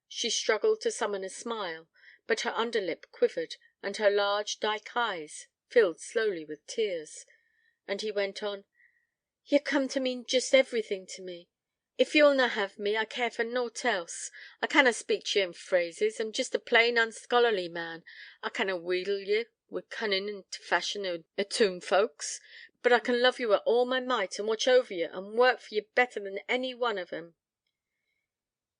She struggled to summon a smile, but her underlip quivered, and her large dyke eyes filled slowly with tears. And he went on: "Ye come to mean just everything to me. If you'll na have me, I care for naught else. I canna speak to ye in phrases. I'm just a plain unscholarly man. I canna wheedle ye wi' cunning and t' fashion o' toon folks. But I can love you wi' all my might, and watch over ye, and work for ye better than any one of 'em."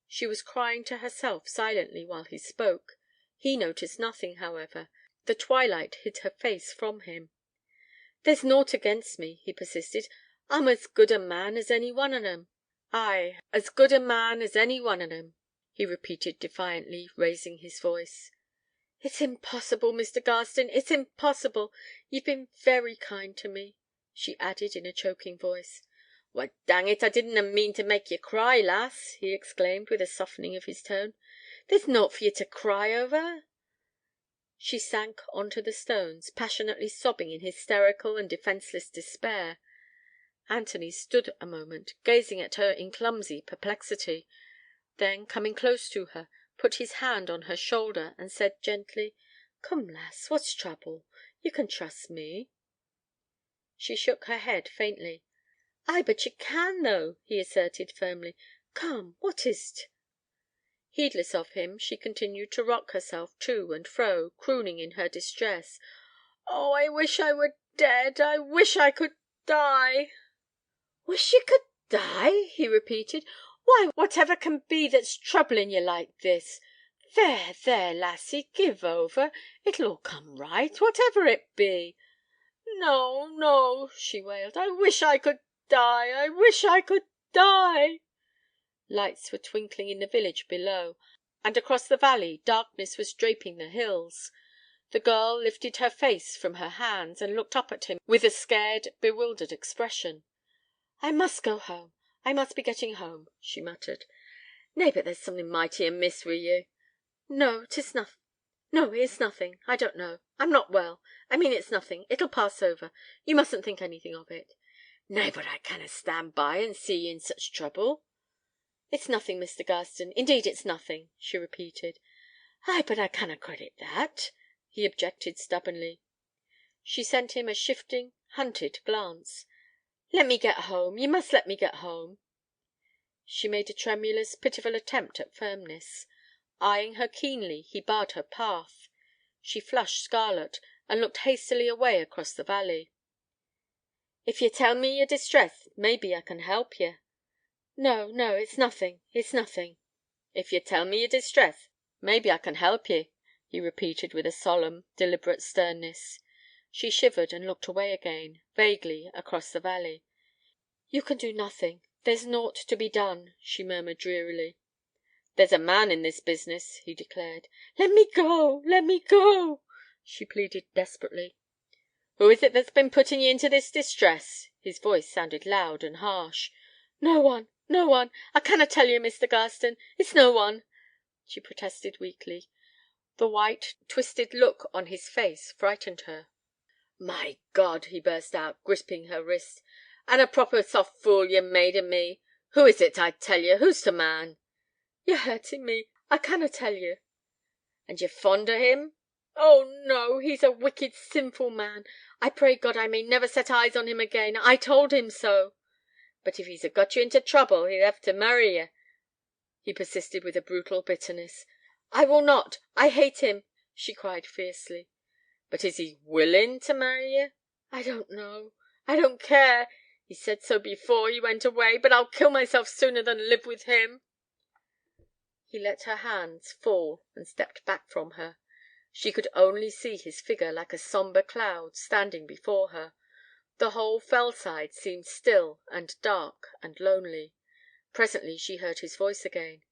She was crying to herself silently while he spoke. He noticed nothing, however. The twilight hid her face from him. "There's naught against me," he persisted. "I'm as good a man as any one on 'em. Ay, as good a man as any one on 'em," he repeated defiantly, raising his voice. "It's impossible, Mr. Garstin, it's impossible. Ye've been very kind to me," she added in a choking voice. "Why, dang it, I didna mean to make ye cry, lass," he exclaimed, with a softening of his tone. "There's naught for ye to cry over." She sank on to the stones, passionately sobbing in hysterical and defenceless despair. Anthony stood a moment, gazing at her in clumsy perplexity. Then, coming close to her, put his hand on her shoulder, and said gently, "Come, lass, what's trouble? You can trust me." She shook her head faintly. "Ay, but ye can, though," he asserted firmly. "Come, what is't?" Heedless of him, she continued to rock herself to and fro, crooning in her distress. "Oh, I wish I were dead. I wish I could die." "Wish ye could die?" he repeated. "Why, whatever can be that's troubling ye like this? There, there, lassie, give over. It'll all come right, whatever it be." "No, no," she wailed. "I wish I could die. I wish I could die." Lights were twinkling in the village below, and across the valley darkness was draping the hills. The girl lifted her face from her hands, and looked up at him with a scared, bewildered expression. "I must go home. I must be getting home," she muttered. "Nay, but there's something mighty amiss wi' you." "No, it's nothing. I don't know. I'm not well. I mean it's nothing. It'll pass over. You mustn't think anything of it." "Nay, but I canna stand by and see ye in such trouble." "It's nothing, Mr. Garstin. Indeed, it's nothing," she repeated. "Ay, but I canna credit that," he objected stubbornly. She sent him a shifting, hunted glance. "Let me get home. You must let me get home." She made a tremulous, pitiful attempt at firmness. Eyeing her keenly, he barred her path. She flushed scarlet, and looked hastily away across the valley. "If ye tell me your distress, maybe I can help ye." "No, it's nothing, it's nothing." "If ye tell me your distress, maybe I can help ye." he repeated with a solemn, deliberate sternness. She shivered and looked away again, vaguely, across the valley. "You can do nothing. There's naught to be done," she murmured drearily. "There's a man in this business," he declared. "Let me go! Let me go!" she pleaded desperately. "Who is it that's been putting ye into this distress?" His voice sounded loud and harsh. "No one, no one. I canna tell you, Mr. Garstin. It's no one," she protested weakly. The white, twisted look on his face frightened her. "My God!" he burst out, gripping her wrist. "And a proper soft fool ye made o' me. Who is it, I tell ye? Who's t' man?" "You're hurting me. I canna tell you." "And ye're fond o' him?" "Oh, no. He's a wicked, sinful man. I pray God I may never set eyes on him again. I told him so." "But if he's a got you into trouble, he'll hev to marry ye," he persisted with a brutal bitterness. "I will not. I hate him," she cried fiercely. "But is he willin' to marry ye?" "I don't know. I don't care. He said so before he went away, but I'll kill myself sooner than live with him." He let her hands fall and stepped back from her. She could only see his figure like a sombre cloud standing before her. The whole fell side seemed still and dark and lonely. Presently she heard his voice again.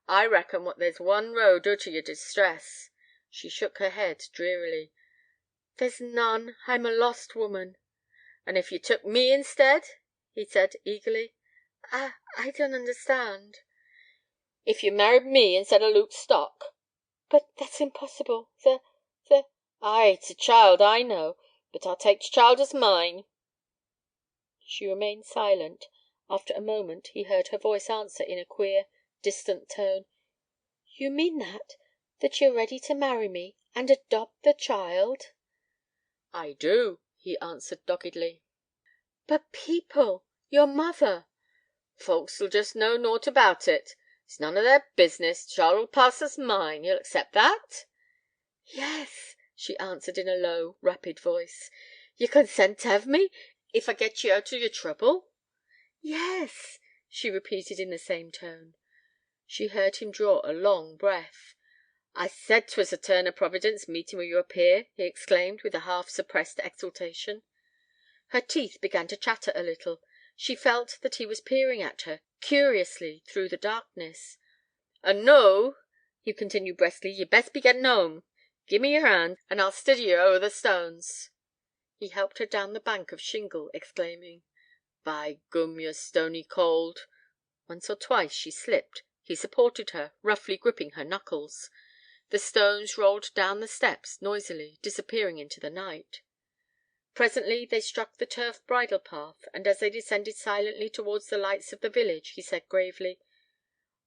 "I reckon what there's one road oot o' your distress." She shook her head drearily. "There's none. I'm a lost woman." "And if ye took me instead?" he said eagerly. "I don't understand." "If ye married me instead o' Luke Stock?" "But that's impossible. The—" "Ay, t' child, I know. But I'll take t' child as mine." She remained silent. After a moment he heard her voice answer in a queer, distant tone. "You mean that you're ready to marry me and adopt the child?" "I do," he answered doggedly. "But your mother—" "Folks'll just know nought about it. It's none o' their business. T' child'll pass as mine. Ye'll accept that?" "Yes," she answered in a low, rapid voice. "Ye consent t' hev me if I get ye out o' your trouble?" "Yes," she repeated in the same tone. She heard him draw a long breath. "I said 'twas a turn o' Providence meeting wi' you up here," he exclaimed with a half–suppressed exultation. Her teeth began to chatter a little. She felt that he was peering at her, curiously, through the darkness. "And noo," he continued briskly, "ye'd best be getting home. Gi'e me your hand, and I'll steady ye ower the stones." He helped her down the bank of shingle, exclaiming, "By gum, you're stony cold." Once or twice she slipped. He supported her, roughly gripping her knuckles. The stones rolled down the steps noisily, disappearing into the night. Presently they struck the turf bridle path, and as they descended silently towards the lights of the village, he said gravely,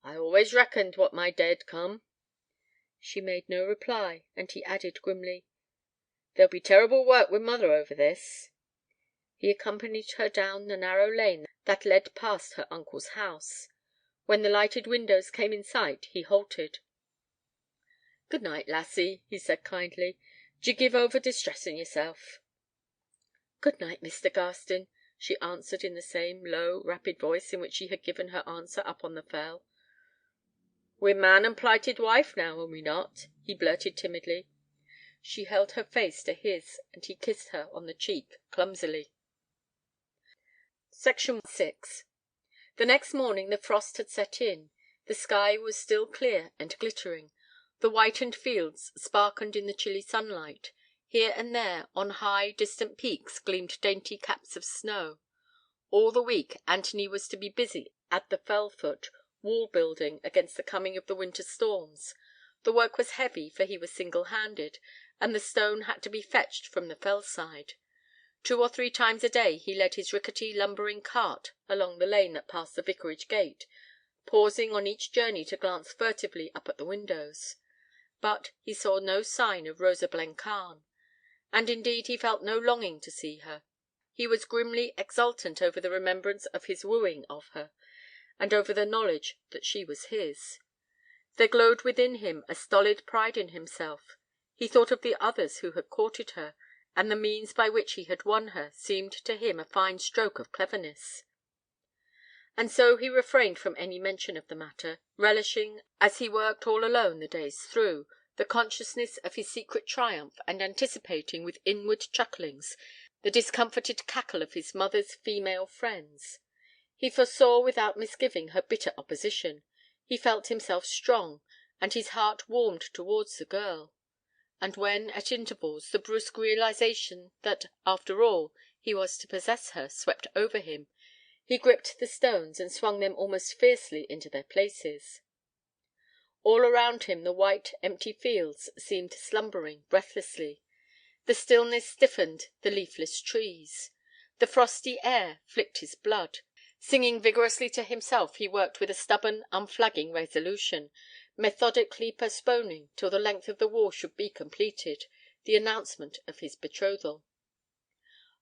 "I always reckoned what my day'd come." She made no reply, and he added grimly, "There'll be terrible work wi' mother over this." He accompanied her down the narrow lane that led past her uncle's house. When the lighted windows came in sight, he halted. "Good night, lassie," he said kindly. "D'ye give over distressin' yourself." "Good night, Mr. Garstin," she answered in the same low, rapid voice in which she had given her answer up on the fell. "We're man and plighted wife now, are we not?" he blurted timidly. She held her face to his, and he kissed her on the cheek, clumsily. Section 6. The next morning the frost had set in. The sky was still clear and glittering. The whitened fields sparkled in the chilly sunlight. Here and there, on high, distant peaks, gleamed dainty caps of snow. All the week Anthony was to be busy at the fell foot, wall–building against the coming of the winter storms. The work was heavy, for he was single–handed, and the stone had to be fetched from the fell–side. 2 or 3 times a day he led his rickety lumbering cart along the lane that passed the vicarage gate, pausing on each journey to glance furtively up at the windows. But he saw no sign of Rosa Blencarn. And indeed he felt no longing to see her. He was grimly exultant over the remembrance of his wooing of her, and over the knowledge that she was his. There glowed within him a stolid pride in himself. He thought of the others who had courted her, and the means by which he had won her seemed to him a fine stroke of cleverness. And so he refrained from any mention of the matter, relishing, as he worked all alone the days through, the consciousness of his secret triumph, and anticipating, with inward chucklings, the discomforted cackle of his mother's female friends. He foresaw without misgiving her bitter opposition. He felt himself strong, and his heart warmed towards the girl. And when, at intervals, the brusque realization that, after all, he was to possess her swept over him, he gripped the stones and swung them almost fiercely into their places. All around him the white, empty fields seemed slumbering breathlessly. The stillness stiffened the leafless trees. The frosty air flicked his blood. Singing vigorously to himself, he worked with a stubborn, unflagging resolution, methodically postponing, till the length of the wall should be completed, the announcement of his betrothal.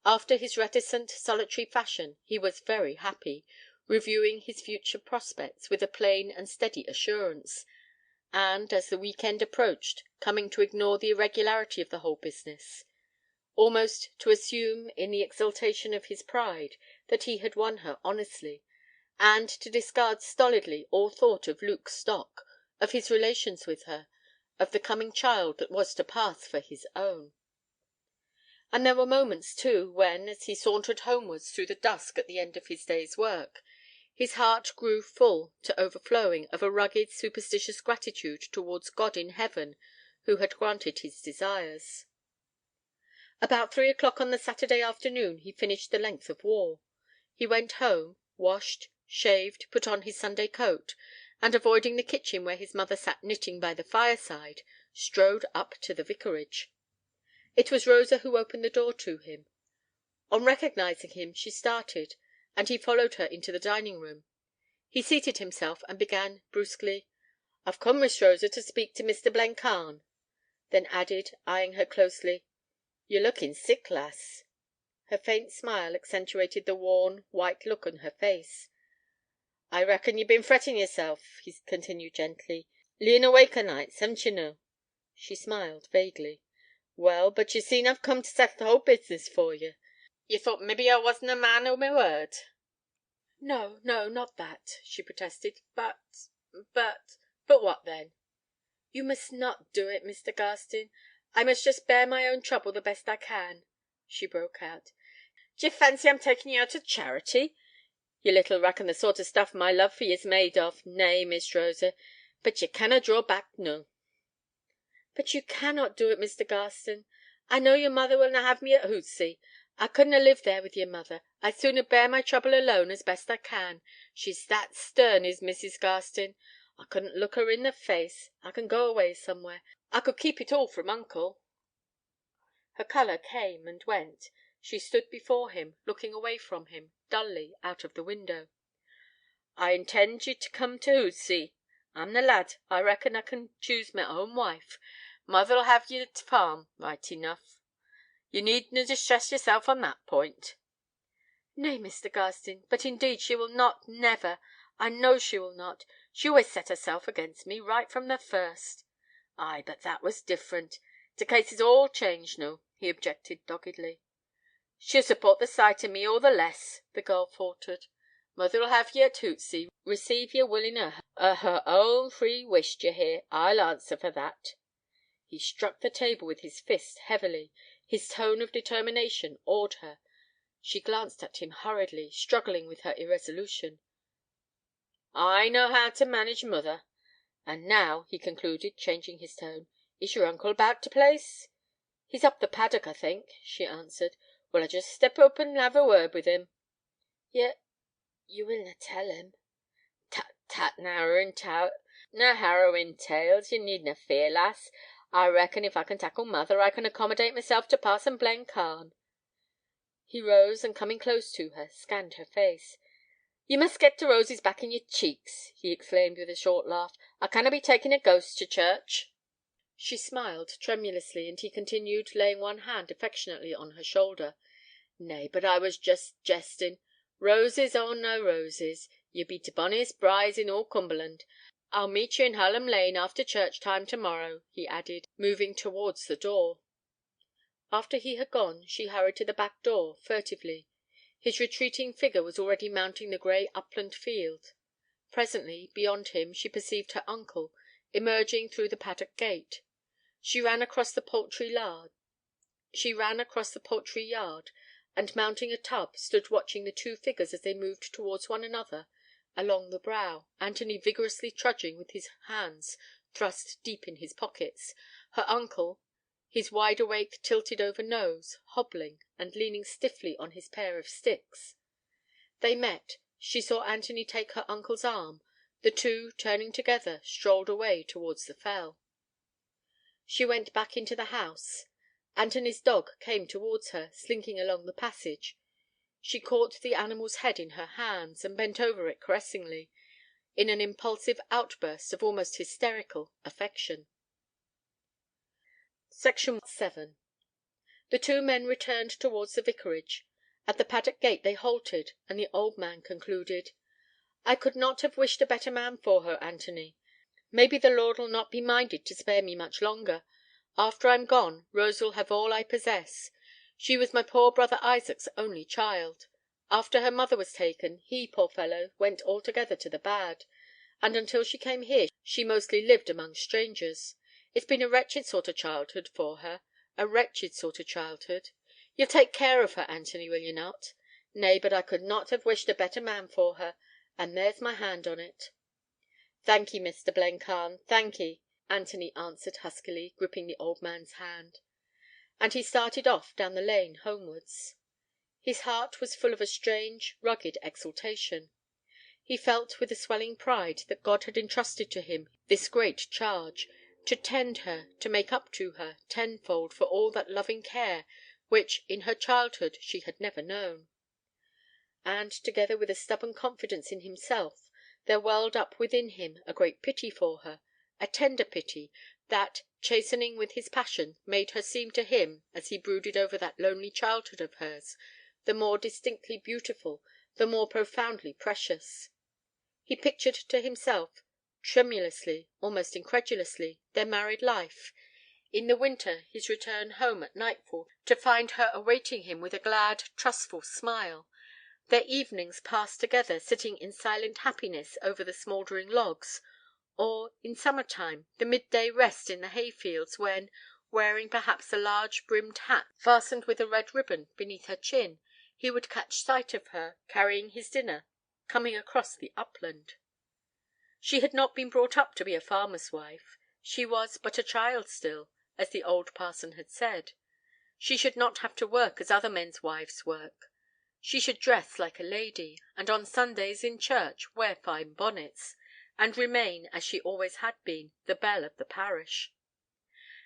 After his reticent, solitary fashion, he was very happy, reviewing his future prospects with a plain and steady assurance, and, as the week end approached, coming to ignore the irregularity of the whole business, almost to assume, in the exultation of his pride, that he had won her honestly, and to discard stolidly all thought of Luke's stock, of his relations with her, of the coming child that was to pass for his own. And there were moments, too, when, as he sauntered homewards through the dusk at the end of his day's work, his heart grew full to overflowing of a rugged, superstitious gratitude towards God in heaven who had granted his desires. About 3 o'clock on the Saturday afternoon he finished the length of wall. He went home, washed, shaved, put on his Sunday coat, and, avoiding the kitchen where his mother sat knitting by the fireside, strode up to the vicarage. It was Rosa who opened the door to him. On recognizing him she started, and he followed her into the dining-room. He seated himself and began brusquely, "I've come, Miss Rosa, to speak to Mr. Blencarn," then added, eyeing her closely, "You're looking sick, lass." Her faint smile accentuated the worn, white look on her face. "I reckon you've been fretting yourself," he continued gently, "leein' awake o' nights, haven't you noo?" She smiled vaguely. "Well, but you seen I've come to settle the whole business for you. You thought mebbe I wasna a man o' my word." "No, no, not that," she protested. "But what then?" "You must not do it, Mr. Garstin. I must just bear my own trouble the best I can," she broke out. "D'ye fancy I'm taking you out of charity? You little reckon the sort of stuff my love for ye's made of. Nay, Miss Rosa, but ye canna draw back noo." "But you cannot do it, Mr. Garstin. I know your mother will na have me at Hootsey. I couldna live there with your mother. I'd sooner bear my trouble alone as best I can. She's that stern, is Mrs. Garstin. I couldn't look her in the face. I can go away somewhere. I could keep it all from uncle." Her colour came and went. She stood before him, looking away from him, dully, out of the window. "I intend ye to come to Hootsey. I'm the lad. I reckon I can choose my own wife. Mother'll have ye at farm, right enough. You needna distress yourself on that point." "Nay, Mr. Garstin, but indeed she will not, never. I know she will not. She always set herself against me, right from the first." "Ay, but that was different. T' case is all changed noo," he objected doggedly. "She'll support the sight o' me all the less," the girl faltered. "Mother'll have ye at Hootsey, receive ye willin' o' her own free wish, d'ye hear? I'll answer for that." He struck the table with his fist heavily. His tone of determination awed her. She glanced at him hurriedly, struggling with her irresolution. "I know how to manage mother. And now," he concluded, changing his tone, "is your uncle about t' place?" "He's up the paddock, I think," she answered. "Well, I'll just step up and have a word with him." "You willna tell him?" "Tut, tut, na harrowin' tales. Ye needna fear, lass. I reckon if I can tackle mother I can accommodate myself to Parson Blencarn." He rose, and coming close to her, scanned her face. "Ye must get t' roses back in your cheeks," he exclaimed with a short laugh. "I canna be taking a ghost to church." She smiled tremulously, and he continued, laying one hand affectionately on her shoulder. "Nay, but I was just jesting. Roses or na roses, ye be t' bonniest bride in all Cumberland. I'll meet you in Hullam Lane after church time to morrow," he added, moving towards the door. After he had gone, she hurried to the back door, furtively. His retreating figure was already mounting the grey upland field. Presently, beyond him, she perceived her uncle, emerging through the paddock gate. She ran across the poultry yard, and mounting a tub, stood watching the two figures as they moved towards one another along the brow, Anthony vigorously trudging with his hands thrust deep in his pockets, her uncle, his wide-awake, tilted-over nose, hobbling and leaning stiffly on his pair of sticks. They met. She saw Anthony take her uncle's arm. The two, turning together, strolled away towards the fell. She went back into the house. Anthony's dog came towards her, slinking along the passage. She caught the animal's head in her hands, and bent over it caressingly, in an impulsive outburst of almost hysterical affection. Section 7. The two men returned towards the vicarage. At the paddock gate they halted, and the old man concluded: "I could not have wished a better man for her, Anthony. Maybe the Lord'll not be minded to spare me much longer. After I'm gone, Rose'll have all I possess. She was my poor brother Isaac's only child. After her mother was taken, he, poor fellow, went altogether to the bad, and until she came here she mostly lived among strangers. It's been a wretched sort of childhood for her, a wretched sort of childhood. You'll take care of her, Anthony, will you not? Nay, but I could not have wished a better man for her, and there's my hand on it." "Thank ye, Mr. Blencarn, thank ye," Anthony answered huskily, gripping the old man's hand. And he started off down the lane homewards. His heart was full of a strange, rugged exultation. He felt with a swelling pride that God had entrusted to him this great charge, to tend her, to make up to her, tenfold, for all that loving care which in her childhood she had never known. And, together with a stubborn confidence in himself, there welled up within him a great pity for her, a tender pity, that, chastening with his passion, made her seem to him, as he brooded over that lonely childhood of hers, the more distinctly beautiful, the more profoundly precious. He pictured to himself, tremulously, almost incredulously, their married life. In the winter, his return home at nightfall to find her awaiting him with a glad, trustful smile. Their evenings passed together, sitting in silent happiness over the smouldering logs, or, in summer-time, the midday rest in the hay-fields, when, wearing perhaps a large brimmed hat fastened with a red ribbon beneath her chin, he would catch sight of her, carrying his dinner, coming across the upland. She had not been brought up to be a farmer's wife. She was but a child still, as the old parson had said. She should not have to work as other men's wives work. She should dress like a lady, and on Sundays in church wear fine bonnets, and remain, as she always had been, the belle of the parish.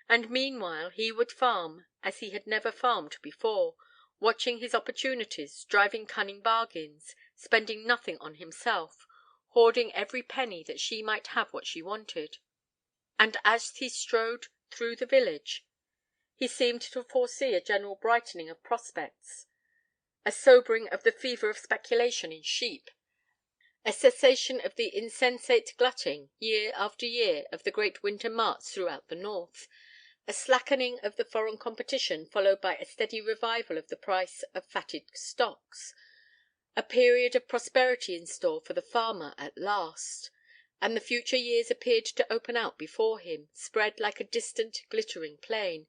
And meanwhile he would farm as he had never farmed before, watching his opportunities, driving cunning bargains, spending nothing on himself, hoarding every penny that she might have what she wanted. And as he strode through the village, he seemed to foresee a general brightening of prospects, a sobering of the fever of speculation in sheep, a cessation of the insensate glutting, year after year, of the great winter marts throughout the north, a slackening of the foreign competition, followed by a steady revival of the price of fatted stocks, a period of prosperity in store for the farmer at last, and the future years appeared to open out before him, spread like a distant glittering plain,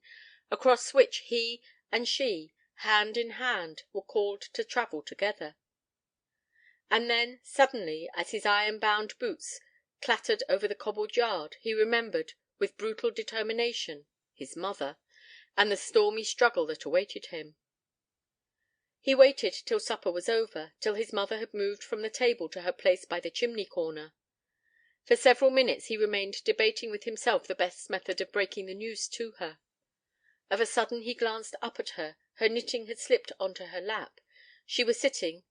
across which he and she, hand in hand, were called to travel together. And then, suddenly, as his iron-bound boots clattered over the cobbled yard, he remembered, with brutal determination, his mother, and the stormy struggle that awaited him. He waited till supper was over, till his mother had moved from the table to her place by the chimney-corner. For several minutes he remained debating with himself the best method of breaking the news to her. Of a sudden he glanced up at her. Her knitting had slipped on to her lap. She was sitting,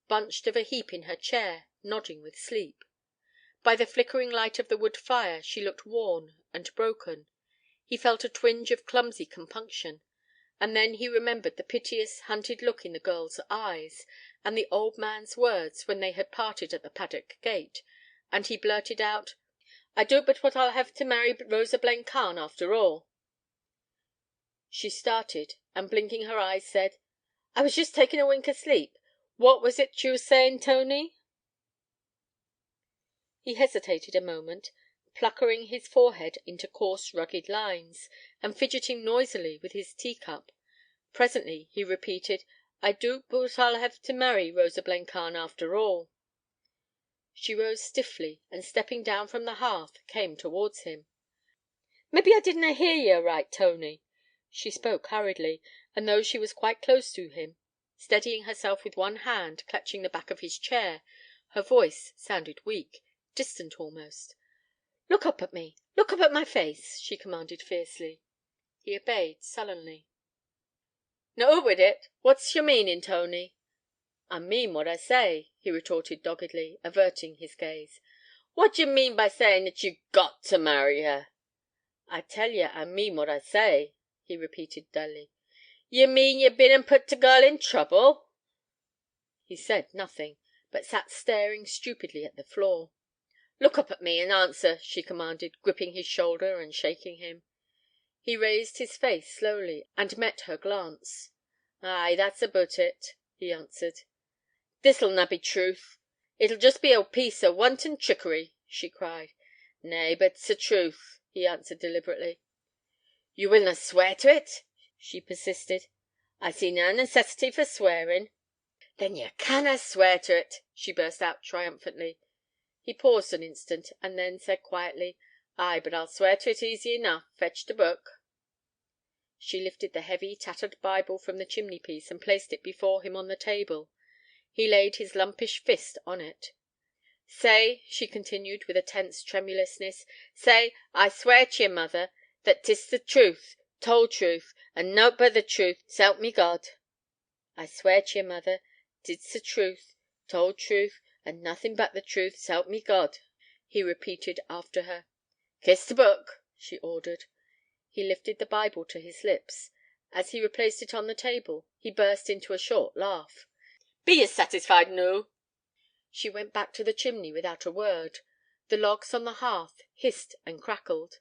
bunched of a heap in her chair, nodding with sleep. By the flickering light of the wood fire she looked worn and broken. He felt a twinge of clumsy compunction, and then he remembered the piteous, hunted look in the girl's eyes, and the old man's words when they had parted at the paddock gate, and he blurted out: "I doot but what I'll hev to marry Rosa Blencarn after all." She started, and blinking her eyes, said: "I was just taking a wink o' sleep. What was it you was saying, Tony?" He hesitated a moment, puckering his forehead into coarse rugged lines, and fidgeting noisily with his teacup. Presently he repeated, "I do but I'll have to marry Rosa Blencarn after all." She rose stiffly, and stepping down from the hearth, came towards him. "Maybe I didna hear ye aright, Tony." She spoke hurriedly, and though she was quite close to him, steadying herself with one hand clutching the back of his chair, her voice sounded weak, distant almost. "Look up at me. Look up at my face," she commanded fiercely. He obeyed sullenly. "No wid it. What's your meaning, Tony?" "I mean what I say," he retorted doggedly, averting his gaze. "What d'ye mean by saying that you've got to marry her?" "I tell ye I mean what I say," he repeated dully. "Ye mean ye've been and put t' girl in trouble?" He said nothing, but sat staring stupidly at the floor. "Look up at me and answer," she commanded, gripping his shoulder and shaking him. He raised his face slowly, and met her glance. "Ay, that's aboot it," he answered. "This'll na be truth. It'll just be a piece o' wanton trickery," she cried. "Nay, but it's the truth," he answered deliberately. "You will na swear to it?" she persisted. "I see na necessity for swearing." "Then ye canna swear to it," she burst out triumphantly. He paused an instant, and then said quietly, "Ay, but I'll swear to it easy enough. Fetch the book." She lifted the heavy, tattered Bible from the chimney–piece, and placed it before him on the table. He laid his lumpish fist on it. "Say," she continued, with a tense tremulousness, "say, I swear to your mother that 'tis the truth, told truth, and nowt but the truth, s'help me God." "I swear to your mother 'tis the truth, told truth, and nothing but the truth, s'help me God," he repeated after her. "Kiss the book," she ordered. He lifted the Bible to his lips. As he replaced it on the table, he burst into a short laugh. "Be ye satisfied noo?" She went back to the chimney without a word. The logs on the hearth hissed and crackled.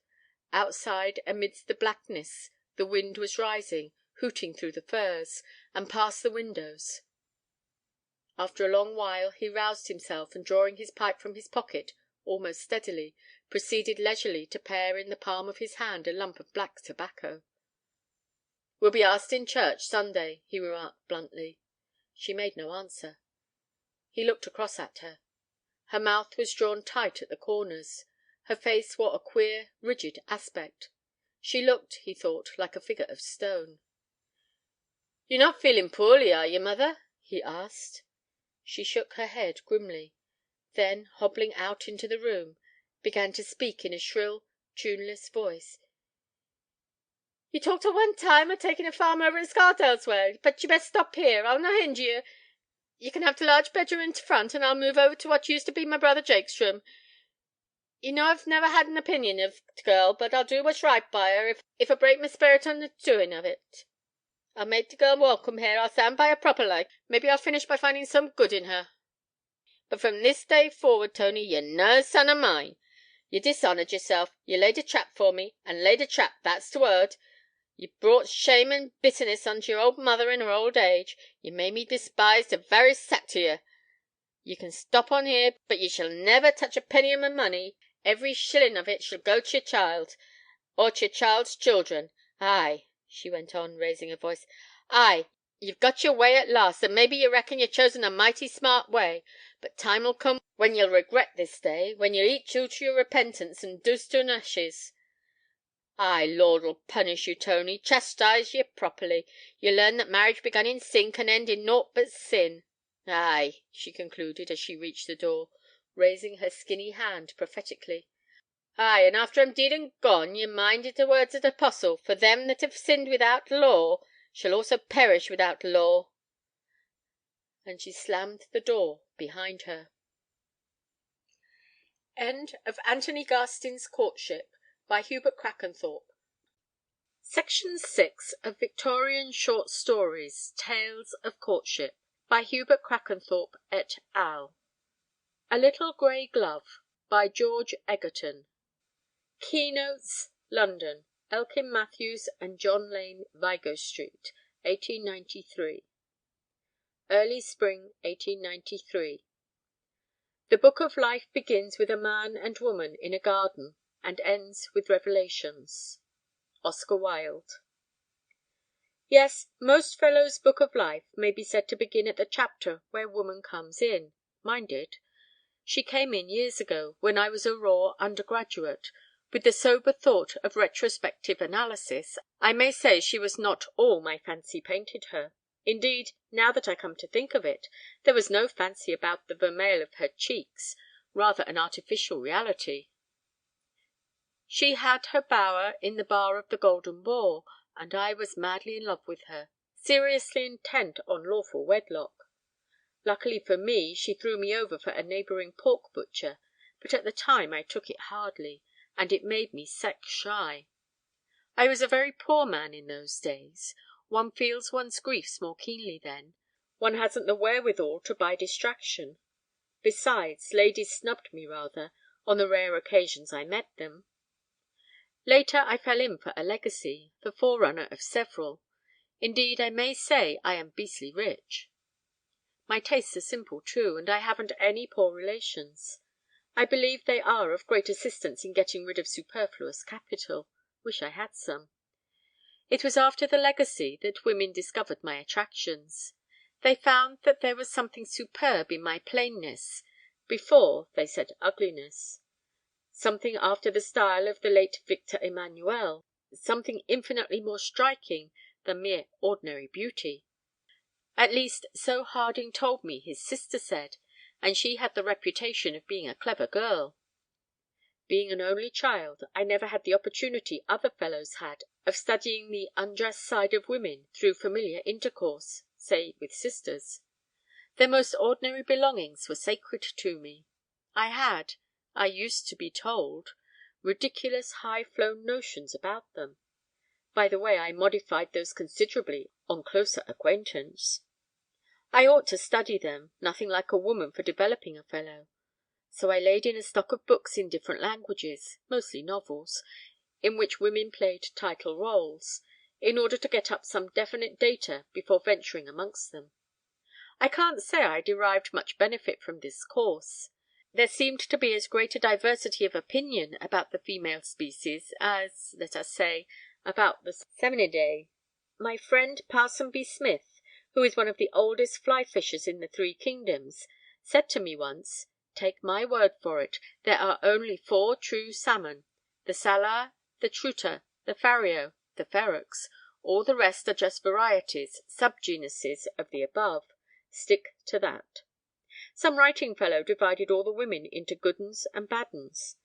Outside, amidst the blackness, the wind was rising, hooting through the firs, and past the windows. After a long while he roused himself, and drawing his pipe from his pocket almost steadily, proceeded leisurely to pare in the palm of his hand a lump of black tobacco. "We'll be asked in church Sunday," he remarked bluntly. She made no answer. He looked across at her. Her mouth was drawn tight at the corners. Her face wore a queer, rigid aspect. She looked, he thought, like a figure of stone. "You're not feeling poorly, are you, mother?" he asked. She shook her head grimly. Then, hobbling out into the room, began to speak in a shrill, tuneless voice. "You talked at one time o' taking a farm over at Scarsdale's way, but you best stop here. I'll no hinder you. You can have t' large bedroom in t' front, and I'll move over to what used to be my brother Jake's room. You know I've never had an opinion of t' girl, but I'll do what's right by her, if I break my sperrit on the doing of it. I'll make t' girl welcome here. I'll stand by her proper like. Maybe I'll finish by finding some good in her. But from this day forward, Tony, you're no son o' mine. You dishonoured yourself. You laid a trap for me, and laid a trap, that's t' word. You brought shame and bitterness on your old mother in her old age. You made me despise the very sact o' you. You can stop on here, but you shall never touch a penny o' my money. Every shilling of it shall go to your child, or to your child's children. Ay," she went on, raising her voice, "ay, you've got your way at last, and maybe you reckon you've chosen a mighty smart way, but time'll come when you'll regret this day, when you'll eat to your repentance and doost to ashes. Ay, Lord'll punish you, Tony, chastise ye properly. You'll learn that marriage begun in sin can end in naught but sin. Ay," she concluded, as she reached the door, raising her skinny hand prophetically. "Ay, and after I'm deed and gone, ye mind the words of the apostle, for them that have sinned without law shall also perish without law." And she slammed the door behind her. End of Anthony Garstin's Courtship, by Hubert Crackanthorpe. Section 6 of Victorian Short Stories, Tales of Courtship, by Hubert Crackanthorpe et al. A Little Grey Glove, by George Egerton. Keynotes, London, Elkin Mathews and John Lane, Vigo Street, 1893. Early spring 1893. The book of life begins with a man and woman in a garden and ends with revelations. Oscar Wilde. Yes, most fellows' book of life may be said to begin at the chapter where woman comes in. Mine did. She came in years ago, when I was a raw undergraduate. With the sober thought of retrospective analysis, I may say she was not all my fancy painted her. Indeed, now that I come to think of it, there was no fancy about the vermeil of her cheeks, rather an artificial reality. She had her bower in the bar of the Golden Boar, and I was madly in love with her, seriously intent on lawful wedlock. Luckily for me, she threw me over for a neighbouring pork butcher, but at the time I took it hardly, and it made me sex shy. I was a very poor man in those days. One feels one's griefs more keenly then. One hasn't the wherewithal to buy distraction. Besides, ladies snubbed me rather, on the rare occasions I met them. Later I fell in for a legacy, the forerunner of several. Indeed, I may say I am beastly rich. My tastes are simple too, and I haven't any poor relations. I believe they are of great assistance in getting rid of superfluous capital. Wish I had some. It was after the legacy that women discovered my attractions. They found that there was something superb in my plainness. Before, they said ugliness. Something after the style of the late Victor Emmanuel. Something infinitely more striking than mere ordinary beauty. At least, so Harding told me his sister said, and she had the reputation of being a clever girl. Being an only child, I never had the opportunity other fellows had of studying the undressed side of women through familiar intercourse, say with sisters. Their most ordinary belongings were sacred to me. I used to be told, ridiculous high-flown notions about them. By the way, I modified those considerably on closer acquaintance. I ought to study them, nothing like a woman for developing a fellow. So I laid in a stock of books in different languages, mostly novels, in which women played title roles, in order to get up some definite data before venturing amongst them. I can't say I derived much benefit from this course. There seemed to be as great a diversity of opinion about the female species as, let us say, about the Seminidae. My friend Parson B. Smith, who is one of the oldest fly-fishers in the three kingdoms, said to me once, "Take my word for it, there are only 4 true salmon, the salar, the truta, the fario, the ferox. All the rest are just varieties, subgenuses of the above. Stick to that." Some writing fellow divided all the women into good 'uns and bad 'uns.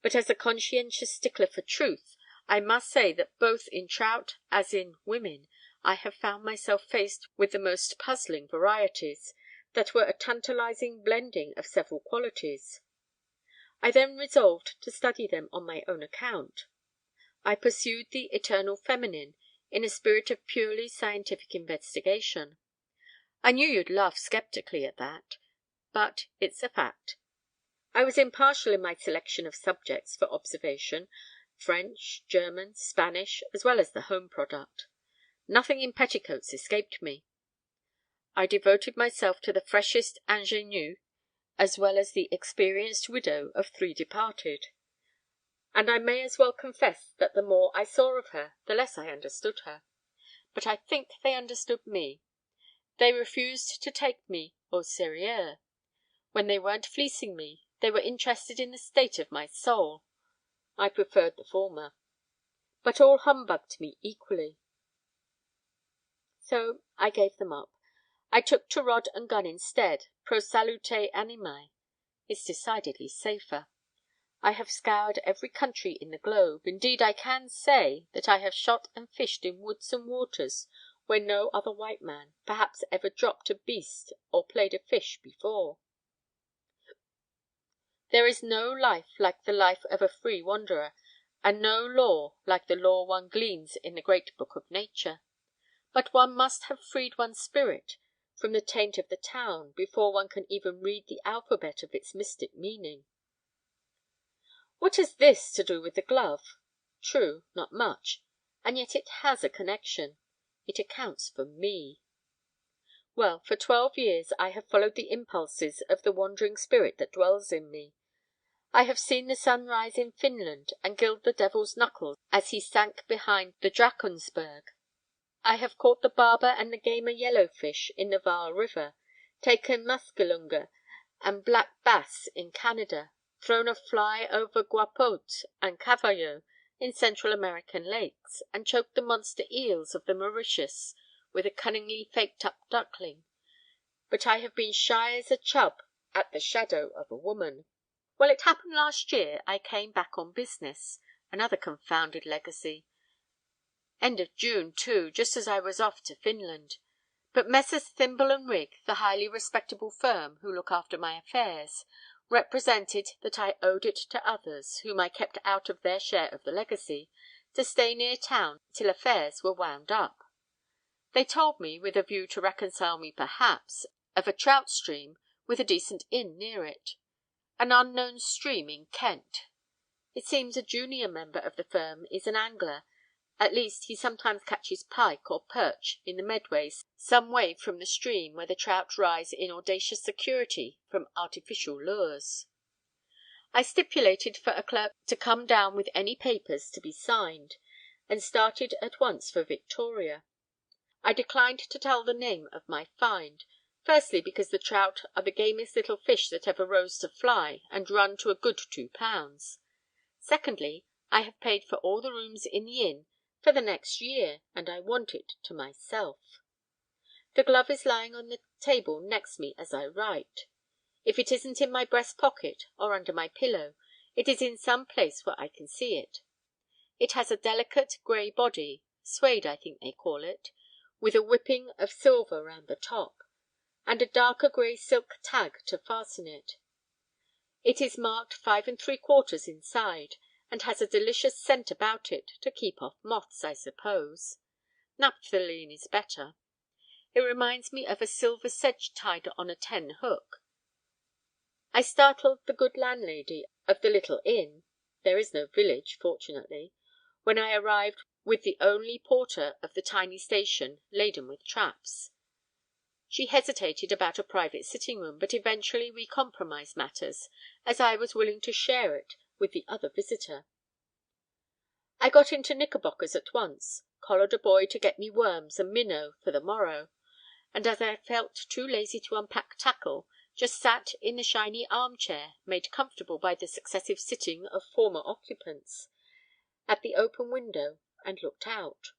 But as a conscientious stickler for truth, I must say that both in trout as in women I have found myself faced with the most puzzling varieties, that were a tantalizing blending of several qualities. I then resolved to study them on my own account. I pursued the eternal feminine in a spirit of purely scientific investigation. I knew you'd laugh sceptically at that, but it's a fact. I was impartial in my selection of subjects for observation, French, German, Spanish, as well as the home product. Nothing in petticoats escaped me. I devoted myself to the freshest ingénue, as well as the experienced widow of 3 departed. And I may as well confess that the more I saw of her, the less I understood her. But I think they understood me. They refused to take me au sérieux. When they weren't fleecing me, they were interested in the state of my soul. I preferred the former. But all humbugged me equally. So I gave them up. I took to rod and gun instead, pro salute animae. It's decidedly safer. I have scoured every country in the globe. Indeed, I can say that I have shot and fished in woods and waters where no other white man, perhaps, ever dropped a beast or played a fish before. There is no life like the life of a free wanderer, and no law like the law one gleans in the great book of nature. But one must have freed one's spirit from the taint of the town before one can even read the alphabet of its mystic meaning. What has this to do with the glove? True, not much, and yet it has a connection. It accounts for me. Well, for 12 years I have followed the impulses of the wandering spirit that dwells in me. I have seen the sun rise in Finland and gild the devil's knuckles as he sank behind the Drakensberg. I have caught the barber and the gamer yellowfish in the Vaal River, taken muskellunge and black bass in Canada, thrown a fly over guapote and cavallo in Central American lakes, and choked the monster eels of the Mauritius with a cunningly faked-up duckling. But I have been shy as a chub at the shadow of a woman. Well, it happened last year I came back on business. Another confounded legacy. End of June, too, just as I was off to Finland. But Messrs. Thimble and Rig, the highly respectable firm who look after my affairs, represented that I owed it to others, whom I kept out of their share of the legacy, to stay near town till affairs were wound up. They told me, with a view to reconcile me perhaps, of a trout stream with a decent inn near it, an unknown stream in Kent. It seems a junior member of the firm is an angler. At least, he sometimes catches pike or perch in the Medway some way from the stream where the trout rise in audacious security from artificial lures. I stipulated for a clerk to come down with any papers to be signed, and started at once for Victoria. I declined to tell the name of my find, firstly because the trout are the gamiest little fish that ever rose to fly and run to a good £2. Secondly, I have paid for all the rooms in the inn for the next year, and I want it to myself. The glove is lying on the table next me as I write. If it isn't in my breast pocket or under my pillow, it is in some place where I can see it. It has a delicate grey body, suede I think they call it, with a whipping of silver round the top, and a darker grey silk tag to fasten it. It is marked 5 3/4 inside, and has a delicious scent about it to keep off moths, I suppose. Naphthaline is better. It reminds me of a silver sedge tied on a 10 hook. I startled the good landlady of the little inn (there is no village, fortunately) when I arrived with the only porter of the tiny station laden with traps. She hesitated about a private sitting-room, but eventually we compromised matters, as I was willing to share it with the other visitor. I got into knickerbockers at once, collared a boy to get me worms and minnow for the morrow, and as I felt too lazy to unpack tackle, just sat in the shiny arm-chair, made comfortable by the successive sitting of former occupants, at the open window, and looked out.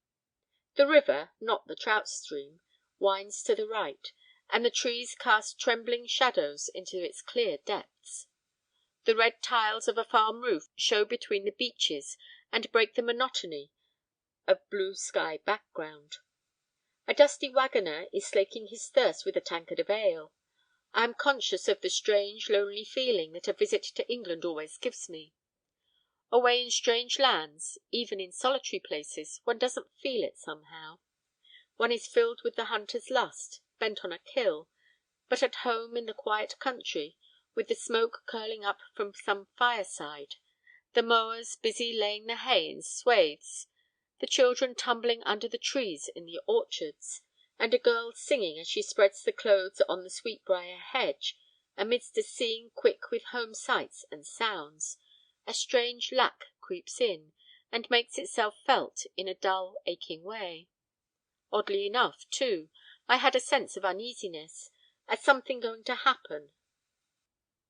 The river, not the trout stream, winds to the right, and the trees cast trembling shadows into its clear depths. The red tiles of a farm roof show between the beeches and break the monotony of blue sky background. A dusty waggoner is slaking his thirst with a tankard of ale. I am conscious of the strange, lonely feeling that a visit to England always gives me. Away in strange lands, even in solitary places, one doesn't feel it somehow. One is filled with the hunter's lust, bent on a kill, but at home in the quiet country, with the smoke curling up from some fireside, the mowers busy laying the hay in swathes, the children tumbling under the trees in the orchards, and a girl singing as she spreads the clothes on the sweetbriar hedge, amidst a scene quick with home sights and sounds, a strange lack creeps in, and makes itself felt in a dull, aching way. Oddly enough, too, I had a sense of uneasiness, as something going to happen.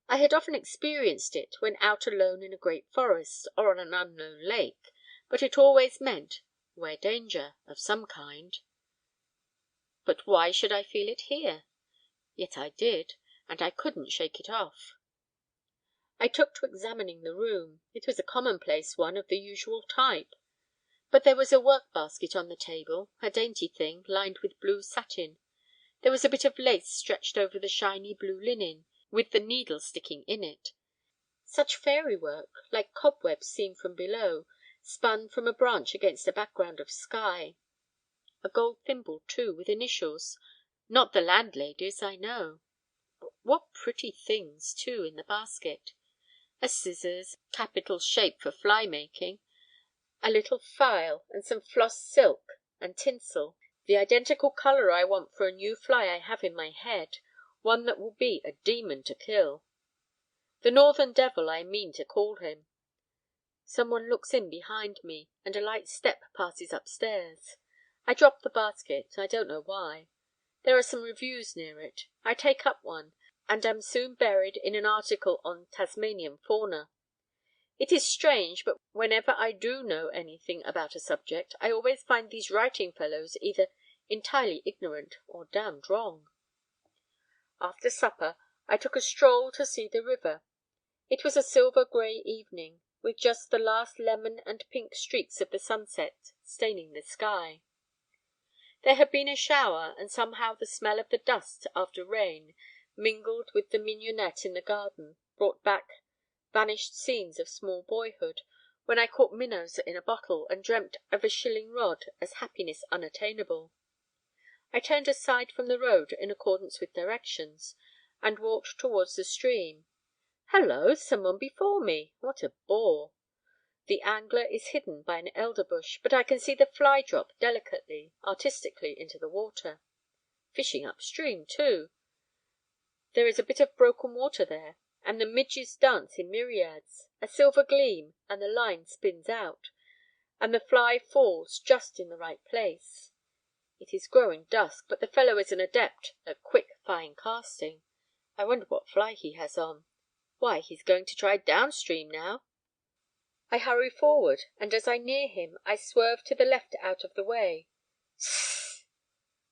I had often experienced it when out alone in a great forest, or on an unknown lake, but it always meant 'ware danger of some kind. But why should I feel it here? Yet I did, and I couldn't shake it off. I took to examining the room. It was a commonplace one of the usual type. But there was a work-basket on the table, a dainty thing, lined with blue satin. There was a bit of lace stretched over the shiny blue linen, with the needle sticking in it. Such fairy work, like cobwebs seen from below, spun from a branch against a background of sky. A gold thimble, too, with initials. Not the landlady's, I know. But what pretty things, too, in the basket. A scissors, capital shape for fly-making, a little file, and some floss silk and tinsel. The identical colour I want for a new fly I have in my head, one that will be a demon to kill. The Northern Devil I mean to call him. Some one looks in behind me, and a light step passes upstairs. I drop the basket, I don't know why. There are some reviews near it. I take up one, and am soon buried in an article on Tasmanian fauna. It is strange, but whenever I do know anything about a subject, I always find these writing fellows either entirely ignorant or damned wrong. After supper, I took a stroll to see the river. It was a silver-grey evening, with just the last lemon and pink streaks of the sunset staining the sky. There had been a shower, and somehow the smell of the dust after rain, mingled with the mignonette in the garden, brought back vanished scenes of small boyhood, when I caught minnows in a bottle and dreamt of a shilling rod as happiness unattainable. I turned aside from the road in accordance with directions, and walked towards the stream. Hullo, someone before me! What a bore! The angler is hidden by an elder bush, but I can see the fly drop delicately, artistically into the water. Fishing upstream, too. There is a bit of broken water there, and the midges dance in myriads, a silver gleam, and the line spins out, and the fly falls just in the right place. It is growing dusk, but the fellow is an adept at quick, fine casting. I wonder what fly he has on. Why, he's going to try downstream now. I hurry forward, and as I near him, I swerve to the left out of the way. Sssss!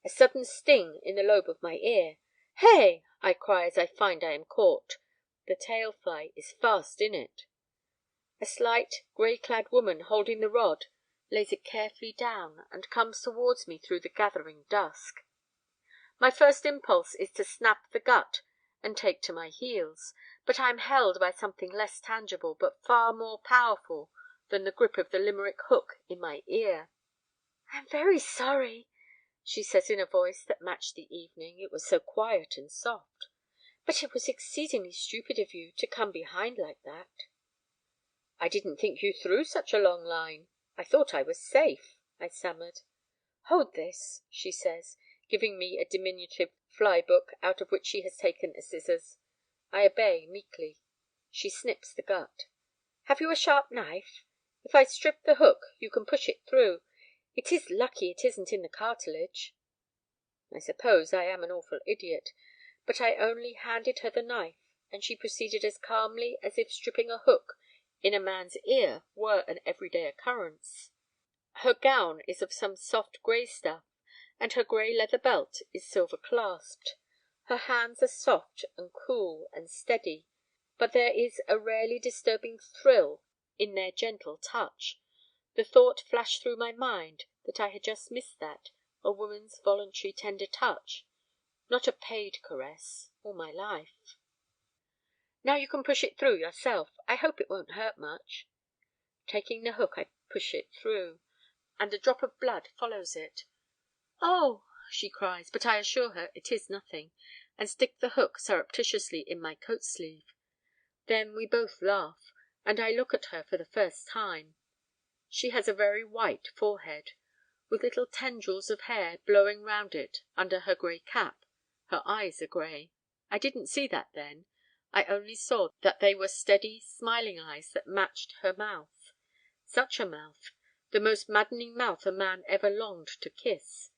A sudden sting in the lobe of my ear. Hey! I cry as I find I am caught. The tail fly is fast in it. A slight, grey-clad woman, holding the rod, lays it carefully down, and comes towards me through the gathering dusk. My first impulse is to snap the gut and take to my heels, but I am held by something less tangible but far more powerful than the grip of the Limerick hook in my ear. "I am very sorry," she says in a voice that matched the evening, it was so quiet and soft. "But it was exceedingly stupid of you to come behind like that." "I didn't think you threw such a long line. I thought I was safe," I stammered. "Hold this," she says, giving me a diminutive fly book out of which she has taken a scissors. I obey meekly. She snips the gut. "Have you a sharp knife? If I strip the hook you can push it through. It is lucky it isn't in the cartilage." I suppose I am an awful idiot, but I only handed her the knife, and she proceeded as calmly as if stripping a hook in a man's ear were an everyday occurrence. Her gown is of some soft grey stuff, and her grey leather belt is silver clasped. Her hands are soft and cool and steady, but there is a rarely disturbing thrill in their gentle touch. The thought flashed through my mind that I had just missed that, a woman's voluntary tender touch, not a paid caress, all my life. "Now you can push it through yourself. I hope it won't hurt much." Taking the hook, I push it through, and a drop of blood follows it. "Oh!" she cries, but I assure her it is nothing, and stick the hook surreptitiously in my coat sleeve. Then we both laugh, and I look at her for the first time. She has a very white forehead, with little tendrils of hair blowing round it under her grey cap. Her eyes are grey. I didn't see that then. I only saw that they were steady, smiling eyes that matched her mouth. Such a mouth, the most maddening mouth a man ever longed to kiss.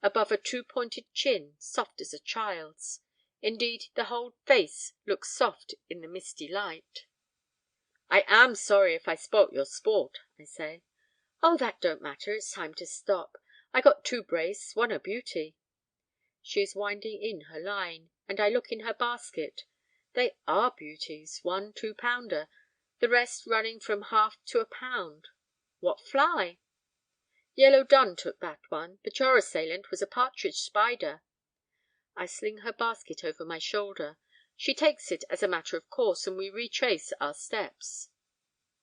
Above a two-pointed chin, soft as a child's. Indeed, the whole face looks soft in the misty light. "I am sorry if I spoilt your sport," I say. "Oh, that don't matter. It's time to stop. I got 2 brace, one a beauty." She is winding in her line, and I look in her basket. They are beauties, one 2-pounder, the rest running from half to a pound. What fly? Yellow Dun took that one, but your assailant was a partridge spider. I sling her basket over my shoulder. She takes it as a matter of course, and we retrace our steps.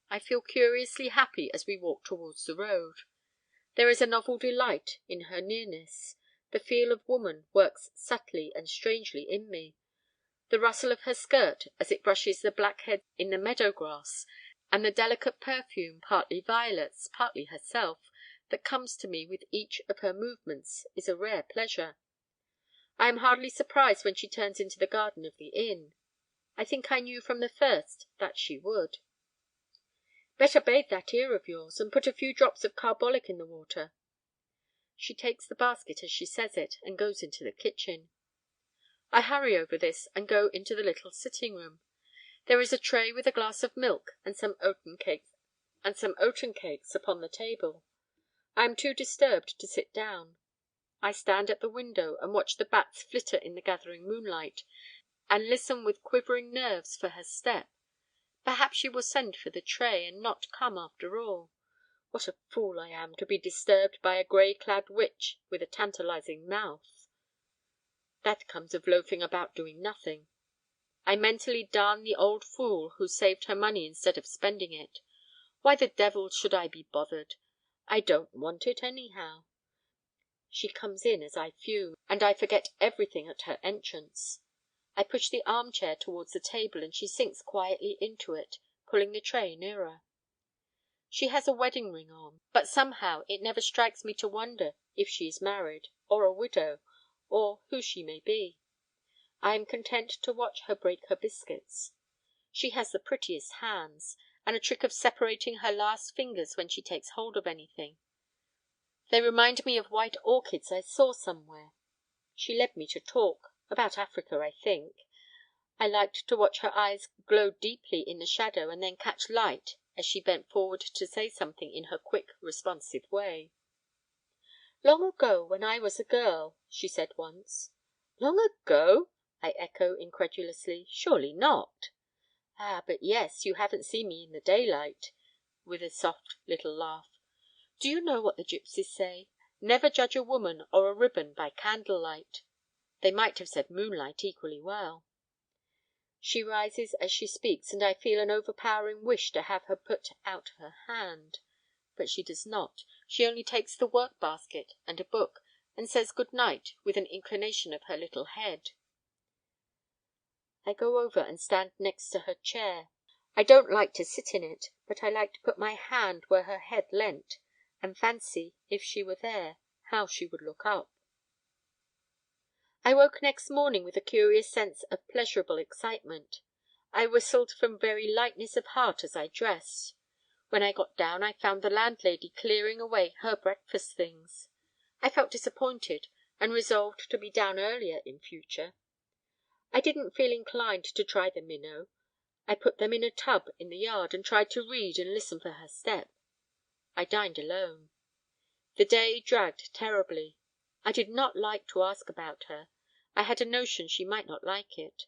I feel curiously happy as we walk towards the road. There is a novel delight in her nearness. The feel of woman works subtly and strangely in me. The rustle of her skirt as it brushes the black head in the meadow grass, and the delicate perfume, partly violets, partly herself, that comes to me with each of her movements is a rare pleasure. I am hardly surprised when she turns into the garden of the inn. I think I knew from the first that she would. Better bathe that ear of yours, and put a few drops of carbolic in the water. She takes the basket as she says it, and goes into the kitchen. I hurry over this, and go into the little sitting-room. There is a tray with a glass of milk and some oaten cakes upon the table. I am too disturbed to sit down. I stand at the window and watch the bats flitter in the gathering moonlight, and listen with quivering nerves for her step. Perhaps she will send for the tray, and not come after all. What a fool I am to be disturbed by a grey-clad witch with a tantalizing mouth. That comes of loafing about doing nothing. I mentally darn the old fool who saved her money instead of spending it. Why the devil should I be bothered? I don't want it anyhow. She comes in as I fume, and I forget everything at her entrance. I push the arm-chair towards the table, and she sinks quietly into it, pulling the tray nearer. She has a wedding ring on, but somehow it never strikes me to wonder if she is married, or a widow, or who she may be. I am content to watch her break her biscuits. She has the prettiest hands, and a trick of separating her last fingers when she takes hold of anything. They remind me of white orchids I saw somewhere. She led me to talk, about Africa, I think. I liked to watch her eyes glow deeply in the shadow and then catch light as she bent forward to say something in her quick, responsive way. "Long ago, when I was a girl," she said once. "Long ago?" I echo incredulously. "Surely not." "Ah, but yes, you haven't seen me in the daylight," with a soft little laugh. "Do you know what the gypsies say? Never judge a woman or a ribbon by candlelight." They might have said moonlight equally well. She rises as she speaks, and I feel an overpowering wish to have her put out her hand. But she does not. She only takes the work-basket and a book, and says good night with an inclination of her little head. I go over and stand next to her chair. I don't like to sit in it, but I like to put my hand where her head leant, and fancy, if she were there, how she would look up. I woke next morning with a curious sense of pleasurable excitement. I whistled from very lightness of heart as I dressed. When I got down I found the landlady clearing away her breakfast things. I felt disappointed, and resolved to be down earlier in future. I didn't feel inclined to try the minnow. I put them in a tub in the yard, and tried to read and listen for her step. I dined alone. The day dragged terribly. I did not like to ask about her. I had a notion she might not like it.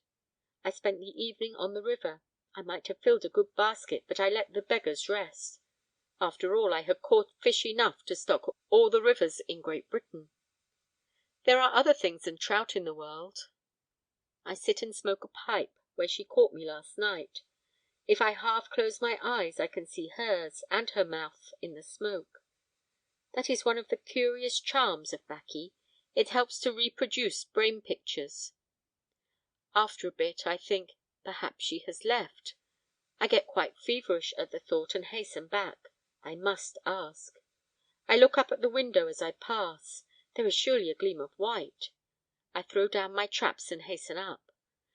I spent the evening on the river. I might have filled a good basket, but I let the beggars rest. After all, I had caught fish enough to stock all the rivers in Great Britain. There are other things than trout in the world. I sit and smoke a pipe where she caught me last night. If I half close my eyes I can see hers and her mouth in the smoke. That is one of the curious charms of baccy. It helps to reproduce brain pictures. After a bit I think, perhaps she has left. I get quite feverish at the thought and hasten back. I must ask. I look up at the window as I pass. There is surely a gleam of white. I throw down my traps and hasten up.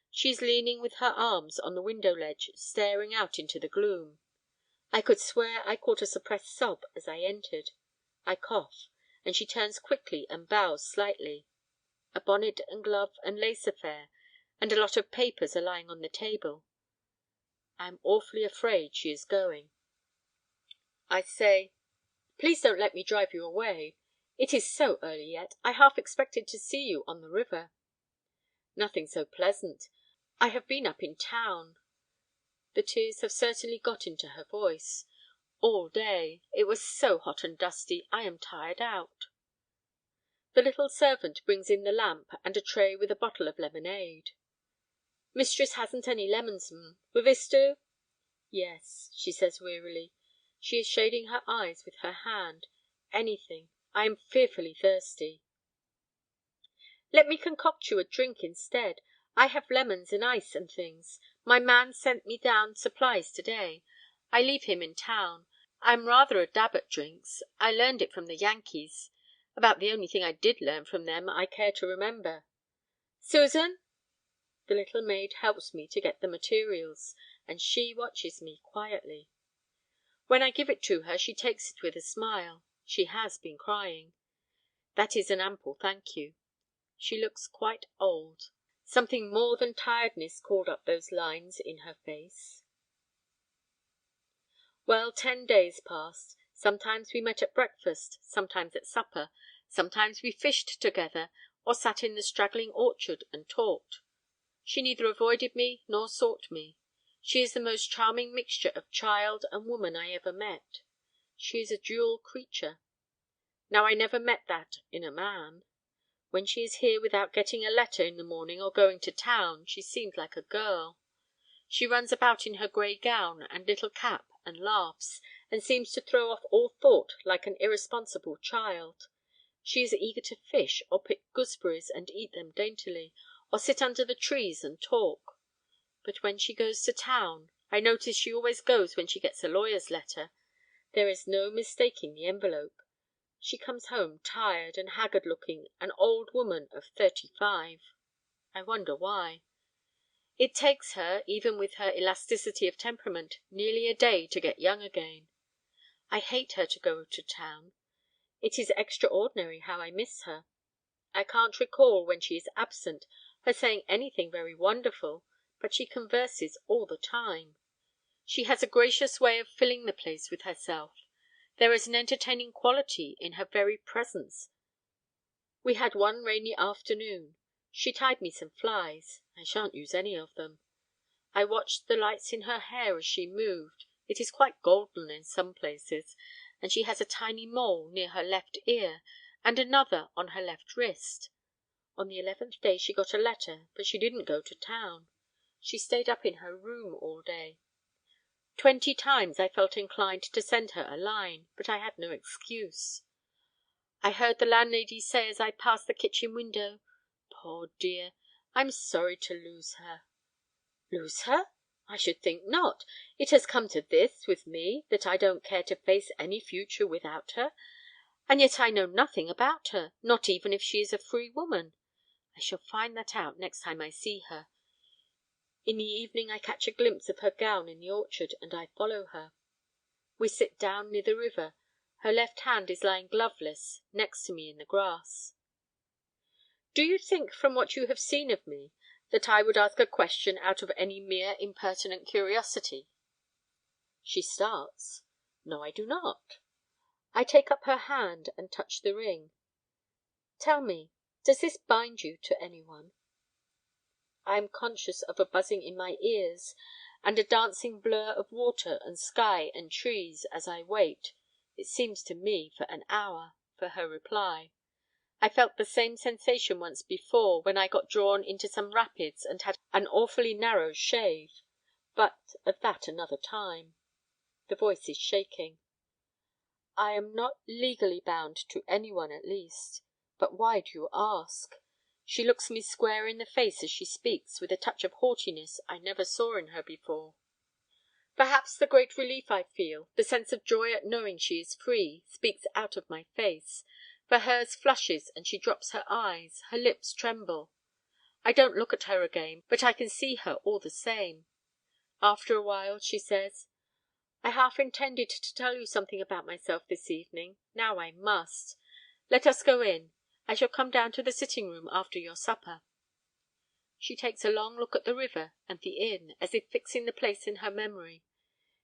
She is leaning with her arms on the window ledge, staring out into the gloom. I could swear I caught a suppressed sob as I entered. I cough, and she turns quickly and bows slightly. A bonnet and glove and lace affair, and a lot of papers are lying on the table. I am awfully afraid she is going. I say, "Please don't let me drive you away. It is so early yet. I half expected to see you on the river." "Nothing so pleasant. I have been up in town." The tears have certainly got into her voice. "All day. It was so hot and dusty. I am tired out." The little servant brings in the lamp and a tray with a bottle of lemonade. "Mistress hasn't any lemons, Will this do?" "Yes," she says wearily. She is shading her eyes with her hand. "Anything. I am fearfully thirsty." "Let me concoct you a drink instead. I have lemons and ice and things. My man sent me down supplies to day. I leave him in town. I'm rather a dab at drinks. I learned it from the Yankees. About the only thing I did learn from them I care to remember. Susan!" The little maid helps me to get the materials, and she watches me quietly. When I give it to her she takes it with a smile. She has been crying. That is an ample thank you. She looks quite old. Something more than tiredness called up those lines in her face. Well, 10 days passed. Sometimes we met at breakfast, sometimes at supper, sometimes we fished together, or sat in the straggling orchard and talked. She neither avoided me nor sought me. She is the most charming mixture of child and woman I ever met. She is a dual creature. Now I never met that in a man. When she is here without getting a letter in the morning or going to town, she seems like a girl. She runs about in her grey gown and little cap and laughs, and seems to throw off all thought like an irresponsible child. She is eager to fish, or pick gooseberries and eat them daintily, or sit under the trees and talk. But when she goes to town, I notice she always goes when she gets a lawyer's letter. There is no mistaking the envelope. She comes home tired and haggard-looking, an old woman of 35. I wonder why. It takes her, even with her elasticity of temperament, nearly a day to get young again. I hate her to go to town. It is extraordinary how I miss her. I can't recall, when she is absent, her saying anything very wonderful, but she converses all the time. She has a gracious way of filling the place with herself. There is an entertaining quality in her very presence. We had one rainy afternoon. She tied me some flies. I shan't use any of them. I watched the lights in her hair as she moved. It is quite golden in some places, and she has a tiny mole near her left ear, and another on her left wrist. On the 11th day she got a letter, but she didn't go to town. She stayed up in her room all day. 20 times I felt inclined to send her a line, but I had no excuse. I heard the landlady say as I passed the kitchen window, "Poor dear, I'm sorry to lose her." Lose her? I should think not. It has come to this with me, that I don't care to face any future without her, and yet I know nothing about her, not even if she is a free woman. I shall find that out next time I see her. In the evening I catch a glimpse of her gown in the orchard, and I follow her. We sit down near the river. Her left hand is lying gloveless next to me in the grass. "Do you think, from what you have seen of me, that I would ask a question out of any mere impertinent curiosity?" She starts. "No, I do not." I take up her hand and touch the ring. "Tell me, does this bind you to any one?" I am conscious of a buzzing in my ears, and a dancing blur of water and sky and trees as I wait, it seems to me for an hour, for her reply. I felt the same sensation once before, when I got drawn into some rapids and had an awfully narrow shave. But of that another time. The voice is shaking. "I am not legally bound to any one, at least. But why do you ask?" She looks me square in the face as she speaks, with a touch of haughtiness I never saw in her before. Perhaps the great relief I feel, the sense of joy at knowing she is free, speaks out of my face, for hers flushes and she drops her eyes, her lips tremble. I don't look at her again, but I can see her all the same. After a while she says, "I half intended to tell you something about myself this evening. Now I must. Let us go in. I shall come down to the sitting-room after your supper." She takes a long look at the river and the inn, as if fixing the place in her memory.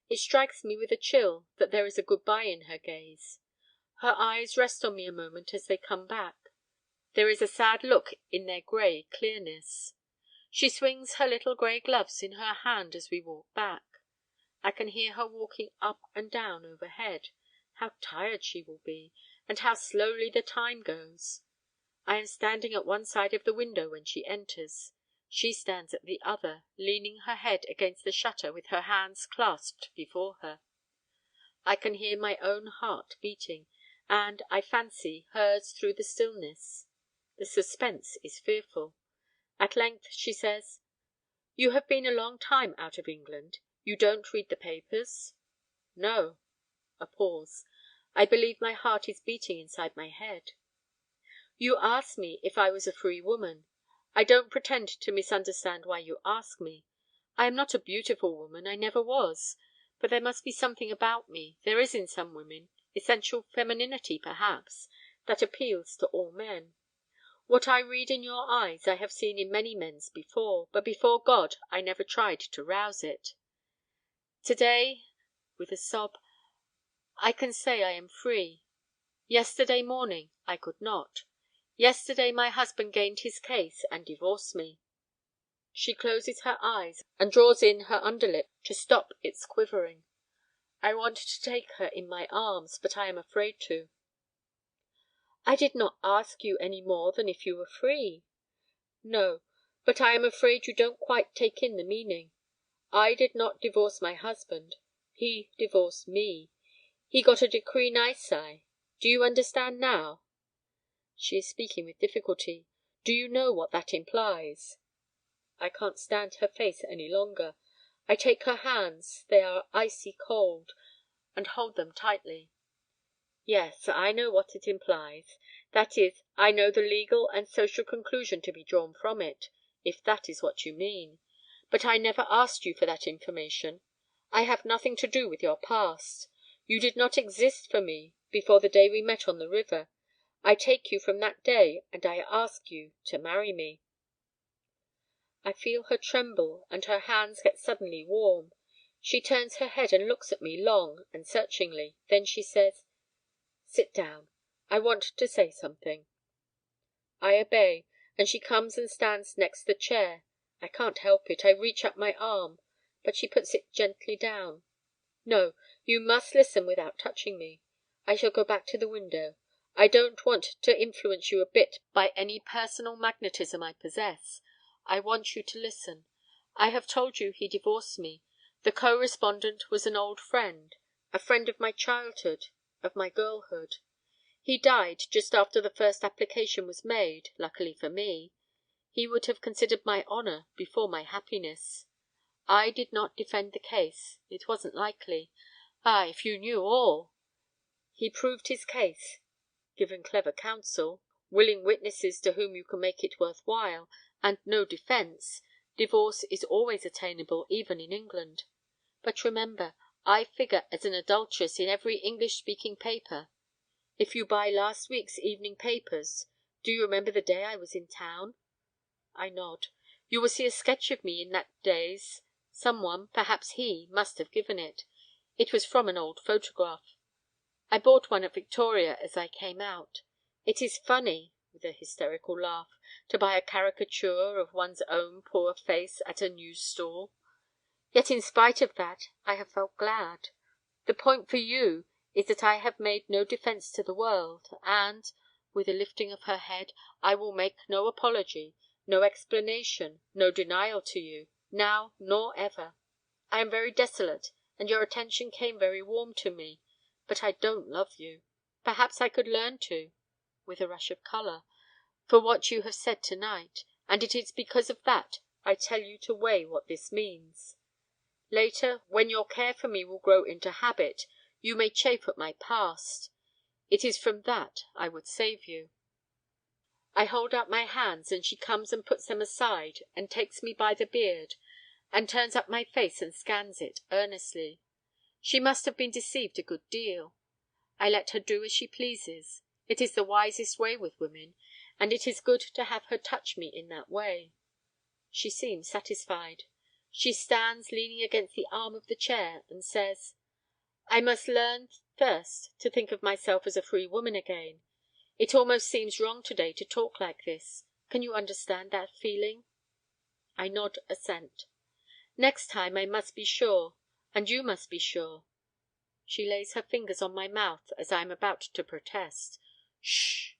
It strikes me with a chill that there is a good-bye in her gaze. Her eyes rest on me a moment as they come back. There is a sad look in their grey clearness. She swings her little grey gloves in her hand as we walk back. I can hear her walking up and down overhead. How tired she will be, and how slowly the time goes. I am standing at one side of the window when she enters. She stands at the other, leaning her head against the shutter with her hands clasped before her. I can hear my own heart beating, and, I fancy, hers through the stillness. The suspense is fearful. At length she says, "You have been a long time out of England. You don't read the papers?" "No." A pause. I believe my heart is beating inside my head. You ask me if I was a free woman. I don't pretend to misunderstand why you ask me. I am not a beautiful woman, I never was. But there must be something about me, there is in some women, essential femininity perhaps, that appeals to all men. What I read in your eyes I have seen in many men's before, but before God I never tried to rouse it. Today, with a sob, I can say I am free. Yesterday morning I could not. Yesterday my husband gained his case and divorced me. She closes her eyes and draws in her underlip to stop its quivering. I want to take her in my arms, but I am afraid to. I did not ask you any more than if you were free. No, but I am afraid you don't quite take in the meaning. I did not divorce my husband. He divorced me. He got a decree nisi. Do you understand now? She is speaking with difficulty. Do you know what that implies? I can't stand her face any longer. I take her hands, they are icy cold, and hold them tightly. Yes, I know what it implies. That is, I know the legal and social conclusion to be drawn from it, if that is what you mean. But I never asked you for that information. I have nothing to do with your past. You did not exist for me before the day we met on the river. I take you from that day, and I ask you to marry me. I feel her tremble, and her hands get suddenly warm. She turns her head and looks at me long and searchingly. Then she says, "Sit down. I want to say something." I obey, and she comes and stands next the chair. I can't help it. I reach up my arm, but she puts it gently down. "No, you must listen without touching me. I shall go back to the window. I don't want to influence you a bit by any personal magnetism I possess. I want you to listen. I have told you he divorced me. The co-respondent was an old friend, a friend of my childhood, of my girlhood. He died just after the first application was made, luckily for me. He would have considered my honour before my happiness. I did not defend the case. It wasn't likely. Ah, if you knew all! He proved his case, given clever counsel, willing witnesses to whom you can make it worth while, and no defence, divorce is always attainable even in England. But remember, I figure as an adulteress in every English-speaking paper. If you buy last week's evening papers, do you remember the day I was in town? I nod. You will see a sketch of me in that day's. Someone, perhaps he, must have given it. It was from an old photograph. I bought one at Victoria as I came out. It is funny," with a hysterical laugh, "to buy a caricature of one's own poor face at a news stall. Yet in spite of that I have felt glad. The point for you is that I have made no defence to the world, and," with a lifting of her head, "I will make no apology, no explanation, no denial to you, now nor ever. I am very desolate, and your attention came very warm to me, but I don't love you. Perhaps I could learn to," with a rush of colour, "for what you have said tonight, and it is because of that I tell you to weigh what this means. Later, when your care for me will grow into habit, you may chafe at my past. It is from that I would save you." I hold out my hands, and she comes and puts them aside, and takes me by the beard, and turns up my face and scans it earnestly. She must have been deceived a good deal. I let her do as she pleases. It is the wisest way with women, and it is good to have her touch me in that way. She seems satisfied. She stands leaning against the arm of the chair, and says, "I must learn first to think of myself as a free woman again. It almost seems wrong today to talk like this. Can you understand that feeling?" I nod assent. "Next time I must be sure, and you must be sure." She lays her fingers on my mouth as I am about to protest. "Shh!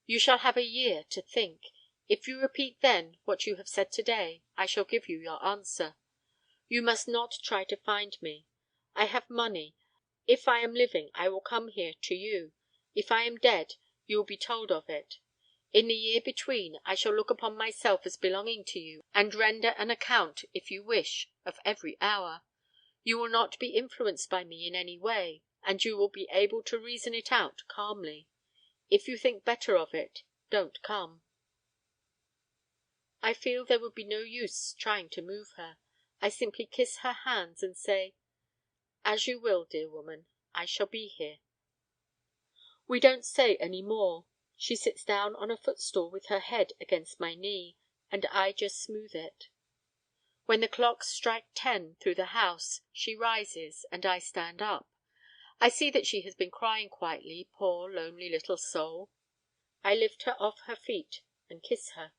You shall have a year to think. If you repeat then what you have said today, I shall give you your answer. You must not try to find me. I have money. If I am living I will come here to you. If I am dead, you will be told of it. In the year between I shall look upon myself as belonging to you, and render an account, if you wish, of every hour. You will not be influenced by me in any way, and you will be able to reason it out calmly. If you think better of it, don't come." I feel there would be no use trying to move her. I simply kiss her hands and say, "As you will, dear woman. I shall be here." We don't say any more. She sits down on a footstool with her head against my knee, and I just smooth it. When the clocks strike 10 through the house, she rises, and I stand up. I see that she has been crying quietly, poor lonely little soul. I lift her off her feet and kiss her,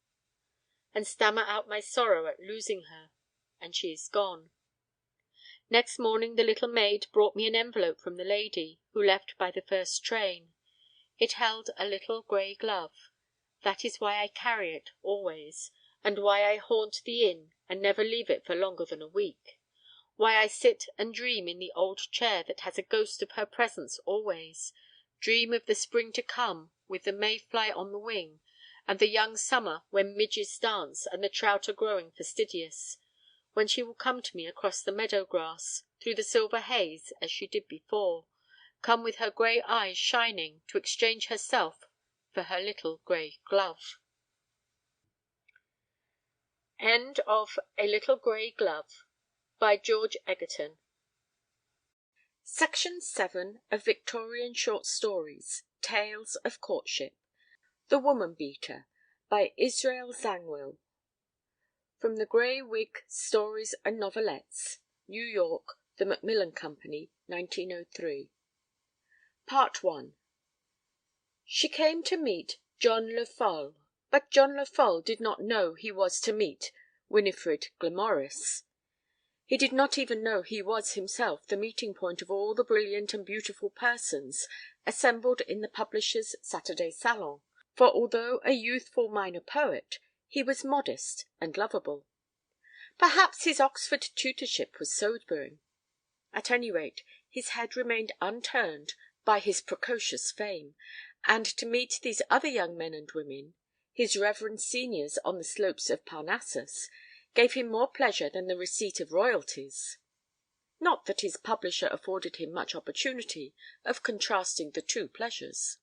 and stammer out my sorrow at losing her, and she is gone. Next morning the little maid brought me an envelope from the lady, who left by the first train. It held a little grey glove. That is why I carry it always, and why I haunt the inn and never leave it for longer than a week. Why I sit and dream in the old chair that has a ghost of her presence always, dream of the spring to come with the mayfly on the wing, and the young summer when midges dance and the trout are growing fastidious, when she will come to me across the meadow grass, through the silver haze as she did before, come with her grey eyes shining to exchange herself for her little grey glove. End of A Little Grey Glove by George Egerton. Section 7 of Victorian Short Stories, Tales of Courtship. The Woman Beater by Israel Zangwill. From the Grey Wig Stories and Novelettes, New York, The Macmillan Company, 1903. Part 1. She came to meet John Lefolle, but John Lefolle did not know he was to meet Winifred Glamorys. He did not even know he was himself the meeting point of all the brilliant and beautiful persons assembled in the publisher's Saturday salon, for although a youthful minor poet, he was modest and lovable. Perhaps his Oxford tutorship was sobering. At any rate, his head remained unturned by his precocious fame, and to meet these other young men and women, his reverend seniors on the slopes of Parnassus, gave him more pleasure than the receipt of royalties. Not that his publisher afforded him much opportunity of contrasting the two pleasures.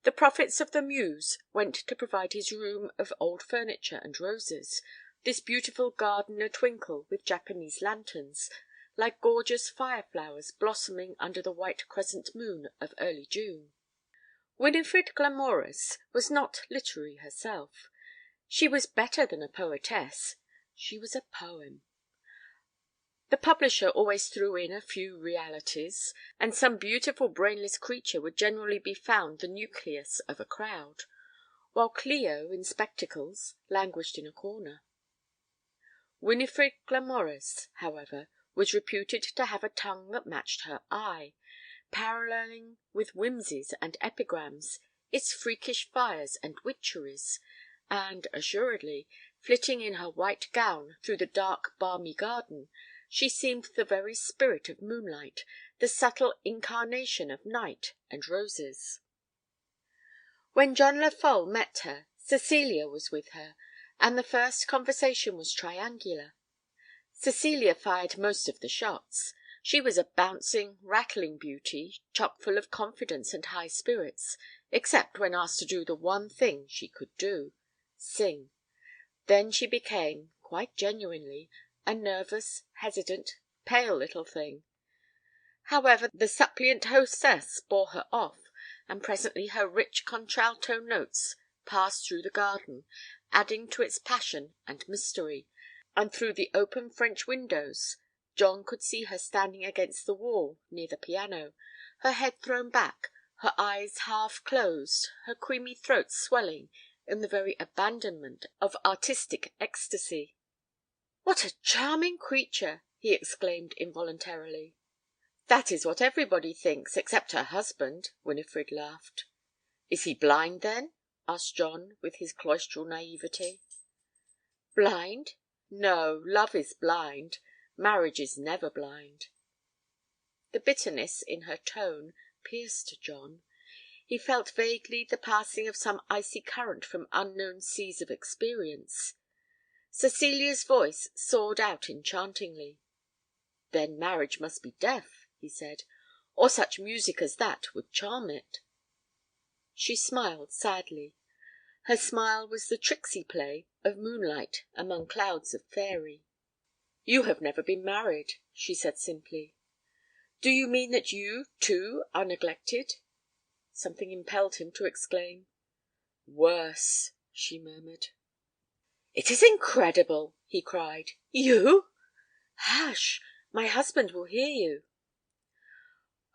The profits of the Muse went to provide his room of old furniture and roses, this beautiful garden a-twinkle with Japanese lanterns, like gorgeous fire-flowers blossoming under the white crescent moon of early June. Winifred Glamorys was not literary herself. She was better than a poetess. She was a poem. The publisher always threw in a few realities, and some beautiful brainless creature would generally be found the nucleus of a crowd, while Clio, in spectacles, languished in a corner. Winifred Glamorys, however, was reputed to have a tongue that matched her eye, paralleling with whimsies and epigrams its freakish fires and witcheries, and, assuredly, flitting in her white gown through the dark balmy garden, she seemed the very spirit of moonlight, the subtle incarnation of night and roses. When John Lefolle met her, Cecilia was with her, and the first conversation was triangular. Cecilia fired most of the shots. She was a bouncing, rattling beauty, chock-full of confidence and high spirits, except when asked to do the one thing she could do, sing. Then she became, quite genuinely, a nervous, hesitant, pale little thing. However, the suppliant hostess bore her off, and presently her rich contralto notes passed through the garden, adding to its passion and mystery, and through the open French windows John could see her standing against the wall near the piano, her head thrown back, her eyes half closed, her creamy throat swelling in the very abandonment of artistic ecstasy. "What a charming creature!" he exclaimed involuntarily. "That is what everybody thinks, except her husband," Winifred laughed. "Is he blind, then?" asked John, with his cloistral naïveté. "Blind? No, love is blind. Marriage is never blind." The bitterness in her tone pierced John. He felt vaguely the passing of some icy current from unknown seas of experience. Cecilia's voice soared out enchantingly. "Then marriage must be deaf," he said, "or such music as that would charm it." She smiled sadly. Her smile was the tricksy play of moonlight among clouds of faery. "You have never been married," she said simply. "Do you mean that you, too, are neglected?" Something impelled him to exclaim. "Worse," she murmured. "It is incredible!" he cried. "You?" "Hush! My husband will hear you."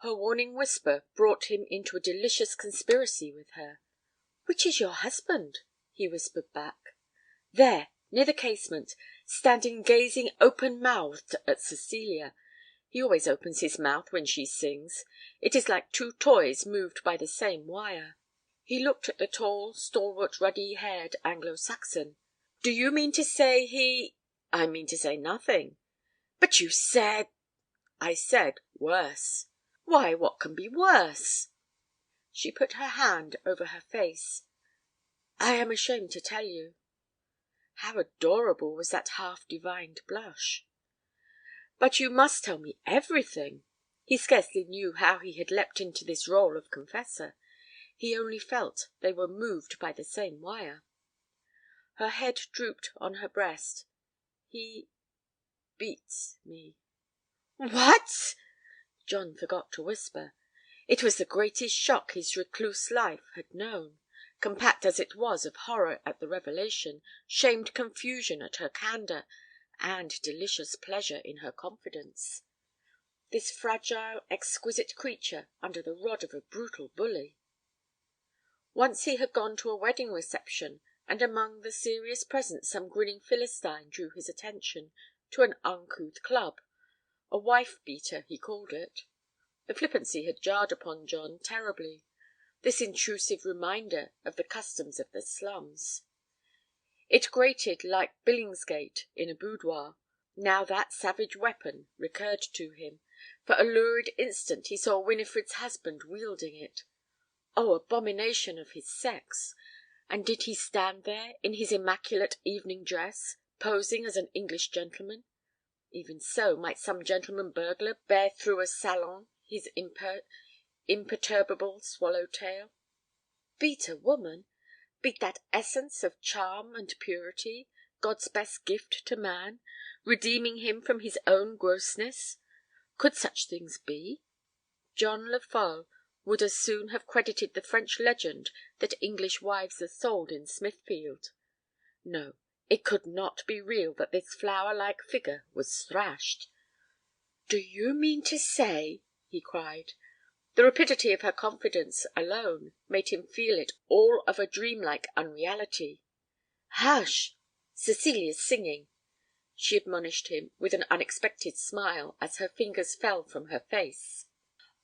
Her warning whisper brought him into a delicious conspiracy with her. "Which is your husband?" he whispered back. "There, near the casement, standing gazing open-mouthed at Cecilia. He always opens his mouth when she sings. It is like two toys moved by the same wire." He looked at the tall, stalwart, ruddy-haired Anglo-Saxon. "Do you mean to say he—" "I mean to say nothing." "But you said—" "I said worse." "Why, what can be worse?" She put her hand over her face. "I am ashamed to tell you." How adorable was that half-divined blush! "But you must tell me everything." He scarcely knew how he had leapt into this rôle of confessor. He only felt they were moved by the same wire. Her head drooped on her breast. "He beats me." "What?" John forgot to whisper. It was the greatest shock his recluse life had known, compact as it was of horror at the revelation, shamed confusion at her candor, and delicious pleasure in her confidence. This fragile, exquisite creature under the rod of a brutal bully. Once he had gone to a wedding reception, and among the serious presents some grinning Philistine drew his attention to an uncouth club. A wife-beater, he called it. The flippancy had jarred upon John terribly, this intrusive reminder of the customs of the slums. It grated like Billingsgate in a boudoir. Now that savage weapon recurred to him. For a lurid instant he saw Winifred's husband wielding it. Oh, abomination of his sex! And did he stand there, in his immaculate evening dress, posing as an English gentleman? Even so might some gentleman burglar bear through a salon his imperturbable swallow-tail. Beat a woman? Beat that essence of charm and purity, God's best gift to man, redeeming him from his own grossness? Could such things be? John Lefolle would as soon have credited the French legend that English wives are sold in Smithfield. No, it could not be real that this flower-like figure was thrashed. "Do you mean to say—" he cried. The rapidity of her confidence alone made him feel it all of a dreamlike unreality. "Hush! Cecilia's singing," she admonished him with an unexpected smile as her fingers fell from her face.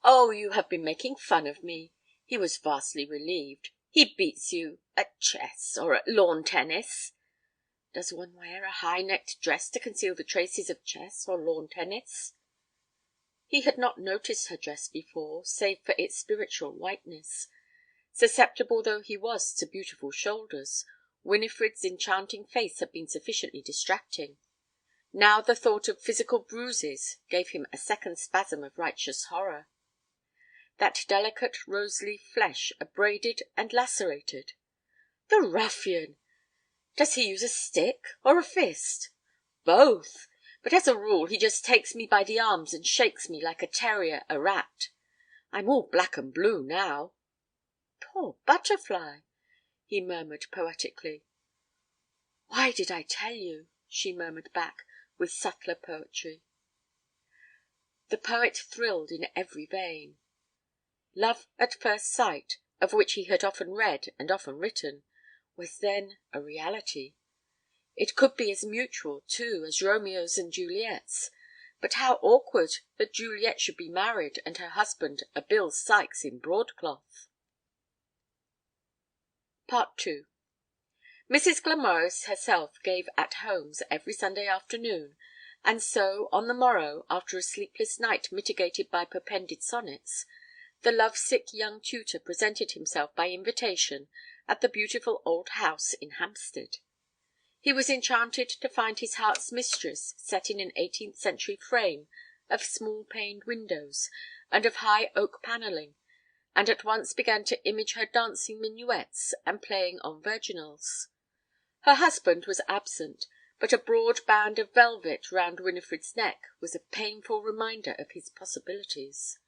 "Oh, you have been making fun of me." He was vastly relieved. "He beats you at chess or at lawn-tennis." Does one wear a high-necked dress to conceal the traces of chess or lawn-tennis? He had not noticed her dress before, save for its spiritual whiteness. Susceptible though he was to beautiful shoulders, Winifred's enchanting face had been sufficiently distracting. Now the thought of physical bruises gave him a second spasm of righteous horror. That delicate rose-leaf flesh abraded and lacerated. The ruffian! Does he use a stick or a fist? Both. But as a rule he just takes me by the arms and shakes me like a terrier a rat. I'm all black and blue now. "Poor butterfly!" he murmured poetically. "Why did I tell you?" she murmured back with subtler poetry. The poet thrilled in every vein. Love at first sight, of which he had often read and often written, was then a reality. It could be as mutual, too, as Romeo's and Juliet's. But how awkward that Juliet should be married and her husband a Bill Sikes in broadcloth. II. Mrs. Glamorys herself gave at homes every Sunday afternoon, and so, on the morrow, after a sleepless night mitigated by perpended sonnets, the love-sick young tutor presented himself by invitation at the beautiful old house in Hampstead. He was enchanted to find his heart's mistress set in an 18th century frame of small-paned windows, and of high oak panelling, and at once began to image her dancing minuets and playing on virginals. Her husband was absent, but a broad band of velvet round Winifred's neck was a painful reminder of his possibilities.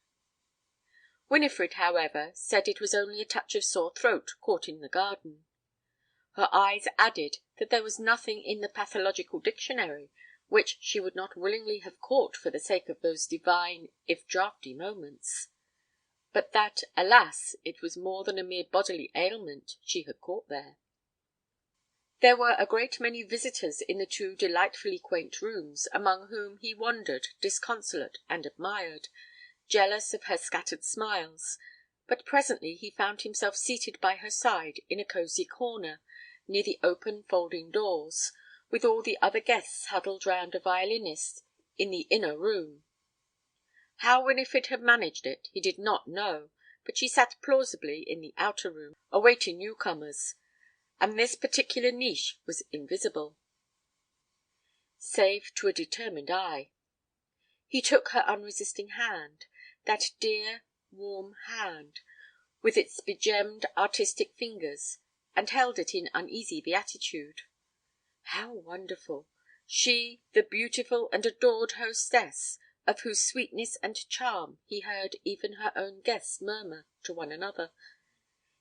Winifred, however, said it was only a touch of sore throat caught in the garden. Her eyes added that there was nothing in the pathological dictionary which she would not willingly have caught for the sake of those divine, if draughty moments; but that, alas, it was more than a mere bodily ailment she had caught there. There were a great many visitors in the two delightfully quaint rooms, among whom he wandered, disconsolate and admired, jealous of her scattered smiles, but presently he found himself seated by her side in a cosy corner, near the open folding doors, with all the other guests huddled round a violinist in the inner room. How Winifred had managed it he did not know, but she sat plausibly in the outer room, awaiting newcomers, and this particular niche was invisible, save to a determined eye. He took her unresisting hand, that dear, warm hand, with its begemmed artistic fingers, and held it in uneasy beatitude. How wonderful! She, the beautiful and adored hostess, of whose sweetness and charm he heard even her own guests murmur to one another.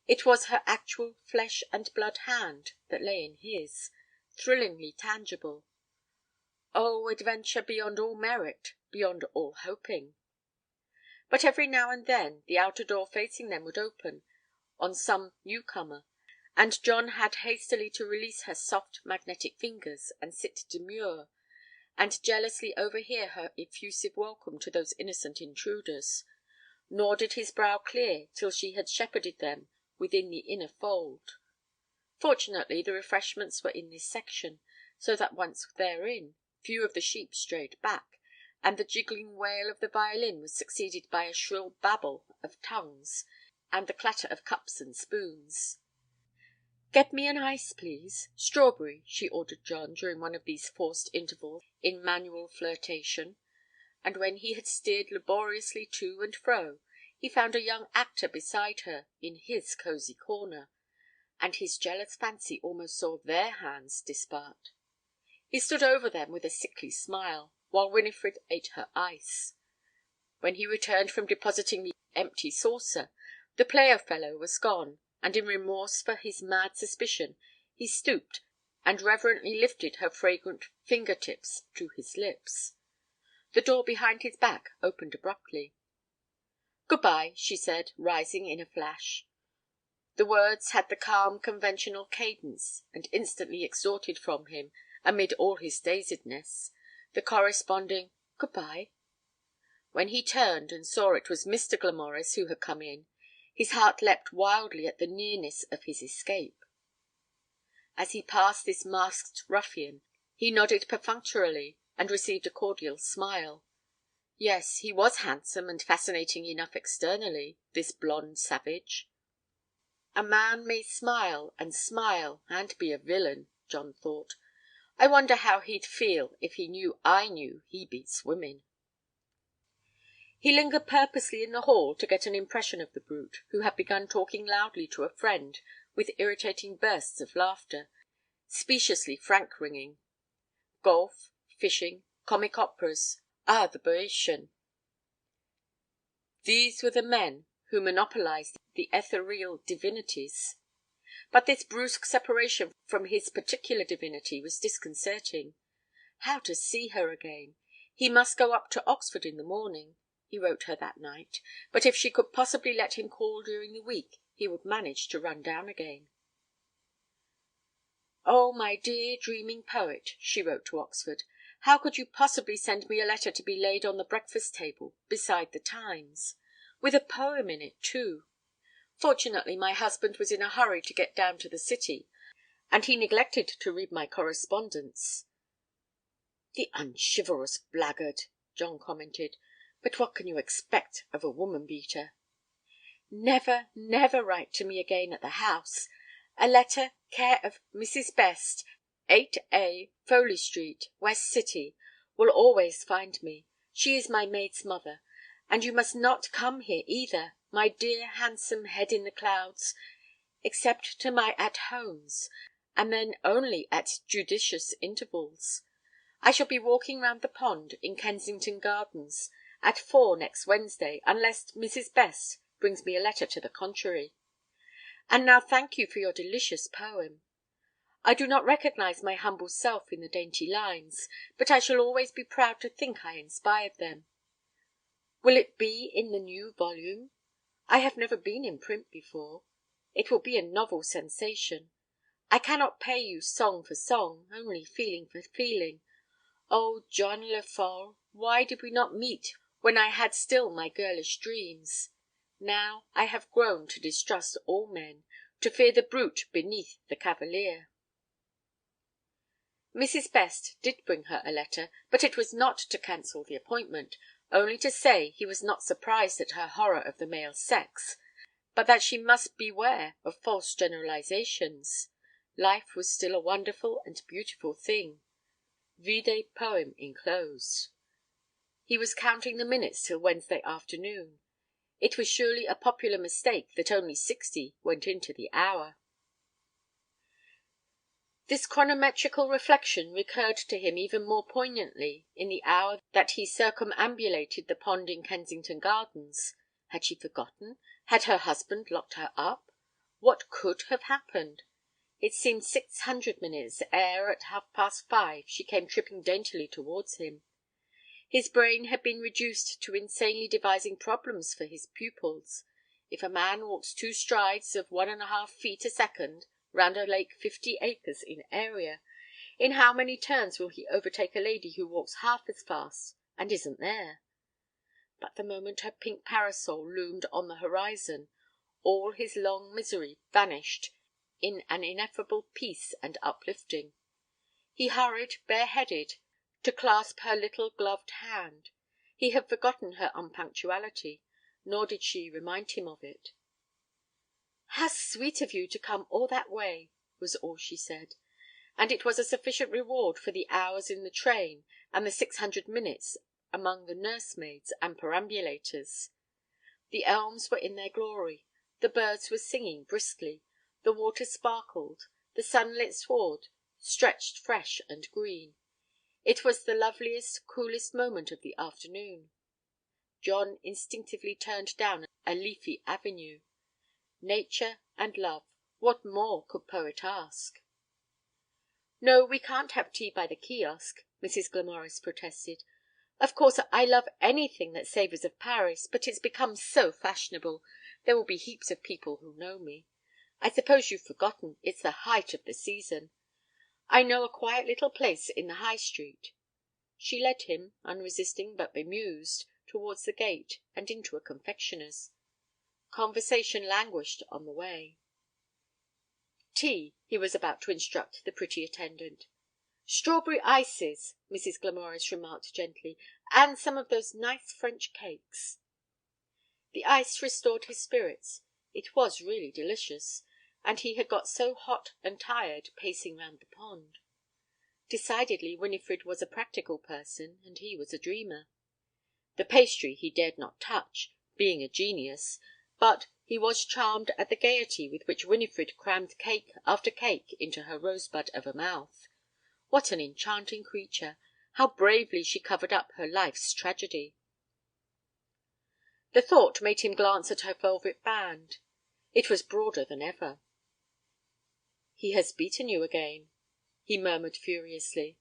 It was her actual flesh and blood hand that lay in his, thrillingly tangible. Oh, adventure beyond all merit, beyond all hoping! But every now and then the outer door facing them would open on some newcomer, and John had hastily to release her soft magnetic fingers and sit demure, and jealously overhear her effusive welcome to those innocent intruders, nor did his brow clear till she had shepherded them within the inner fold. Fortunately the refreshments were in this section, so that once therein, few of the sheep strayed back, and the jiggling wail of the violin was succeeded by a shrill babble of tongues and the clatter of cups and spoons. "Get me an ice, please. Strawberry," she ordered John during one of these forced intervals in manual flirtation, and when he had steered laboriously to and fro, he found a young actor beside her in his cosy corner, and his jealous fancy almost saw their hands dispart. He stood over them with a sickly smile, while Winifred ate her ice. When he returned from depositing the empty saucer, the player fellow was gone, and in remorse for his mad suspicion he stooped and reverently lifted her fragrant finger-tips to his lips. The door behind his back opened abruptly. "Good-bye," she said, rising in a flash. The words had the calm conventional cadence, and instantly extorted from him, amid all his dazedness, the corresponding "Good-bye." When he turned and saw it was Mr. Glamorys who had come in, his heart leapt wildly at the nearness of his escape. As he passed this masked ruffian, he nodded perfunctorily and received a cordial smile. Yes, he was handsome and fascinating enough externally, this blonde savage. A man may smile and be a villain, John thought. I wonder how he'd feel if he knew I knew he beats women. He lingered purposely in the hall to get an impression of the brute, who had begun talking loudly to a friend with irritating bursts of laughter, speciously frank-ringing. Golf, fishing, comic operas, the Boeotian. These were the men who monopolized the ethereal divinities. But this brusque separation from his particular divinity was disconcerting. How to see her again? He must go up to Oxford in the morning. He wrote her that night, but if she could possibly let him call during the week, he would manage to run down again. "Oh, my dear dreaming poet," she wrote to Oxford, "how could you possibly send me a letter to be laid on the breakfast-table beside the Times? With a poem in it, too. Fortunately, my husband was in a hurry to get down to the city, and he neglected to read my correspondence." "The unchivalrous blackguard," John commented. "But what can you expect of a woman-beater?" "Never, never write to me again at the house. A letter, care of Mrs. Best, 8A, Foley Street, West City, will always find me. She is my maid's mother. And you must not come here either, my dear handsome head in the clouds, except to my at-homes, and then only at judicious intervals. I shall be walking round the pond in Kensington Gardens at 4 next Wednesday, unless Mrs. Best brings me a letter to the contrary. And now thank you for your delicious poem. I do not recognize my humble self in the dainty lines, but I shall always be proud to think I inspired them. Will it be in the new volume? I have never been in print before. It will be a novel sensation. I cannot pay you song for song, only feeling for feeling. Oh, John Lefolle, why did we not meet when I had still my girlish dreams? Now I have grown to distrust all men, to fear the brute beneath the cavalier. Mrs. Best did bring her a letter, but it was not to cancel the appointment, only to say he was not surprised at her horror of the male sex, but that she must beware of false generalizations. Life was still a wonderful and beautiful thing. Vide poem enclosed. He was counting the minutes till Wednesday afternoon. It was surely a popular mistake that only 60 went into the hour. This chronometrical reflection recurred to him even more poignantly in the hour that he circumambulated the pond in Kensington Gardens. Had she forgotten? Had her husband locked her up? What could have happened? It seemed 600 minutes ere at 5:30 she came tripping daintily towards him. His brain had been reduced to insanely devising problems for his pupils. If a man walks 2 strides of 1½ feet a second round a lake 50 acres in area, in how many turns will he overtake a lady who walks half as fast and isn't there? But the moment her pink parasol loomed on the horizon, all his long misery vanished in an ineffable peace and uplifting. He hurried, bareheaded, to clasp her little gloved hand. He had forgotten her unpunctuality, nor did she remind him of it. "How sweet of you to come all that way," was all she said, and it was a sufficient reward for the hours in the train and the 600 minutes among the nursemaids and perambulators. The elms were in their glory, the birds were singing briskly, the water sparkled, the sunlit sward stretched fresh and green. It was the loveliest, coolest moment of the afternoon. John instinctively turned down a leafy avenue. Nature and love, what more could poet ask? "No, we can't have tea by the kiosk," Mrs. Glamorys protested. "Of course I love anything that savours of Paris, but it's become so fashionable. There will be heaps of people who know me. I suppose you've forgotten it's the height of the season. I know a quiet little place in the High Street." She led him, unresisting but bemused, towards the gate and into a confectioner's. Conversation languished on the way. "Tea," he was about to instruct the pretty attendant. "Strawberry ices," Mrs. Glamorys remarked gently, "and some of those nice French cakes." The ice restored his spirits. It was really delicious, and he had got so hot and tired pacing round the pond. Decidedly Winifred was a practical person, and he was a dreamer. The pastry he dared not touch, being a genius, but he was charmed at the gaiety with which Winifred crammed cake after cake into her rosebud of a mouth. What an enchanting creature! How bravely she covered up her life's tragedy! The thought made him glance at her velvet band. It was broader than ever. "He has beaten you again," he murmured furiously.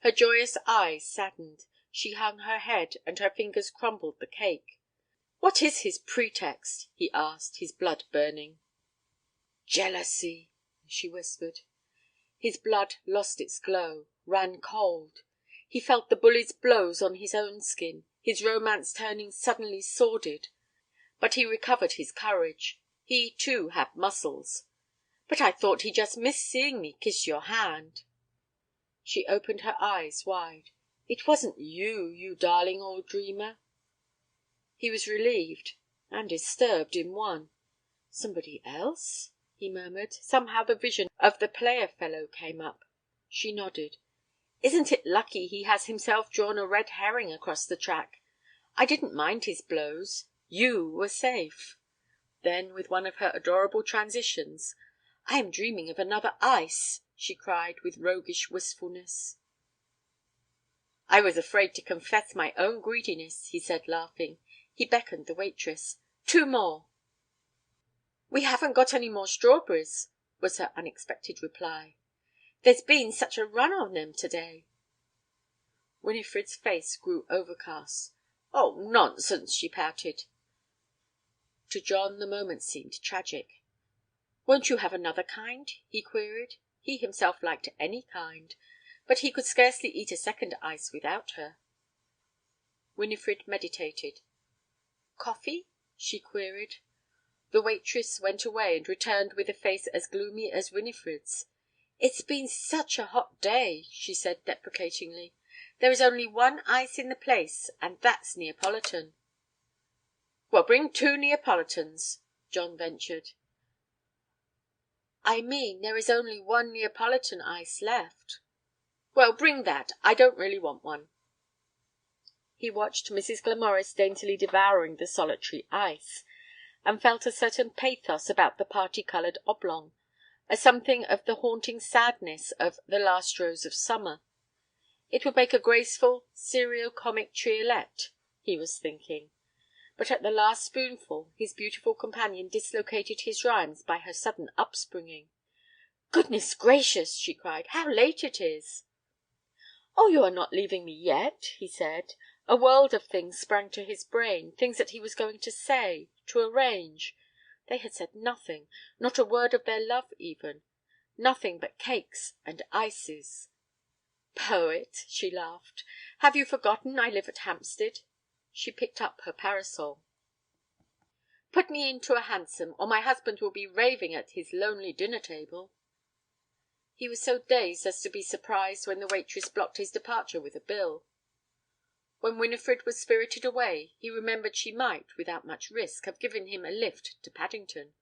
Her joyous eyes saddened. She hung her head, and her fingers crumbled the cake. "What is his pretext?" he asked, his blood burning. "Jealousy," she whispered. His blood lost its glow, ran cold. He felt the bully's blows on his own skin, his romance turning suddenly sordid. But he recovered his courage. He, too, had muscles. "But I thought he just missed seeing me kiss your hand." She opened her eyes wide. "It wasn't you, you darling old dreamer." He was relieved and disturbed in one. "Somebody else?" he murmured. Somehow the vision of the player fellow came up. She nodded. Isn't it lucky he has himself drawn a red herring across the track? I didn't mind his blows. You were safe." Then, with one of her adorable transitions, "I am dreaming of another ice," she cried with roguish wistfulness. "I was afraid to confess my own greediness," he said, laughing. He beckoned the waitress. "Two more." "We haven't got any more strawberries," was her unexpected reply. "There's been such a run on them to–day." Winifred's face grew overcast. "Oh, nonsense," she pouted. To John the moment seemed tragic. "Won't you have another kind?" he queried. He himself liked any kind, but he could scarcely eat a second ice without her. Winifred meditated. "Coffee?" she queried. The waitress went away, and returned with a face as gloomy as Winifred's. "It's been such a hot day," she said deprecatingly. "There is only one ice in the place, and that's Neapolitan." "Well, bring 2 Neapolitans," John ventured. "I mean there is only one Neapolitan ice left." "Well, bring that. I don't really want one." He watched Mrs. Glamorys daintily devouring the solitary ice, and felt a certain pathos about the parti–coloured oblong, a something of the haunting sadness of "The Last Rose of Summer." It would make a graceful serio–comic triolet, he was thinking. But at the last spoonful his beautiful companion dislocated his rhymes by her sudden upspringing. "Goodness gracious!" she cried, "how late it is!" "Oh, you are not leaving me yet," he said. A world of things sprang to his brain, things that he was going to say, to arrange. They had said nothing, not a word of their love even. Nothing but cakes and ices. "Poet," she laughed. "Have you forgotten I live at Hampstead?" She picked up her parasol. "Put me into a hansom, or my husband will be raving at his lonely dinner–table." He was so dazed as to be surprised when the waitress blocked his departure with a bill. When Winifred was spirited away, he remembered she might, without much risk, have given him a lift to Paddington.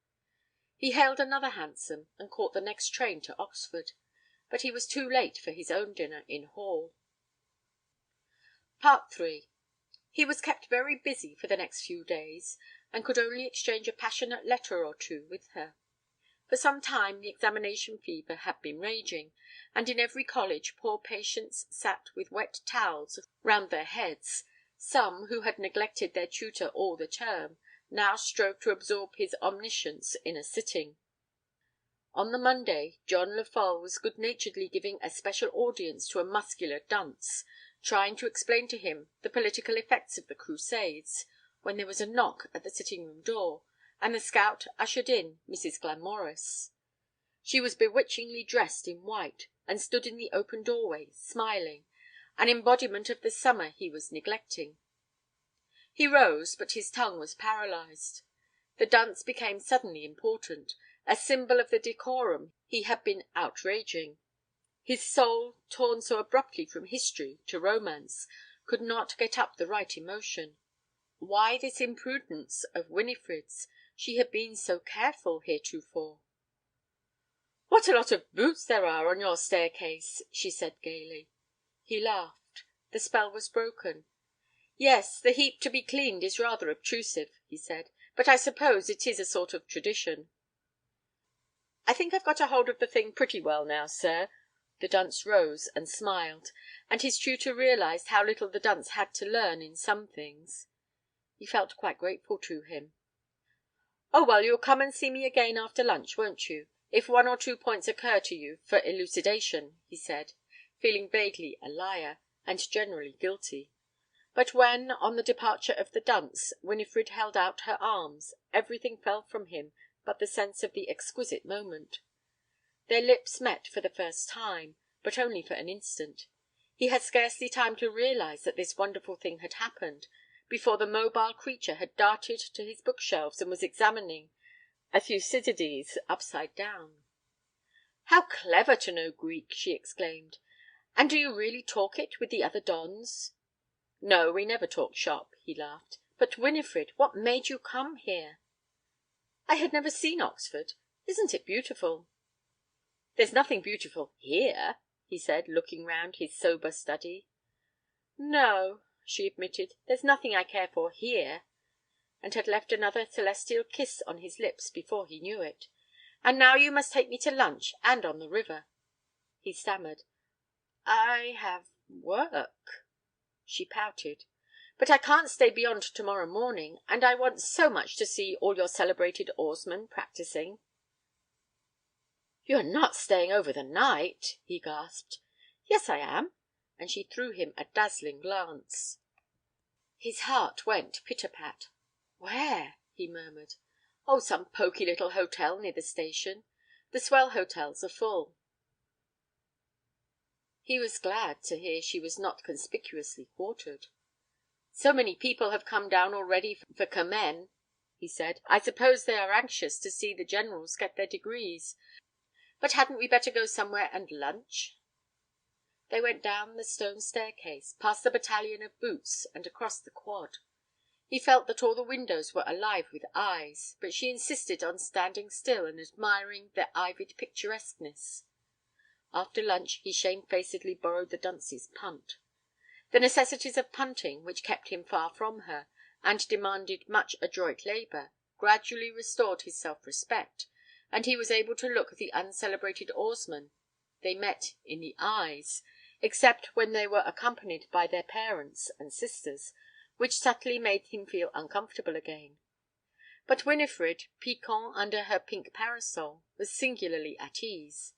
He hailed another hansom, and caught the next train to Oxford. But he was too late for his own dinner in Hall. III. He was kept very busy for the next few days, and could only exchange a passionate letter or two with her. For some time the examination fever had been raging, and in every college poor patients sat with wet towels round their heads. Some, who had neglected their tutor all the term, now strove to absorb his omniscience in a sitting. On the Monday, John Lefolle was good–naturedly giving a special audience to a muscular dunce, trying to explain to him the political effects of the Crusades, when there was a knock at the sitting–room door, and the scout ushered in Mrs. Glamorys. She was bewitchingly dressed in white, and stood in the open doorway, smiling, an embodiment of the summer he was neglecting. He rose, but his tongue was paralyzed. The dunce became suddenly important, a symbol of the decorum he had been outraging. His soul, torn so abruptly from history to romance, could not get up the right emotion. Why this imprudence of Winifred's? She had been so careful heretofore. "What a lot of boots there are on your staircase!" she said gaily. He laughed. The spell was broken. "Yes, the heap to be cleaned is rather obtrusive," he said, "but I suppose it is a sort of tradition." "I think I've got a hold of the thing pretty well now, sir." The dunce rose and smiled, and his tutor realized how little the dunce had to learn in some things. He felt quite grateful to him. "Oh, well, you'll come and see me again after lunch, won't you, if 1 or 2 points occur to you for elucidation," he said, feeling vaguely a liar, and generally guilty. But when, on the departure of the dunce, Winifred held out her arms, everything fell from him but the sense of the exquisite moment. Their lips met for the first time, but only for an instant. He had scarcely time to realize that this wonderful thing had happened, before the mobile creature had darted to his bookshelves and was examining a Thucydides upside down. "How clever to know Greek!" she exclaimed. "And do you really talk it with the other dons?" "No, we never talk shop," he laughed. "But, Winifred, what made you come here?" "I had never seen Oxford. Isn't it beautiful?" "There's nothing beautiful here." he said, looking round his sober study. "No," she admitted, "there's nothing I care for here," and had left another celestial kiss on his lips before he knew it. "And now you must take me to lunch and on the river." He stammered, "I have work." She pouted. "But I can't stay beyond tomorrow morning, and I want so much to see all your celebrated oarsmen practising." "You are not staying over the night?" he gasped. "Yes, I am," and she threw him a dazzling glance. His heart went pit-a-pat. "Where?" he murmured. "Oh, some poky little hotel near the station. The swell hotels are full." He was glad to hear she was not conspicuously quartered. "So many people have come down already for Commem," he said. "I suppose they are anxious to see the generals get their degrees. But hadn't we better go somewhere and lunch?" They went down the stone staircase, past the battalion of boots, and across the quad. He felt that all the windows were alive with eyes, but she insisted on standing still and admiring their ivied picturesqueness. After lunch he shamefacedly borrowed the dunce's punt. The necessities of punting, which kept him far from her, and demanded much adroit labour, gradually restored his self-respect, and he was able to look the uncelebrated oarsmen they met in the eyes, except when they were accompanied by their parents and sisters, which subtly made him feel uncomfortable again. But Winifred, piquant under her pink parasol, was singularly at ease,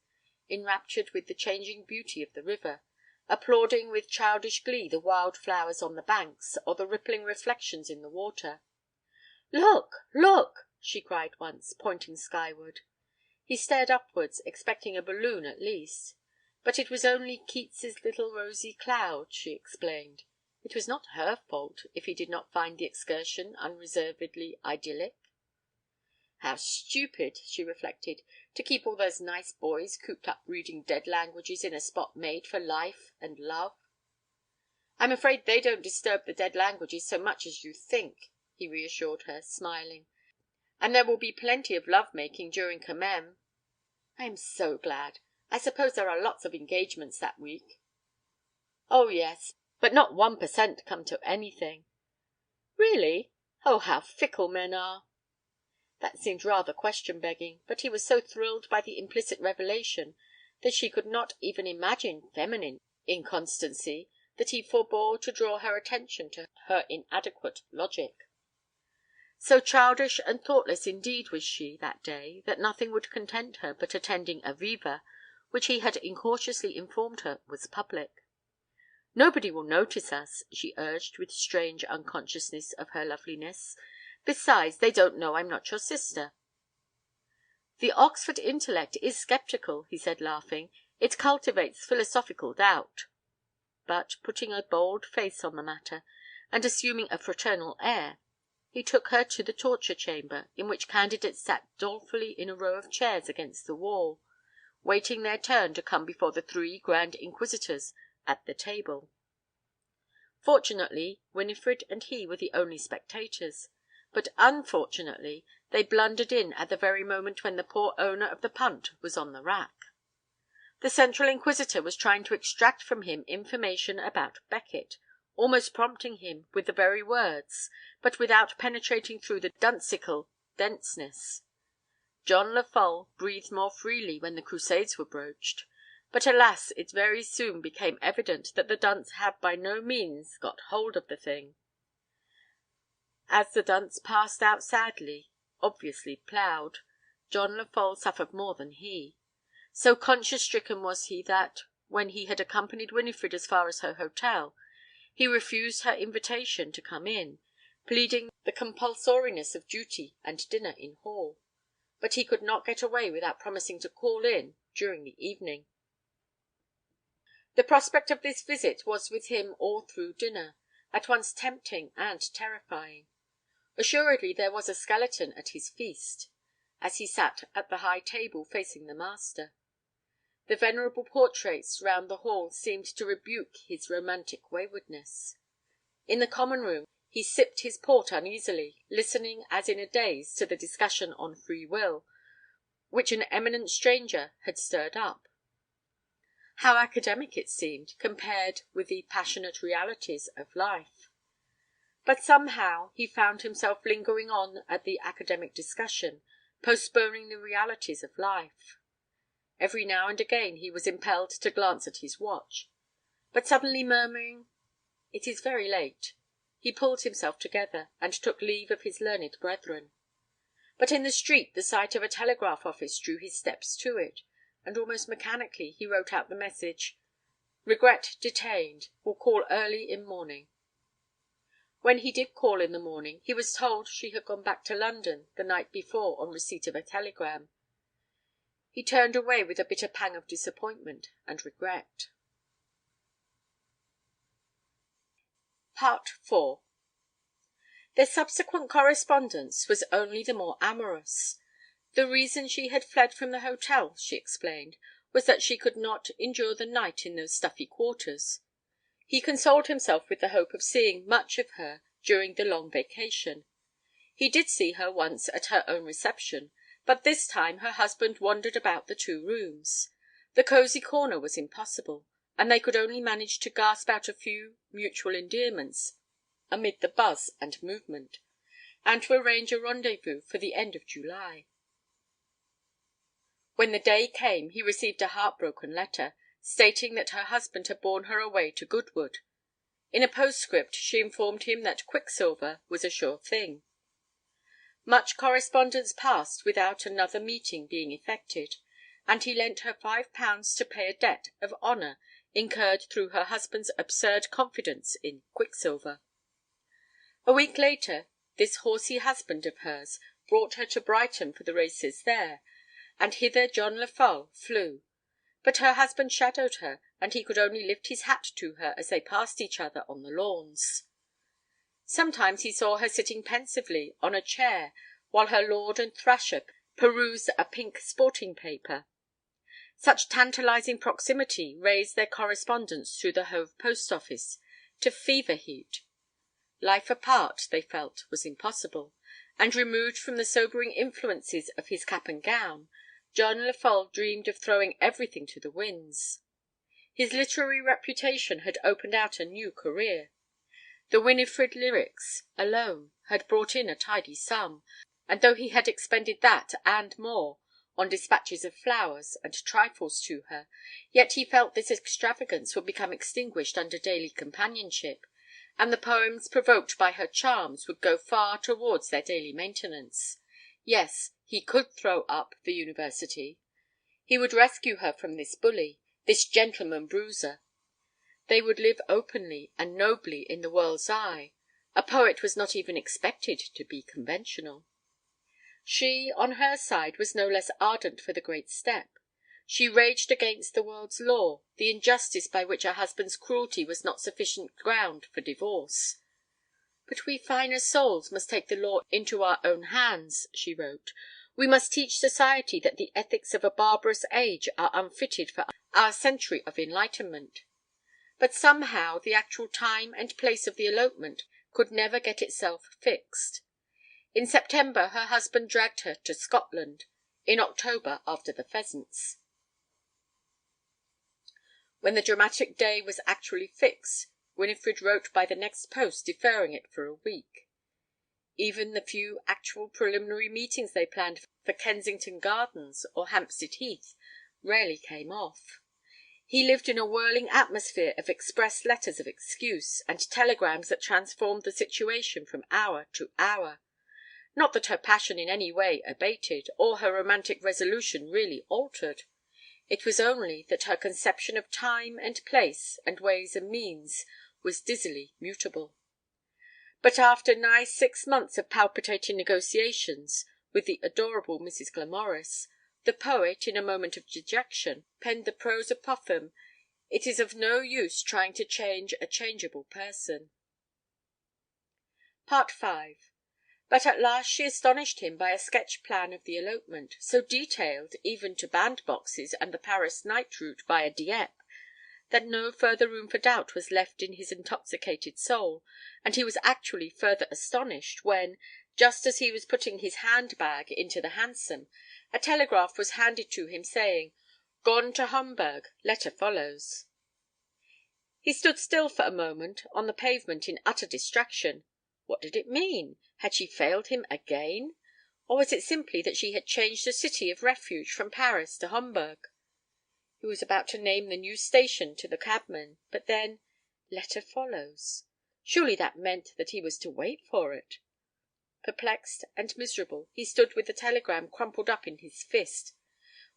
enraptured with the changing beauty of the river, applauding with childish glee the wild flowers on the banks, or the rippling reflections in the water. "Look, look!" she cried once, pointing skyward. He stared upwards, expecting a balloon at least. But it was only Keats's little rosy cloud, she explained. It was not her fault if he did not find the excursion unreservedly idyllic. How stupid, she reflected, to keep all those nice boys cooped up reading dead languages in a spot made for life and love. "I'm afraid they don't disturb the dead languages so much as you think," he reassured her, smiling. "And there will be plenty of love-making during Commem." "I am so glad. I suppose there are lots of engagements that week." "Oh, yes, but not 1% come to anything." "Really? Oh, how fickle men are!" That seemed rather question-begging, but he was so thrilled by the implicit revelation that she could not even imagine feminine inconstancy that he forbore to draw her attention to her inadequate logic. So childish and thoughtless indeed was she that day that nothing would content her but attending a viva, which he had incautiously informed her was public. "Nobody will notice us," she urged with strange unconsciousness of her loveliness. "Besides, they don't know I'm not your sister." "The Oxford intellect is sceptical," he said, laughing. "It cultivates philosophical doubt." But, putting a bold face on the matter, and assuming a fraternal air, he took her to the torture-chamber, in which candidates sat dolefully in a row of chairs against the wall, waiting their turn to come before the three grand inquisitors at the table. Fortunately, Winifred and he were the only spectators, but unfortunately they blundered in at the very moment when the poor owner of the punt was on the rack. The central inquisitor was trying to extract from him information about Becket, almost prompting him with the very words, but without penetrating through the duncical denseness. John Lefolle breathed more freely when the Crusades were broached, but alas, it very soon became evident that the dunce had by no means got hold of the thing. As the dunce passed out sadly, obviously ploughed, John Lefolle suffered more than he. So conscience-stricken was he that, when he had accompanied Winifred as far as her hotel, he refused her invitation to come in, pleading the compulsoriness of duty and dinner in hall. But he could not get away without promising to call in during the evening. The prospect of this visit was with him all through dinner, at once tempting and terrifying. Assuredly there was a skeleton at his feast, as he sat at the high table facing the master. The venerable portraits round the hall seemed to rebuke his romantic waywardness. In the common room he sipped his port uneasily, listening as in a daze to the discussion on free will, which an eminent stranger had stirred up. How academic it seemed, compared with the passionate realities of life. But somehow he found himself lingering on at the academic discussion, postponing the realities of life. Every now and again he was impelled to glance at his watch, but suddenly murmuring, "It is very late," he pulled himself together, and took leave of his learned brethren. But in the street the sight of a telegraph office drew his steps to it, and almost mechanically he wrote out the message, "Regret detained. Will call early in morning." When he did call in the morning, he was told she had gone back to London the night before on receipt of a telegram. He turned away with a bitter pang of disappointment and regret. IV. Their subsequent correspondence was only the more amorous. The reason she had fled from the hotel, she explained, was that she could not endure the night in those stuffy quarters. He consoled himself with the hope of seeing much of her during the long vacation. He did see her once at her own reception, but this time her husband wandered about the 2 rooms. The cosy corner was impossible, and they could only manage to gasp out a few mutual endearments amid the buzz and movement, and to arrange a rendezvous for the end of July. When the day came he received a heartbroken letter, stating that her husband had borne her away to Goodwood. In a postscript she informed him that quicksilver was a sure thing. Much correspondence passed without another meeting being effected, and he lent her £5 to pay a debt of honour incurred through her husband's absurd confidence in quicksilver. A week later this horsey husband of hers brought her to Brighton for the races there, and hither John Lefolle flew. But her husband shadowed her, and he could only lift his hat to her as they passed each other on the lawns. Sometimes he saw her sitting pensively on a chair while her lord and thrasher perused a pink sporting paper. Such tantalizing proximity raised their correspondence through the Hove post office to fever heat. Life apart, they felt, was impossible, and removed from the sobering influences of his cap and gown, John Lefolle dreamed of throwing everything to the winds. His literary reputation had opened out a new career. The Winifred lyrics alone had brought in a tidy sum, and though he had expended that and more on dispatches of flowers and trifles to her, yet he felt this extravagance would become extinguished under daily companionship, and the poems provoked by her charms would go far towards their daily maintenance. Yes, he could throw up the university. He would rescue her from this bully, this gentleman bruiser. They would live openly and nobly in the world's eye. A poet was not even expected to be conventional. She, on her side, was no less ardent for the great step. She raged against the world's law, the injustice by which a husband's cruelty was not sufficient ground for divorce. "But we finer souls must take the law into our own hands," she wrote. "We must teach society that the ethics of a barbarous age are unfitted for our century of enlightenment." But somehow the actual time and place of the elopement could never get itself fixed. In September her husband dragged her to Scotland, in October after the pheasants. When the dramatic day was actually fixed, Winifred wrote by the next post deferring it for a week. Even the few actual preliminary meetings they planned for Kensington Gardens or Hampstead Heath rarely came off. He lived in a whirling atmosphere of express letters of excuse, and telegrams that transformed the situation from hour to hour. Not that her passion in any way abated, or her romantic resolution really altered. It was only that her conception of time and place and ways and means was dizzily mutable. But after nigh 6 months of palpitating negotiations with the adorable Mrs. Glamorys, the poet, in a moment of dejection, penned the prose apophthegm, "It is of no use trying to change a changeable person." V. But at last she astonished him by a sketch plan of the elopement, so detailed, even to bandboxes and the Paris night route via Dieppe, that no further room for doubt was left in his intoxicated soul, and he was actually further astonished when, just as he was putting his hand-bag into the hansom, a telegraph was handed to him saying, Gone to Homburg. Letter follows. He stood still for a moment on the pavement in utter distraction. What did it mean? Had she failed him again? Or was it simply that she had changed the city of refuge from Paris to Homburg? He was about to name the new station to the cabman, but then, letter follows. Surely that meant that he was to wait for it. Perplexed and miserable, he stood with the telegram crumpled up in his fist.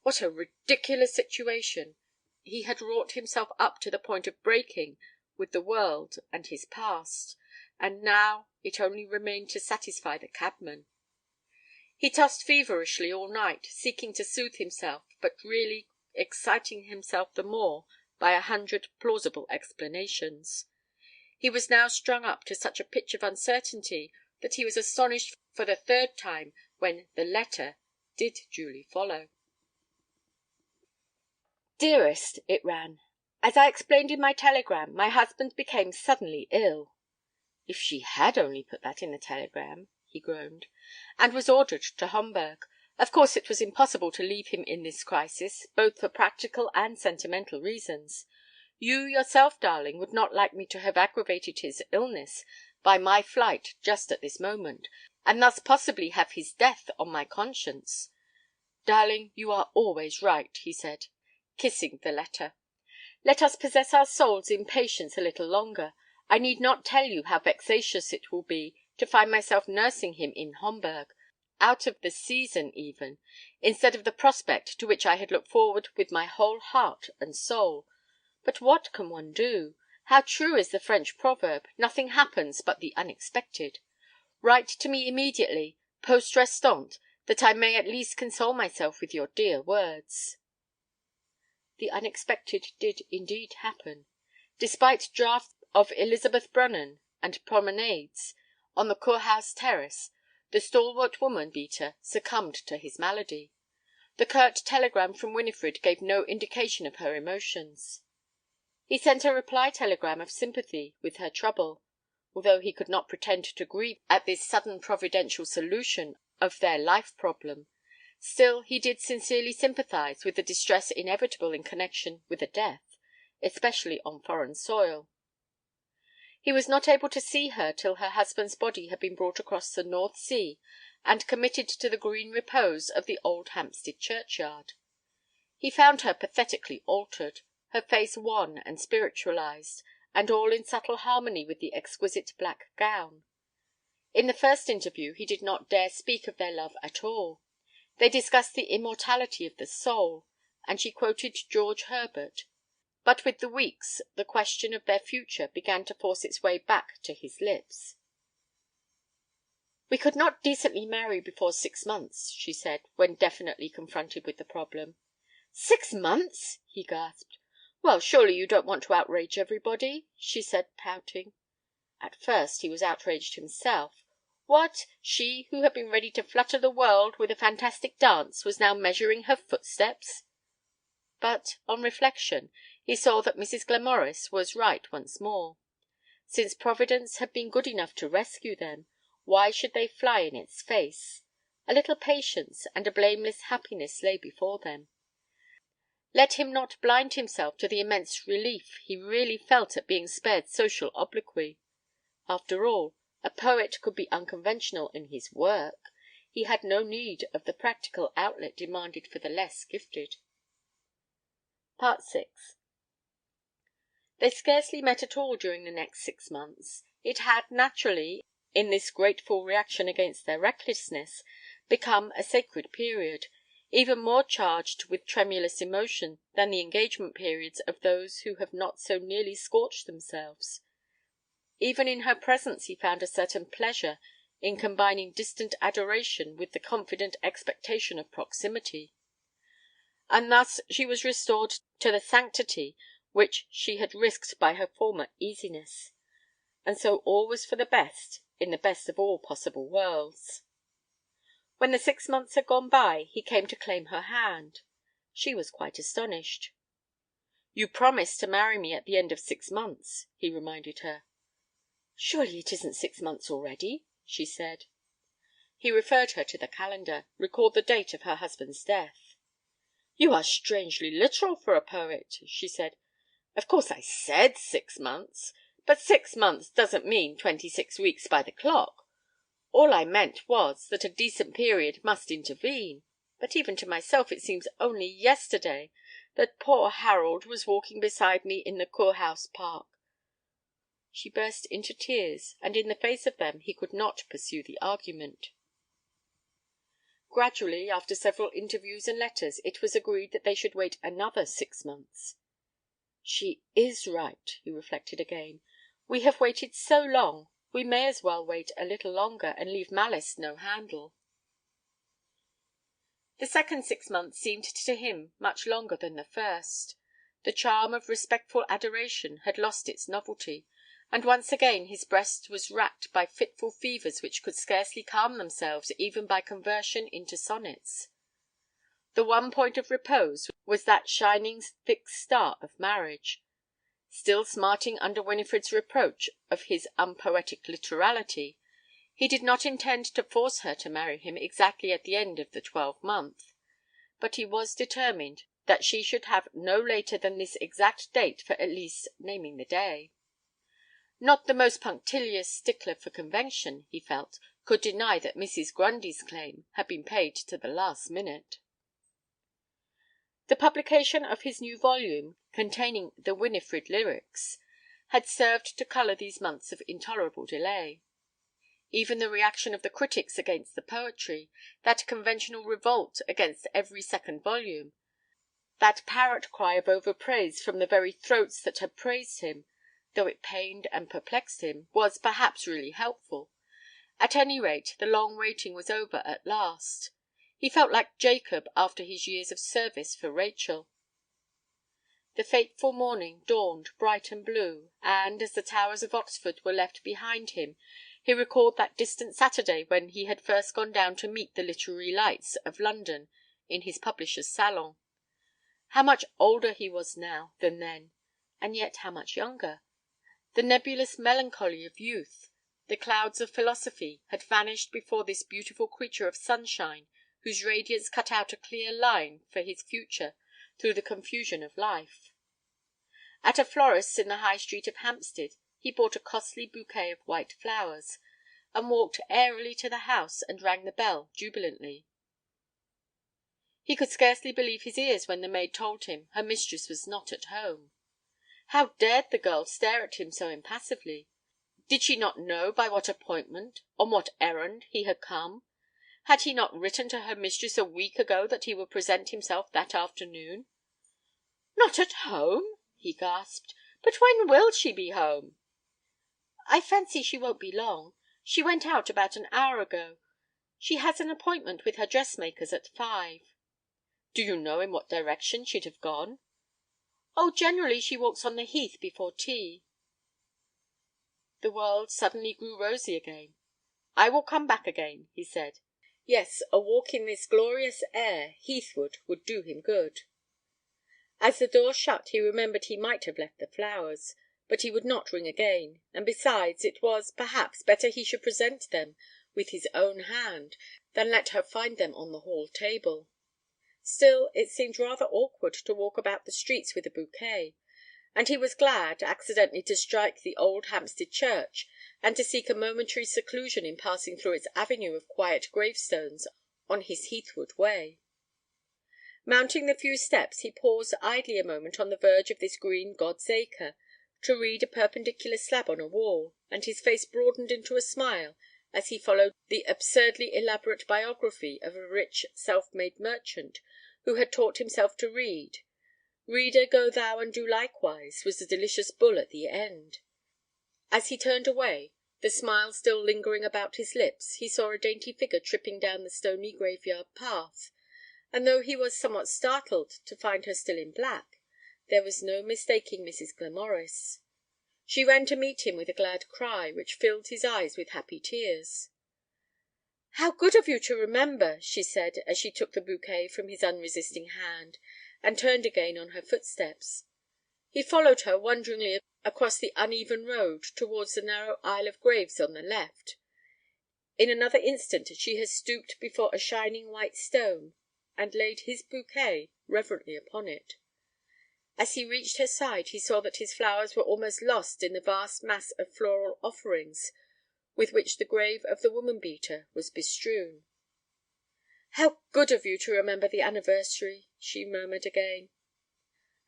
What a ridiculous situation! He had wrought himself up to the point of breaking with the world and his past, and now it only remained to satisfy the cabman. He tossed feverishly all night, seeking to soothe himself, but really exciting himself the more by 100 plausible explanations. He was now strung up to such a pitch of uncertainty that he was astonished for the third time when the letter did duly follow. "Dearest," it ran, "as I explained in my telegram, my husband became suddenly ill." If she had only put that in the telegram, he groaned, and was ordered to Homburg. Of course it was impossible to leave him in this crisis, both for practical and sentimental reasons. You yourself, darling, would not like me to have aggravated his illness by my flight just at this moment, and thus possibly have his death on my conscience. Darling, you are always right," he said, kissing the letter. "Let us possess our souls in patience a little longer. I need not tell you how vexatious it will be to find myself nursing him in Homburg, out of the season even, instead of the prospect to which I had looked forward with my whole heart and soul. But what can one do? How true is the French proverb, 'Nothing happens but the unexpected.' Write to me immediately, poste restante, that I may at least console myself with your dear words." The unexpected did indeed happen. Despite draughts of Elizabeth Brunnon and promenades on the Kurhaus terrace, the stalwart woman-beater succumbed to his malady. The curt telegram from Winifred gave no indication of her emotions. He sent a reply telegram of sympathy with her trouble, although he could not pretend to grieve at this sudden providential solution of their life problem. Still he did sincerely sympathize with the distress inevitable in connection with a death, especially on foreign soil. He was not able to see her till her husband's body had been brought across the North Sea and committed to the green repose of the old Hampstead churchyard. He found her pathetically altered, her face wan and spiritualized, and all in subtle harmony with the exquisite black gown. In the first interview he did not dare speak of their love at all. They discussed the immortality of the soul, and she quoted George Herbert. But with the weeks the question of their future began to force its way back to his lips. "We could not decently marry before 6 months," she said, when definitely confronted with the problem. 6 months!" he gasped. "Well, surely you don't want to outrage everybody," she said, pouting. At first he was outraged himself. What! She who had been ready to flutter the world with a fantastic dance was now measuring her footsteps. But, on reflection, he saw that Mrs. Glamorys was right once more. Since Providence had been good enough to rescue them, why should they fly in its face? A little patience and a blameless happiness lay before them. Let him not blind himself to the immense relief he really felt at being spared social obloquy. After all, a poet could be unconventional in his work. He had no need of the practical outlet demanded for the less gifted. 6. They scarcely met at all during the next 6 months. It had naturally, in this grateful reaction against their recklessness, become a sacred period, even more charged with tremulous emotion than the engagement periods of those who have not so nearly scorched themselves. Even in her presence he found a certain pleasure in combining distant adoration with the confident expectation of proximity. And thus she was restored to the sanctity which she had risked by her former easiness. And so all was for the best in the best of all possible worlds. When the 6 months had gone by, he came to claim her hand. She was quite astonished. "You promised to marry me at the end of 6 months," he reminded her. "Surely it isn't 6 months already?" she said. He referred her to the calendar, recalled the date of her husband's death. "You are strangely literal for a poet," she said. "Of course I said 6 months, but 6 months doesn't mean 26 weeks by the clock. All I meant was that a decent period must intervene. But even to myself it seems only yesterday that poor Harold was walking beside me in the Kurhaus Park." She burst into tears, and in the face of them he could not pursue the argument. Gradually, after several interviews and letters, it was agreed that they should wait another 6 months. "She is right," he reflected again. "We have waited so long, we may as well wait a little longer, and leave malice no handle." The second 6 months seemed to him much longer than the first. The charm of respectful adoration had lost its novelty, and once again his breast was racked by fitful fevers which could scarcely calm themselves even by conversion into sonnets. The one point of repose was that shining fixed star of marriage. Still smarting under Winifred's reproach of his unpoetic literality, he did not intend to force her to marry him exactly at the end of the 12-month, but he was determined that she should have no later than this exact date for at least naming the day. Not the most punctilious stickler for convention, he felt, could deny that Mrs. Grundy's claim had been paid to the last minute. The publication of his new volume, containing the Winifred lyrics, had served to colour these months of intolerable delay. Even the reaction of the critics against the poetry, that conventional revolt against every second volume, that parrot cry of overpraise from the very throats that had praised him, though it pained and perplexed him, was perhaps really helpful. At any rate, the long waiting was over at last. He felt like Jacob after his years of service for Rachel. The fateful morning dawned bright and blue, and, as the towers of Oxford were left behind him, he recalled that distant Saturday when he had first gone down to meet the literary lights of London in his publisher's salon. How much older he was now than then, and yet how much younger! The nebulous melancholy of youth, the clouds of philosophy, had vanished before this beautiful creature of sunshine whose radiance cut out a clear line for his future through the confusion of life. At a florist's in the High Street of Hampstead he bought a costly bouquet of white flowers, and walked airily to the house and rang the bell jubilantly. He could scarcely believe his ears when the maid told him her mistress was not at home. How dared the girl stare at him so impassively? Did she not know by what appointment, on what errand, he had come? Had he not written to her mistress a week ago that he would present himself that afternoon? "Not at home?" he gasped. "But when will she be home?" "I fancy she won't be long. She went out about an hour ago. She has an appointment with her dressmaker's at 5." "Do you know in what direction she'd have gone?" "Oh, generally she walks on the Heath before tea." The world suddenly grew rosy again. "I will come back again," he said. Yes, a walk in this glorious air, Heathwood, would do him good. As the door shut he remembered he might have left the flowers, but he would not ring again, and besides, it was, perhaps, better he should present them with his own hand than let her find them on the hall table. Still, it seemed rather awkward to walk about the streets with a bouquet, and he was glad accidentally to strike the old Hampstead church, and to seek a momentary seclusion in passing through its avenue of quiet gravestones on his Heathwood way. Mounting the few steps, he paused idly a moment on the verge of this green God's acre, to read a perpendicular slab on a wall, and his face broadened into a smile as he followed the absurdly elaborate biography of a rich self-made merchant who had taught himself to read. "Reader, go thou and do likewise," was the delicious bull at the end. As he turned away, the smile still lingering about his lips, he saw a dainty figure tripping down the stony graveyard path, and though he was somewhat startled to find her still in black, there was no mistaking Mrs. Glamorys. She ran to meet him with a glad cry, which filled his eyes with happy tears. "How good of you to remember!" she said, as she took the bouquet from his unresisting hand, and turned again on her footsteps. He followed her wonderingly across the uneven road towards the narrow aisle of graves on the left. In another instant she had stooped before a shining white stone, and laid his bouquet reverently upon it. As he reached her side he saw that his flowers were almost lost in the vast mass of floral offerings with which the grave of the woman-beater was bestrewn. "How good of you to remember the anniversary," she murmured again.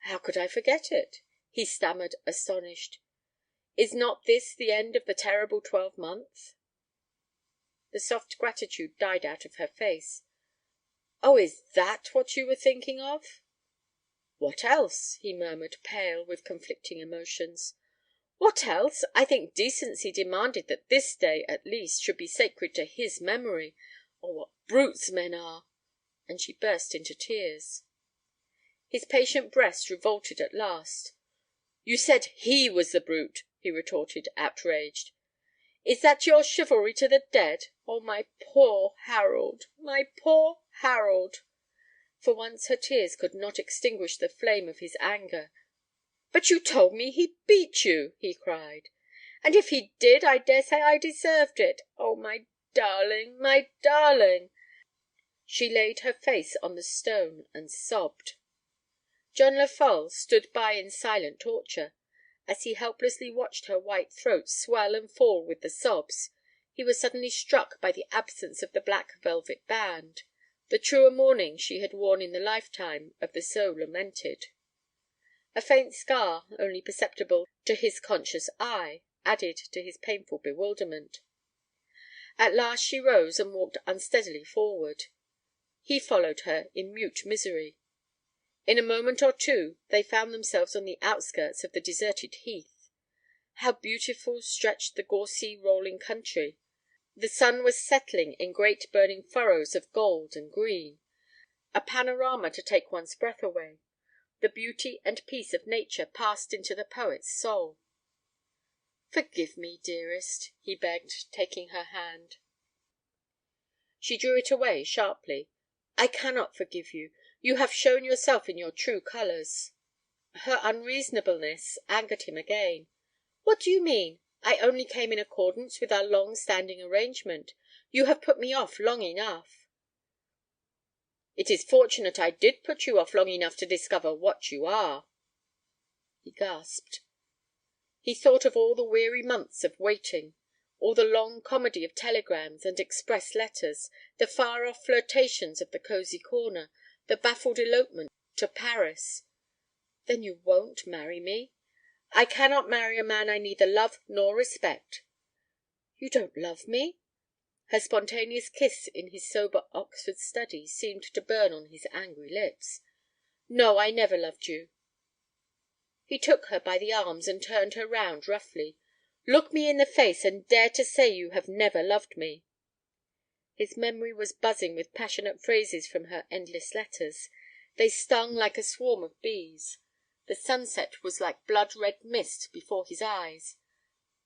"How could I forget it?" he stammered, astonished. "Is not this the end of the terrible 12-month?" The soft gratitude died out of her face. "Oh, is that what you were thinking of?" "What else?" he murmured, pale with conflicting emotions. "What else? I think decency demanded that this day, at least, should be sacred to his memory. Oh, what brutes men are!" And she burst into tears. His patient breast revolted at last. "You said he was the brute," he retorted, outraged. "Is that your chivalry to the dead? Oh, my poor Harold, my poor Harold!" For once her tears could not extinguish the flame of his anger. "But you told me he beat you!" he cried. "And if he did, I daresay I deserved it. Oh, my darling, my darling!" She laid her face on the stone and sobbed. John Lefolle stood by in silent torture. As he helplessly watched her white throat swell and fall with the sobs, he was suddenly struck by the absence of the black velvet band, the truer mourning she had worn in the lifetime of the so lamented. A faint scar, only perceptible to his conscious eye, added to his painful bewilderment. At last she rose and walked unsteadily forward. He followed her in mute misery. In a moment or two they found themselves on the outskirts of the deserted heath. How beautiful stretched the gorsy rolling country! The sun was setting in great burning furrows of gold and green, a panorama to take one's breath away. The beauty and peace of nature passed into the poet's soul. "Forgive me, dearest," he begged, taking her hand. She drew it away sharply. "I cannot forgive you. You have shown yourself in your true colors." Her unreasonableness angered him again. "What do you mean? I only came in accordance with our long–standing arrangement. You have put me off long enough." "It is fortunate I did put you off long enough to discover what you are." He gasped. He thought of all the weary months of waiting, all the long comedy of telegrams and express letters, the far–off flirtations of the cosy corner, the baffled elopement to Paris. "Then you won't marry me?" "I cannot marry a man I neither love nor respect." "You don't love me?" Her spontaneous kiss in his sober Oxford study seemed to burn on his angry lips. "No, I never loved you." He took her by the arms and turned her round roughly. "Look me in the face and dare to say you have never loved me." His memory was buzzing with passionate phrases from her endless letters. They stung like a swarm of bees. The sunset was like blood–red mist before his eyes.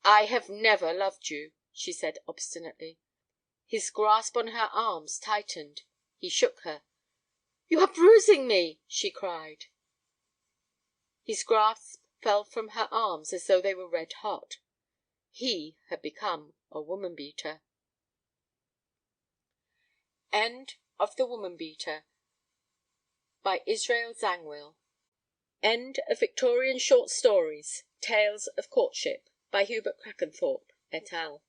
"I have never loved you," she said obstinately. His grasp on her arms tightened. He shook her. "You are bruising me!" she cried. His grasp fell from her arms as though they were red–hot. He had become a woman–beater. End of The Woman–Beater, by Israel Zangwill. End of Victorian Short Stories, Tales of Courtship, by Hubert Crackanthorpe, et al.